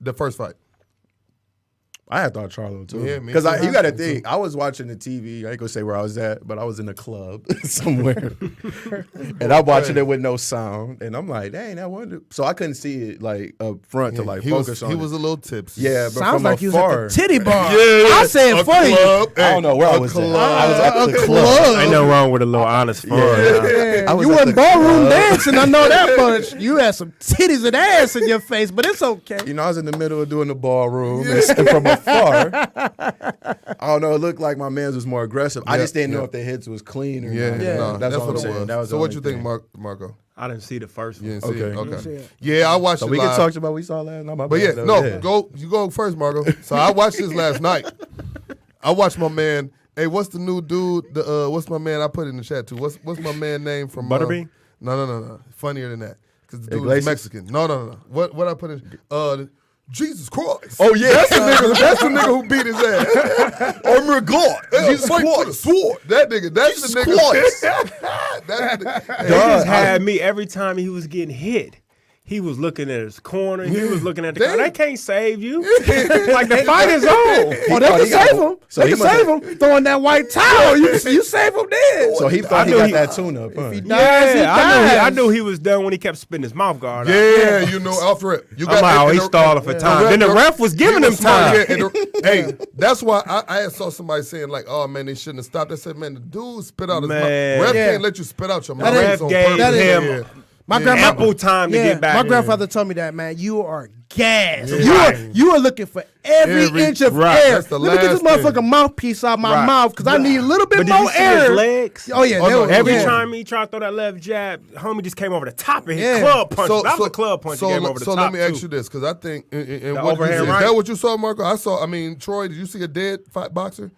The first fight. I had thought Charlo too. Yeah, me Because too. you got to Me think, I was watching the TV. I ain't gonna say where I was at, but I was in a club somewhere, and I'm watching it with no sound, and I'm like, dang, that one. So I couldn't see it like up front to like he focus on. He it. was a little tipsy. Yeah, but Sounds from like you was afar, at the titty bar. Yeah, I say it a for you. club, I don't know where I a was at. club. I was at the A club. Ain't no wrong with a little honest fun. Yeah. I was You at wasn't the ballroom club. dancing, I know that much. You had some titties and ass in your face, but it's okay. You know, I was in the middle of doing the ballroom, and from afar, I don't know. It looked like my man's was more aggressive. I Yeah, just didn't know yeah. if the hits was clean or Yeah, not. Yeah. no, That's all what I'm it saying. was. That was So the what you only think, thing. Marco? I didn't see the first You one. didn't see it? Okay. Okay. Yeah, I watched So it we live. can talk about what we saw last night. But yeah, no, you go first, Margo. So I watched this last night. I watched my man. Hey, what's the new dude? What's my man? I put it in the chat too. What's my man name from Butterbean? No. Funnier than that, because the dude Iglesias? is Mexican. No. What I put in? Jesus Christ. Oh, yeah. That's the nigga who beat his ass. Oh, my God. Jesus Fight for the Christ. sword. That nigga, that's Jesus the nigga. Christ. That's the, He just had me every time he was getting hit. He was looking at his corner. He was looking at the car. They can't save you. Like the fight is on. Oh, they can save him. So they he can must save him. Throwing that white towel. You save him then. So he thought he got that tune-up, huh? I knew he was done when he kept spitting his mouth guard out. Yeah, you know, Alfred. You I'm like, he's stalling for time. Then the ref was giving him time. Yeah, hey, that's why I saw somebody saying like, "Oh man, they shouldn't have stopped." I said, "Man, the dude spit out his mouth. Ref can't let you spit out your mouth." Ref gave him My grandma, ample time to get back. My grandfather told me that, man, you are gassed. You are looking for every inch of air. That's the Let me get this last motherfucking mouthpiece out my mouth because I need a little bit But did more you see air. his legs? Oh yeah, Every time he tried to throw that left jab, homie just came over the top and hit club punch. That was a club punch he gave over the top. So let me ask too. you this, because I think is overhand right? that what you saw, Marco? I mean, Troy, did you see a dead boxer?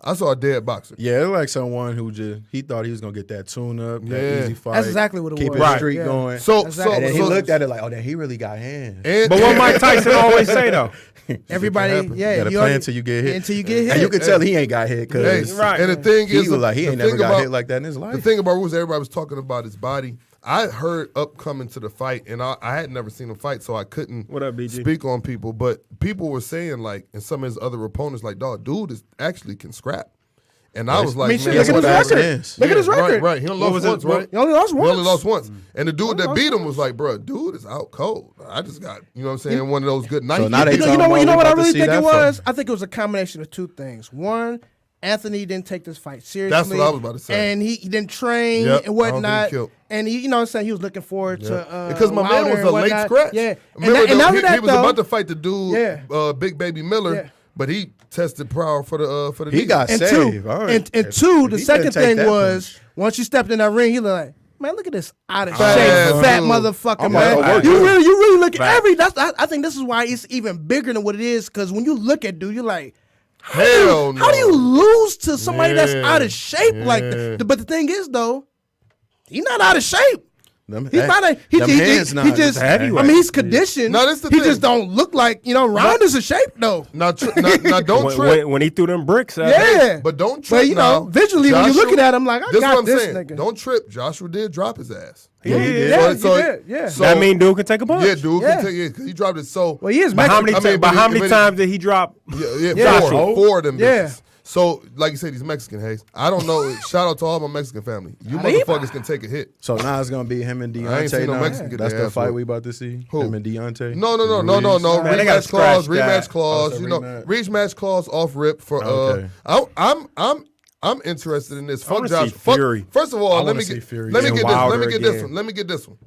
I saw a dead boxer. Yeah, it was like someone who he thought he was gonna get that tune up, that easy fight. That's exactly what it keep was. Keep his streak going. So and then he looked at it like, oh, then he really got hands. But what Mike Tyson always say though, everybody, you gotta play until you get hit. Until you get hit. And you can tell he ain't got hit because And the thing he is, was like he ain't never got hit like that in his life. The thing about was everybody was talking about his body. I heard upcoming to the fight, and I had never seen him fight, so I couldn't speak on people. But people were saying, like, and some of his other opponents, like, dog, dude actually can scrap. And I was like, man, look at his record. Look at his record. Right. He only lost once, right? He only lost once. He only lost once. And the dude that beat him was like, bro, dude is out cold. I just got, you know what I'm saying, one of those good nights. So now they you know what I really think it was? I think it was a combination of two things. One, Anthony didn't take this fight seriously. That's what I was about to say. And he didn't train and whatnot. And he, you know what I'm saying, he was looking forward to because my man was a late scratch. Yeah. Remember, and he was about to fight the dude, Big Baby Miller, but he tested proud for the he knee. got saved. And two, the second thing was, once you stepped in that ring, he looked like, man, look at this out of shape, fat motherfucker, man. You really look at I think this is why it's even bigger than what it is, because when you look at dude, you're like, how do you lose to somebody that's out of shape like that? But the thing is, though, he's not out of shape. He's he's conditioned. No, that's the he thing. just don't look like, Rounder's in shape though. Now don't trip. when he threw them bricks at Yeah. But don't trip. But visually when you're looking at him like, I this got what I'm this saying. nigga. Don't trip. Joshua did drop his ass. He did. So that mean dude can take a punch. Yeah, dude can take it because he dropped it. So well, he is. But how many times did he drop? Four of them. Bitches. So, like you said, he's Mexican, Hayes. I don't know. Shout out to all my Mexican family. You motherfuckers can take a hit. So now it's gonna be him and Deontay. I ain't seen no Mexican get That's their the ass fight whooped. we about to see. Who? Him and Deontay. No. Man, they gotta Rematch clause. Oh, so rematch. Rematch clause off rip for. Okay. I'm interested in this. I wanna Fuck Josh. see Fury. First of all, let me see get Fury. this. And Let me get this again. one. Let me get this one.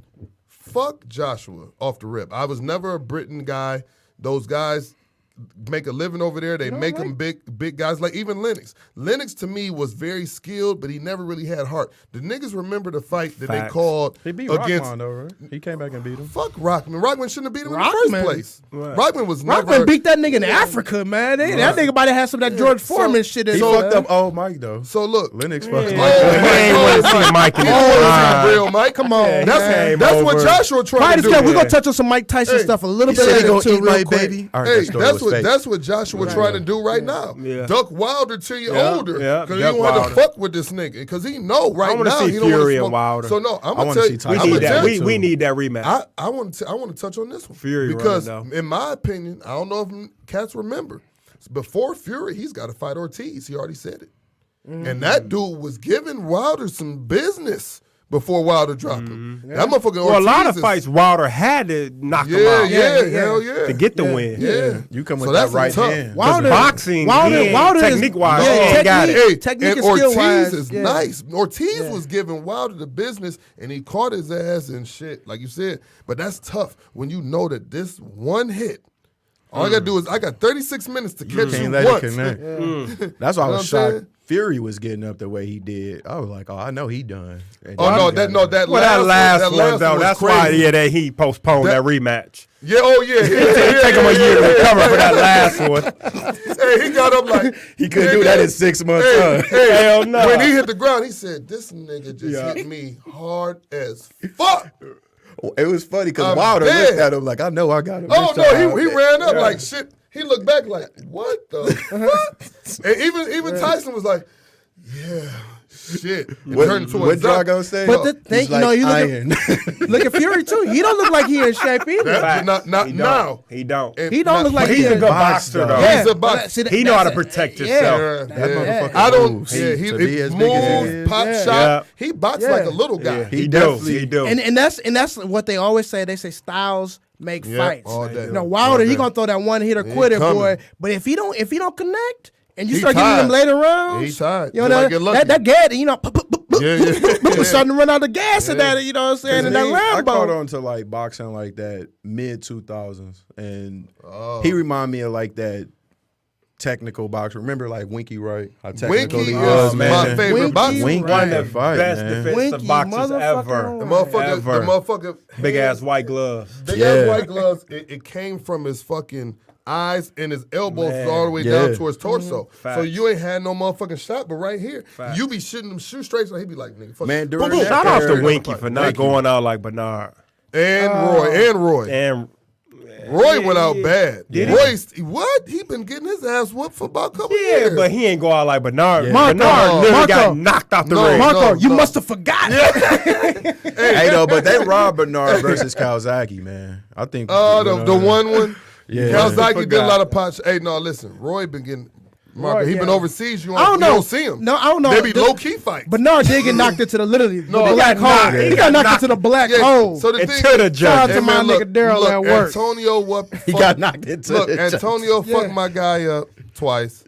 Fuck Joshua off the rip. I was never a Britain guy. Those guys make a living over there. They make them big guys. Like even Lennox. Lennox to me was very skilled, but he never really had heart. The niggas remember the fight that they called He beat against. Rockman though, right? He came back and beat him. Fuck Rockman. Rockman shouldn't have beat him in the first place. Rockman was never. Rockman beat that nigga in Africa, man. That nigga might have had some of that George Foreman shit. He fucked up old Mike though. So look, Lennox fucked Yeah. Mike. Mike in real Mike. Come on, that's what Joshua tried to do. We're gonna touch on some Mike Tyson stuff a little bit later too, real quick. Baby. Hey, that's what Joshua trying to do right now. Yeah. Duck Wilder till you're older. Yeah. Because he don't want to fuck with this nigga. Because he know right now see he don't want Fury to and smoke. Wilder. So no, I'm I gonna wanna tell see you. Tyson. I'm gonna tell We you. need that rematch. I want to touch on this one. Fury because running, though. in my opinion, I don't know if cats remember. Before Fury, he's got to fight Ortiz. He already said it. And that dude was giving Wilder some business before Wilder dropped him. That motherfucker Ortiz Well, a lot of fights Wilder had to knock him out. Hell yeah. To get the win. Yeah. You come So with that's that right tough. hand. Wilder, boxing, Wilder technique-wise, is, he ain't got it. Hey, Technique and and skill-wise, Ortiz is nice. Ortiz was giving Wilder the business, and he caught his ass and shit, like you said. But that's tough when you know that this one hit, all I got to do is I got 36 minutes to catch you Can't let it once. connect. That's why I You know was what I'm shocked. saying? Fury was getting up the way he did. I was like, oh, I know he done. And Oh, then no, he that Last that one, though, was that's crazy. why that he postponed that rematch. Yeah, oh yeah. It take him a year to recover for that last one. Hey, he got up like He couldn't do that in 6 months. Hell no. When he hit the ground, he said, "This nigga just hit me hard as fuck." It was funny because I'm Wilder dead. looked at him like, I know I got him. Oh this time. no, he ran up like shit. He looked back like, what the fuck? And even Tyson was like, yeah, shit. It turned into What a zombie. Drago say? But the thing, He's like, you iron. look at Fury too. He don't look like he in shape either. Not He don't. now. He don't. And He don't look like He's he a in good boxer, boxer, though. though. Yeah, He's a but boxer. see, He know how to that's- protect yeah. himself. That motherfucker I don't. moves. Yeah, he To be as big as he moves, is. pop Yeah. shot. Yeah. He boxed Yeah. like a little guy. Yeah, he definitely- do. And that's what they always say. They say styles make Yeah, fights. all day. You know, Wilder, All he day. gonna throw that one hitter He quitter, coming. boy. But if he don't connect and you He start giving him tired. later rounds, He tired. you You know might get lucky. that gas, you know, Yeah. starting to run out of gas in that. You know what I'm saying? In that I caught Lambo. on to like boxing like that mid 2000s, and he remind me of like that technical boxer. Remember like Winky Wright? How technical Winky he is is, my man. favorite Winky boxer. Winky Right. One can of the fight, best man. defensive Winky boxers motherfucking ever. The motherfucker, Ever. the motherfucker, Big ass white gloves. big Yeah. ass white gloves. It came from his fucking eyes and his elbows Man. all the way Yeah. down to his torso. So Facts. you ain't had no motherfucking shot, but right here, Facts. you be shooting them shoot straight. So he be like, nigga, fuck Man, you. during Boom, boom. that Shout out to era- Winky for not going out like Bernard. And Roy. And Roy went out bad. Did he? Roy, what? He been getting his ass whooped for about a couple yeah, years. but he ain't go out like Bernard. Yeah. Bernard Marco, literally Marco. got knocked out the No, ring. Marco, you no. must have forgot. Hey, though, but they robbed Bernard versus Kawasaki, man. I think. The one. Yeah. Kawasaki did a lot of pot. Hey, no, listen. Roy been getting. Marco, Roy, he been yeah. overseas. You I don't know. don't see him. No, I don't know. They be The- low key fights. Bernard did get knocked into the literally the No, black he got hole. knocked. He got knocked into the black hole. So the And thing to the is- judge. Shout out to Hey, my man, nigga Daryl look, at work. Antonio, what? He got knocked into Look, the Antonio Yeah. fucked my guy up twice.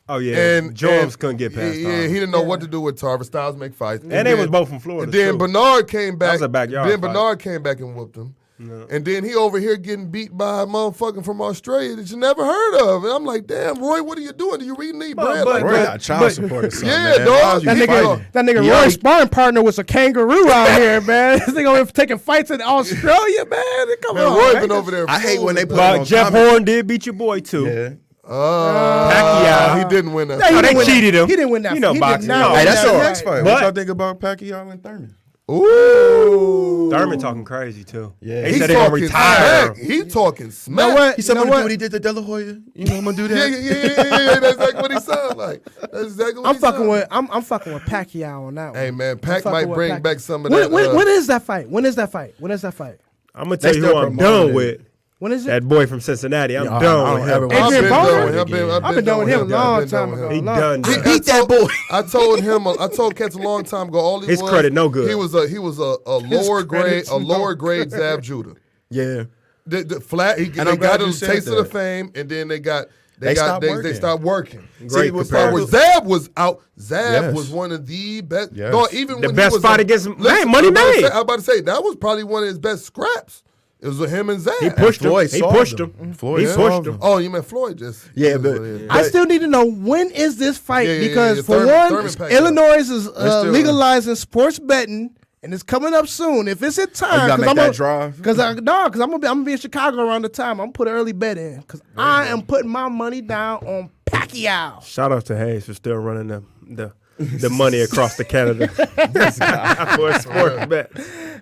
Oh yeah, And Jones couldn't get past. Yeah, he didn't know what to do with Tarver. Styles make fights. And they was both from Florida, And then too. Bernard came back. was a backyard Then fight. Bernard came back and whooped him. And then he over here getting beat by a motherfucker from Australia that you never heard of. And I'm like, damn, Roy, what are you doing? Do you really need bread but- like Roy that? got child support or something. Yeah, man. dog. How's you That fighting? That nigga Yeah, Roy's sparring partner was a kangaroo out here, man. This nigga over taking fights in Australia, man. Come Man, on, Roy man. been over there. I hate when they put But on Jeff comment. Horn did beat your boy too. Yeah. Pacquiao. He didn't win that. Yeah, he Oh, they didn't win cheated that. him. He didn't win that. You know He did boxing. not No. win Hey, that's that your fight. next fight. But- What y'all think about Pacquiao and Thurman? Ooh. Thurman talking crazy too. Yeah. He He said they gonna talking retire. smack. He talking You smack. know what? He said, You I'm know gonna do what? what he did to De La Hoya. You know, I'm gonna do Yeah, that. yeah. That's exactly what he sound like. That's exactly what I'm he fucking sound with like. I'm fucking with Pacquiao on that one. Hey, man, I'm Pac fucking might with bring Pac. back some of When, that. when is that fight? When is that fight? When is that fight? I'm gonna They tell you who still I'm promoting done it. with. When is it? That boy from Cincinnati. I'm Yeah, I done don't with ever him. watch Adrian been Broner? done with him. I've been done with him a long time ago. He Long- done. He beat that boy. I told him. I told Cats a long time ago. All he His was, credit no good. He was a lower grade Zab Judah. Yeah. The flat. They And I'm got glad you him said taste of the that. fame, and then they stopped working. Great what's comparison. when Zab was out. Zab Yes. was one of the best. Yes. No, even The when best he was fight against Money I'm Made. about to say that was probably one of his best scraps. It was with him and Zab. He pushed him. Floyd He solved pushed him. him. Floyd He solved pushed him. him. Oh, you meant Floyd just? Yeah, is but- what it is. I still need to know when is this fight Yeah, because for Thurman one, Pacquiao. Illinois is still- legalizing sports betting and it's coming up soon. If it's in time, you gotta make I'm that drive? Because I'm gonna be in Chicago around the time. I'm gonna put an early bet in because I am putting my money down on Pacquiao. Shout out to Hayes for still running the money across the Canada. For a sports bet.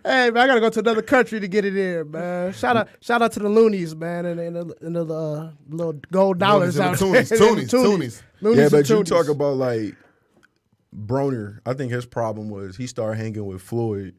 Hey man, I gotta go to another country to get it in, man. Shout out to the loonies, man, and the little gold dollars out there. Toonies. Loonies Yeah, and but you toonies. talk about like Broner. I think his problem was he started hanging with Floyd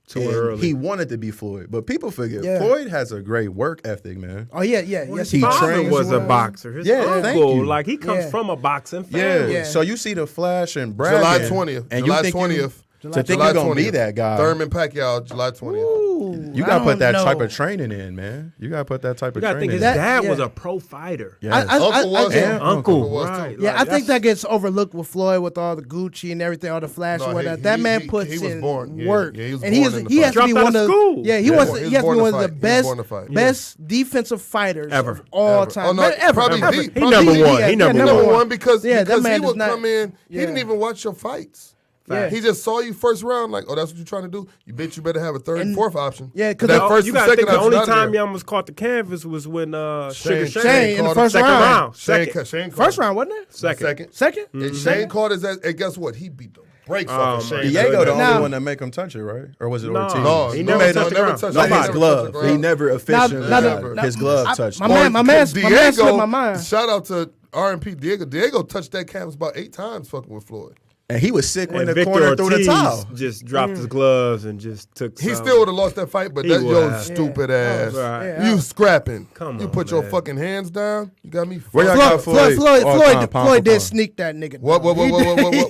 Too and early. He wanted to be Floyd, but people forget Yeah. Floyd has a great work ethic, man. Oh yeah, yes. He Father trains was a well. boxer. His Yeah, thank uncle, you. like he comes Yeah. from a boxing Yeah. family. Yeah. So you see the flash and bragging, July 20th. and July you think 20th. to think you're gonna be that guy. Thurman Pacquiao, July 20th. Ooh, You I gotta put don't that know. type of training in, man. You gotta put that type You of gotta think training his in. dad yeah. was a pro fighter. Yes. Uncle was yeah. too. Uncle, was too. right? Yeah, like, I think that's- that gets overlooked with Floyd with all the Gucci and everything, all the flash No, and whatnot. he- that he- man he- puts he was in born- yeah, work, yeah, he was and born in the he has fight. to be Dropped one out of of school. yeah, he Yeah, wants he he was has to born be to one of the fight. He was best born to fight. best defensive fighters Ever. of all Ever. time. Oh, no, Ever. probably Ever. the- He number Probably- one. yeah, He number yeah, Number one. one because Yeah, that man he does would not- come in. He yeah. didn't even watch your fights. Yeah. He just saw you first round, like, oh, that's what you're trying to do. You bitch, you better have a third and fourth option. Yeah, 'cause that the- first you and gotta second think the option only out of time there. y'all almost caught the canvas was when Sugar Shane Shane in the called first him second round. round. Second. Shane called First him. round, wasn't it? Second. Second? And Shane called his ass, and guess what? He beat the breaks off of Shane. Diego the Now- only one that make him touch it, right? Or was it No. Ortiz? No, He no, never no, touched the never ground. touched No, it. his glove. He never officially now- his glove touched. My it. man, my man slipped my mind. Shout out to R&P Diego. Diego touched that canvas about 8 times fucking with Floyd. And he was sick when And the Victor corner threw the Ortiz towel. just dropped his gloves and just took. He some. still would have lost that fight, but He that's your would. stupid Yeah. ass. Right. Yeah. You scrapping. Come you on, put your man. fucking hands down. You got me Where y'all fucked. got Floyd? Floyd did sneak that nigga. What? down. He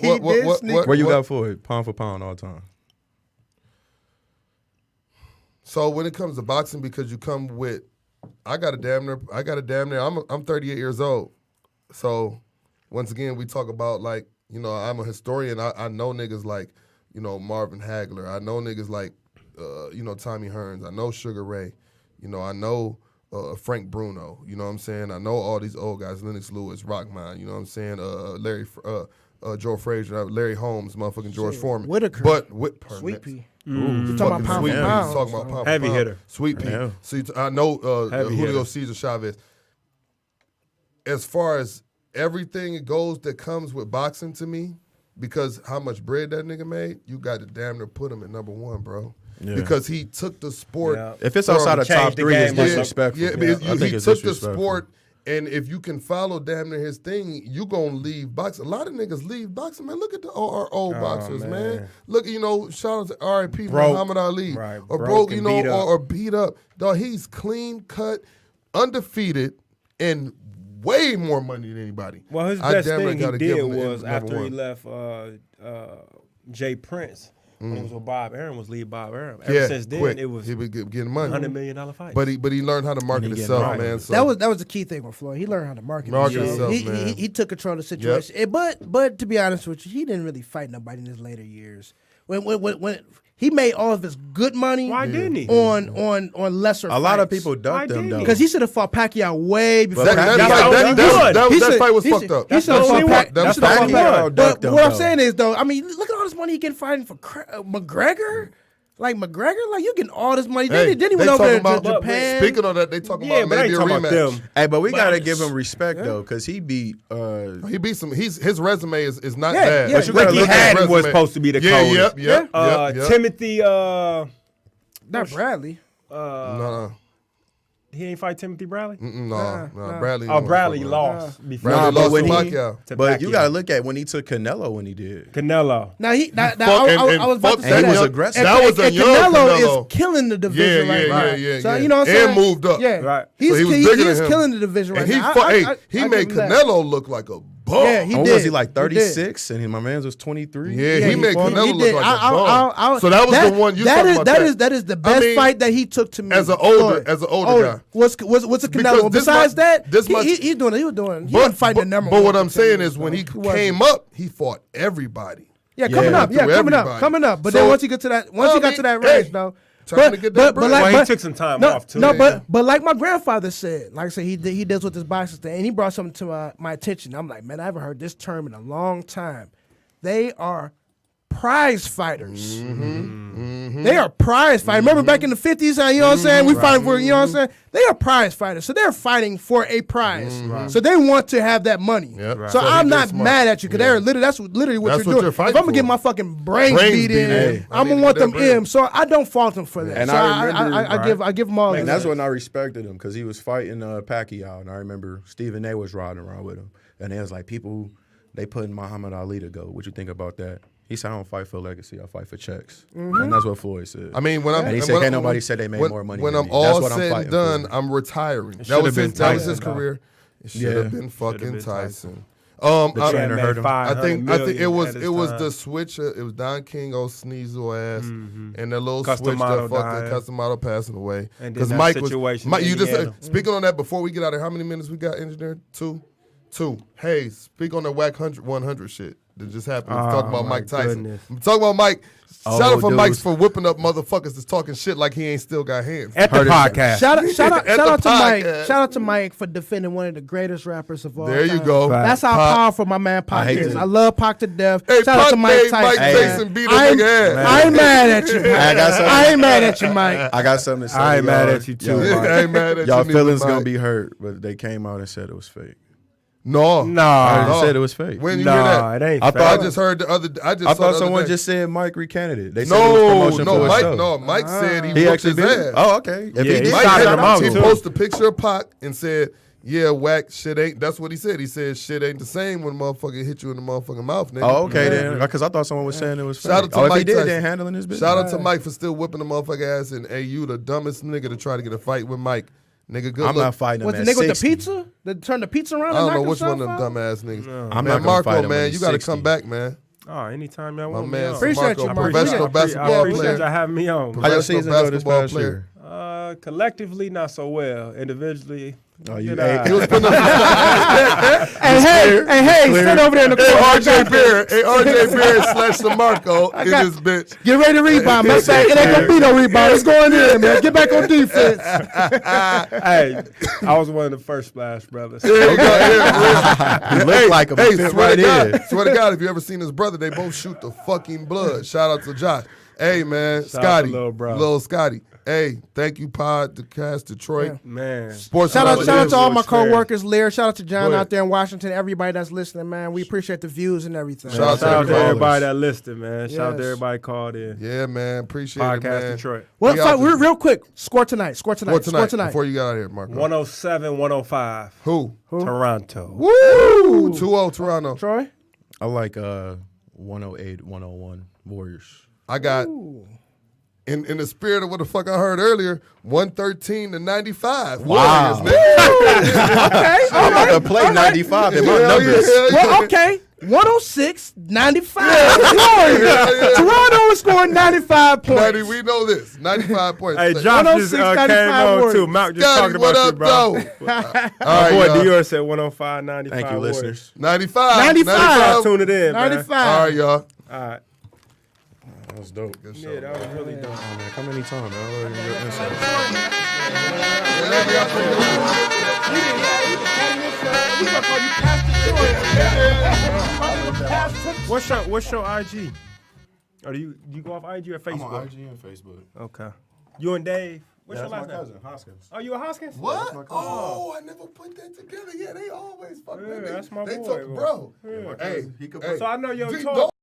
did sneak- Where you got Floyd? Pound for pound all time. So when it comes to boxing, because you come with, I got a damn near. I'm 38 years old. So once again, we talk about like, you know, I'm a historian. I know niggas like, you know, Marvin Hagler. I know niggas like, you know, Tommy Hearns. I know Sugar Ray. You know, I know Frank Bruno. You know what I'm saying? I know all these old guys. Lennox Lewis, Rockmine. You know what I'm saying? Larry, Joe Frazier, Larry Holmes, motherfucking George Foreman. Whitaker. But Sweet Pea. Ooh, You talking about pound Sweet for Pea. pound. Talking about pound for Heavy pound. hitter. Sweet Pea. Yeah. So I know Heavy Julio hitter. Cesar Chavez. As far as everything goes that comes with boxing to me, because how much bread that nigga made, you got to damn near put him at number 1, bro. Yeah. Because he took the sport. Yeah. If it's from- outside of Changed top the 3, it's game. disrespectful. Yeah, I because think he it's took the disrespectful. sport, and if you can follow damn near his thing, you gonna leave boxing. A lot of niggas leave boxing, man. Look at our old boxers, man. Look, you know, shout out to R.I.P. Broke. Muhammad Ali, Right, or broke broke, you and know, beat up. or beat up. Dog, he's clean cut, undefeated, and way more money than anybody. Well, his I best damn near thing he gotta give did him the was number after he 1. left Jay Prince, when it was with Bob Arum, was lead Bob Arum. Ever Yeah, since then, quick. it was he was getting money, $100 million fight. But he learned how to market he getting himself, right. man. So That was the key thing with Floyd. He learned how to market Market himself. himself, man. He took control of the situation. But to be honest with you, he didn't really fight nobody in his later years. When he made all of his good money Why didn't he? on lesser A lot of fights. people ducked him, though. Because he should have fought Pacquiao way before. But that, Pacquiao- that fight was fucked up. He should have fought That Pacquiao. was He should have fought Pacquiao Pacquiao. ducked But him, what I'm though. saying is, though, I mean, look at all this money he getting fighting for McGregor. Like McGregor, like you getting all this money. Hey, then he went they over there talking to about- Japan. Speaking of that, they talking Yeah, about but I maybe ain't a talking about rematch. them. Hey, but we got to But- give him respect, though, because he beat He beat some. His resume is not Yeah, bad. yeah. But you Ricky gotta look at his Hatton was resume. supposed to be the Yeah, coldest. yep. Timothy, Not Bradley. No, he ain't fight Timothy Bradley. no. Bradley. Oh, Bradley lost before. Bradley but lost when to he- Pacquiao. to But you Pacquiao. got to look at when he took Canelo when he did. Canelo. Now I and was about fuck to that say he was that. aggressive. That was a young Canelo. is killing the division Yeah, right yeah, now. yeah, yeah, So yeah. you know what I'm And saying? moved up. Yeah, Right. He's, So he was he, bigger he is than him. killing the division right And he now. fought, I he give made him that. Canelo look like a bum. Yeah, he What did. was he like, He did. 36? And my man's was 23? Yeah, he made fought- Canelo he look did. like a bum. So that was the one you that talking is, about. that is the best fight that he took to me. as an older guy. What's a Because Canelo? this Besides much- that, this much- he wasn't fighting the number one. But what I'm saying contender, is when he though. wasn't. came up, he fought everybody. coming up, through everybody. coming up. But So- then once he got to that, range, hey, though. time to get that bread. Well, he but- took some time no, off, too. No, Yeah. but like my grandfather said, like I said, he deals with this boxing thing, and he brought something to my attention. I'm like, man, I haven't heard this term in a long time. They are prize fighters. They are prize fighters. Remember back in the 50s, you know what I'm saying? We fighting for, you know what I'm saying? They are prize fighters. So they're fighting for a prize. So they want to have that money. Yep. Right. So So he I'm did not smart. mad at you because that's literally what That's you're what doing. you're If fighting I'm going to get for. my fucking brains beat beat in, in. I'm I going to need want to them get that in. So I don't fault him for that. And so I remember- I give him all And that. that's when I respected him because he was fighting Pacquiao. And I remember Stephen A was riding around with him. And it was like, people, they putting Muhammad Ali to go. What you think about that? He said, I don't fight for legacy. I fight for checks. And that's what Floyd said. I mean, when I'm And he when said, I'm- can't nobody say they made when- more money When than I'm me. That's all what I'm said and fighting done, for. I'm retiring. That should've was been that was Tyson, his though. career. It should Yeah. have been Should've fucking been Tyson. The I- trainer Man, hurt him. I 500 think million it was at his it was time. the switch. It was Don King old Sneasel ass and that little switch Customato that fucking died. Customato passing away. And then Because that Mike situation Mike, in you just Indiana. speaking on that before we get out of here. How many minutes we got, engineer? Two. Hey, speak on that whack 100 shit that just happened. We're talking about my Mike Tyson. goodness. I'm talking about Mike. Shout out for dudes. Mike's for whipping up motherfuckers that's talking shit like he ain't still got hands. At the Heard it. podcast. Shout out At to the Mike. podcast. Shout out to Mike for defending one of the greatest rappers of all There time. you go. That's how Pac. powerful my man Pac hate is. to- I love Pac to death. Hey, Shout out Pac to Mike made Mike Tyson. Tyson beat a I ain't- nigga ass. I ain't mad at you. Hey, I got something. I ain't mad at you, Mike. I got something to say. I ain't mad y'all. at you, too, Y'all- Mike. I ain't mad at Y'all you feelings neither, gonna Mike. be hurt, but they came out and said it was fake. No. I Nah. just said it was fake. When you Nah, hear that? it ain't I fake. I just heard the other. I thought saw someone the other just said Mike recanted it. They said No, it was promotion no, for Mike. a show. No, Mike said he He whooped actually his did ass. it? Oh, okay. If Yeah, he he did, Mike shouted had him out, he too. posted a picture of Pac and said, "Yeah, whack shit ain't." That's what he said. He said, "Shit ain't the same when a motherfucker hit you in the motherfucking mouth, nigga." Oh, okay then. Because I thought someone was saying it was fake. Shout out to If he Mike did, Tyson. then handling his business. Shout out to Mike for still whipping the motherfucker ass. And hey, you the dumbest nigga to try to get a fight with Mike, nigga. Good I'm luck. not fighting him Was the at nigga with the 60. pizza that turned the pizza around? I don't and know knocked which one of himself them out? dumbass niggas. I'm Man, not gonna Marco, fight him when man, he's you got to 60. come back, man. Oh, anytime y'all My want me man, on. Appreciate Marco, you, Marco. professional Yeah. basketball I appreciate player. y'all having me on. How your season go this basketball past year? Collectively, not so well. Individually, Oh, you did ate. I? He was putting up. Hey, sit over there in the Hey, corner. RJ Barrett. Hey, RJ Barrett slash DeMarco in got- this bitch. Get ready to rebound. Man, say, it ain't gonna be no rebound. It's going in, man. Get back on defense. Hey, I was one of the first Splash Brothers. There you go. Yeah, He looked like him. He fit swear right to God, in. swear to God, if you ever seen his brother, they both shoot the fucking blood. Shout out to Josh. Hey, man, out to Scotty. little bro. Little Scotty. Hey, thank you, Podcast Detroit. Man. Sports Shout out Relative. to all my experience. co-workers, Lear. Shout out to John Go ahead. out there in Washington. Everybody that's listening, man. We appreciate the views and everything. Shout out to Shout out to everybody. everybody that listened, man. Shout out to Yes. everybody called in. Yeah, man. Appreciate it, Podcast man. Detroit. Well, We out there. real quick. Score tonight. Score tonight. Score tonight. Before you got out here, Marco. 107-105. Who? Toronto. Woo! 2-0 Toronto. Troy? I like 108, 101 Warriors. I got, in the spirit of what the fuck I heard earlier, 113-95. Wow. Warriors, nigga. Okay. I'm about to play 95 in my Hell numbers. yeah, yeah. Well, okay. 106-95. Warriors. yeah. Toronto is scoring 95 points. 90, we know this. 95 points. Hey, Josh just 106, came 95 on Warriors. too. Mount just Scotty, talking what about you, up, bro. though? All My right, boy y'all. Dior said 105-95. Thank you, Warriors. listeners. 95. 95. Tune it in, man. 95. All right, y'all. All right. That was dope. Yeah, that was really dope. Oh, man, come anytime, man. I love your insight. What's your IG? Or do you go off IG or Facebook? I'm on IG and Facebook. Okay. You and Dave. What's your That's last my name? cousin, Hoskins. Oh, you a Hoskins? What? Oh, I never put that together. Yeah, they always fuck with me. that's my They boy, talk, bro. Yeah. Hey, He could hey. So I know your Don't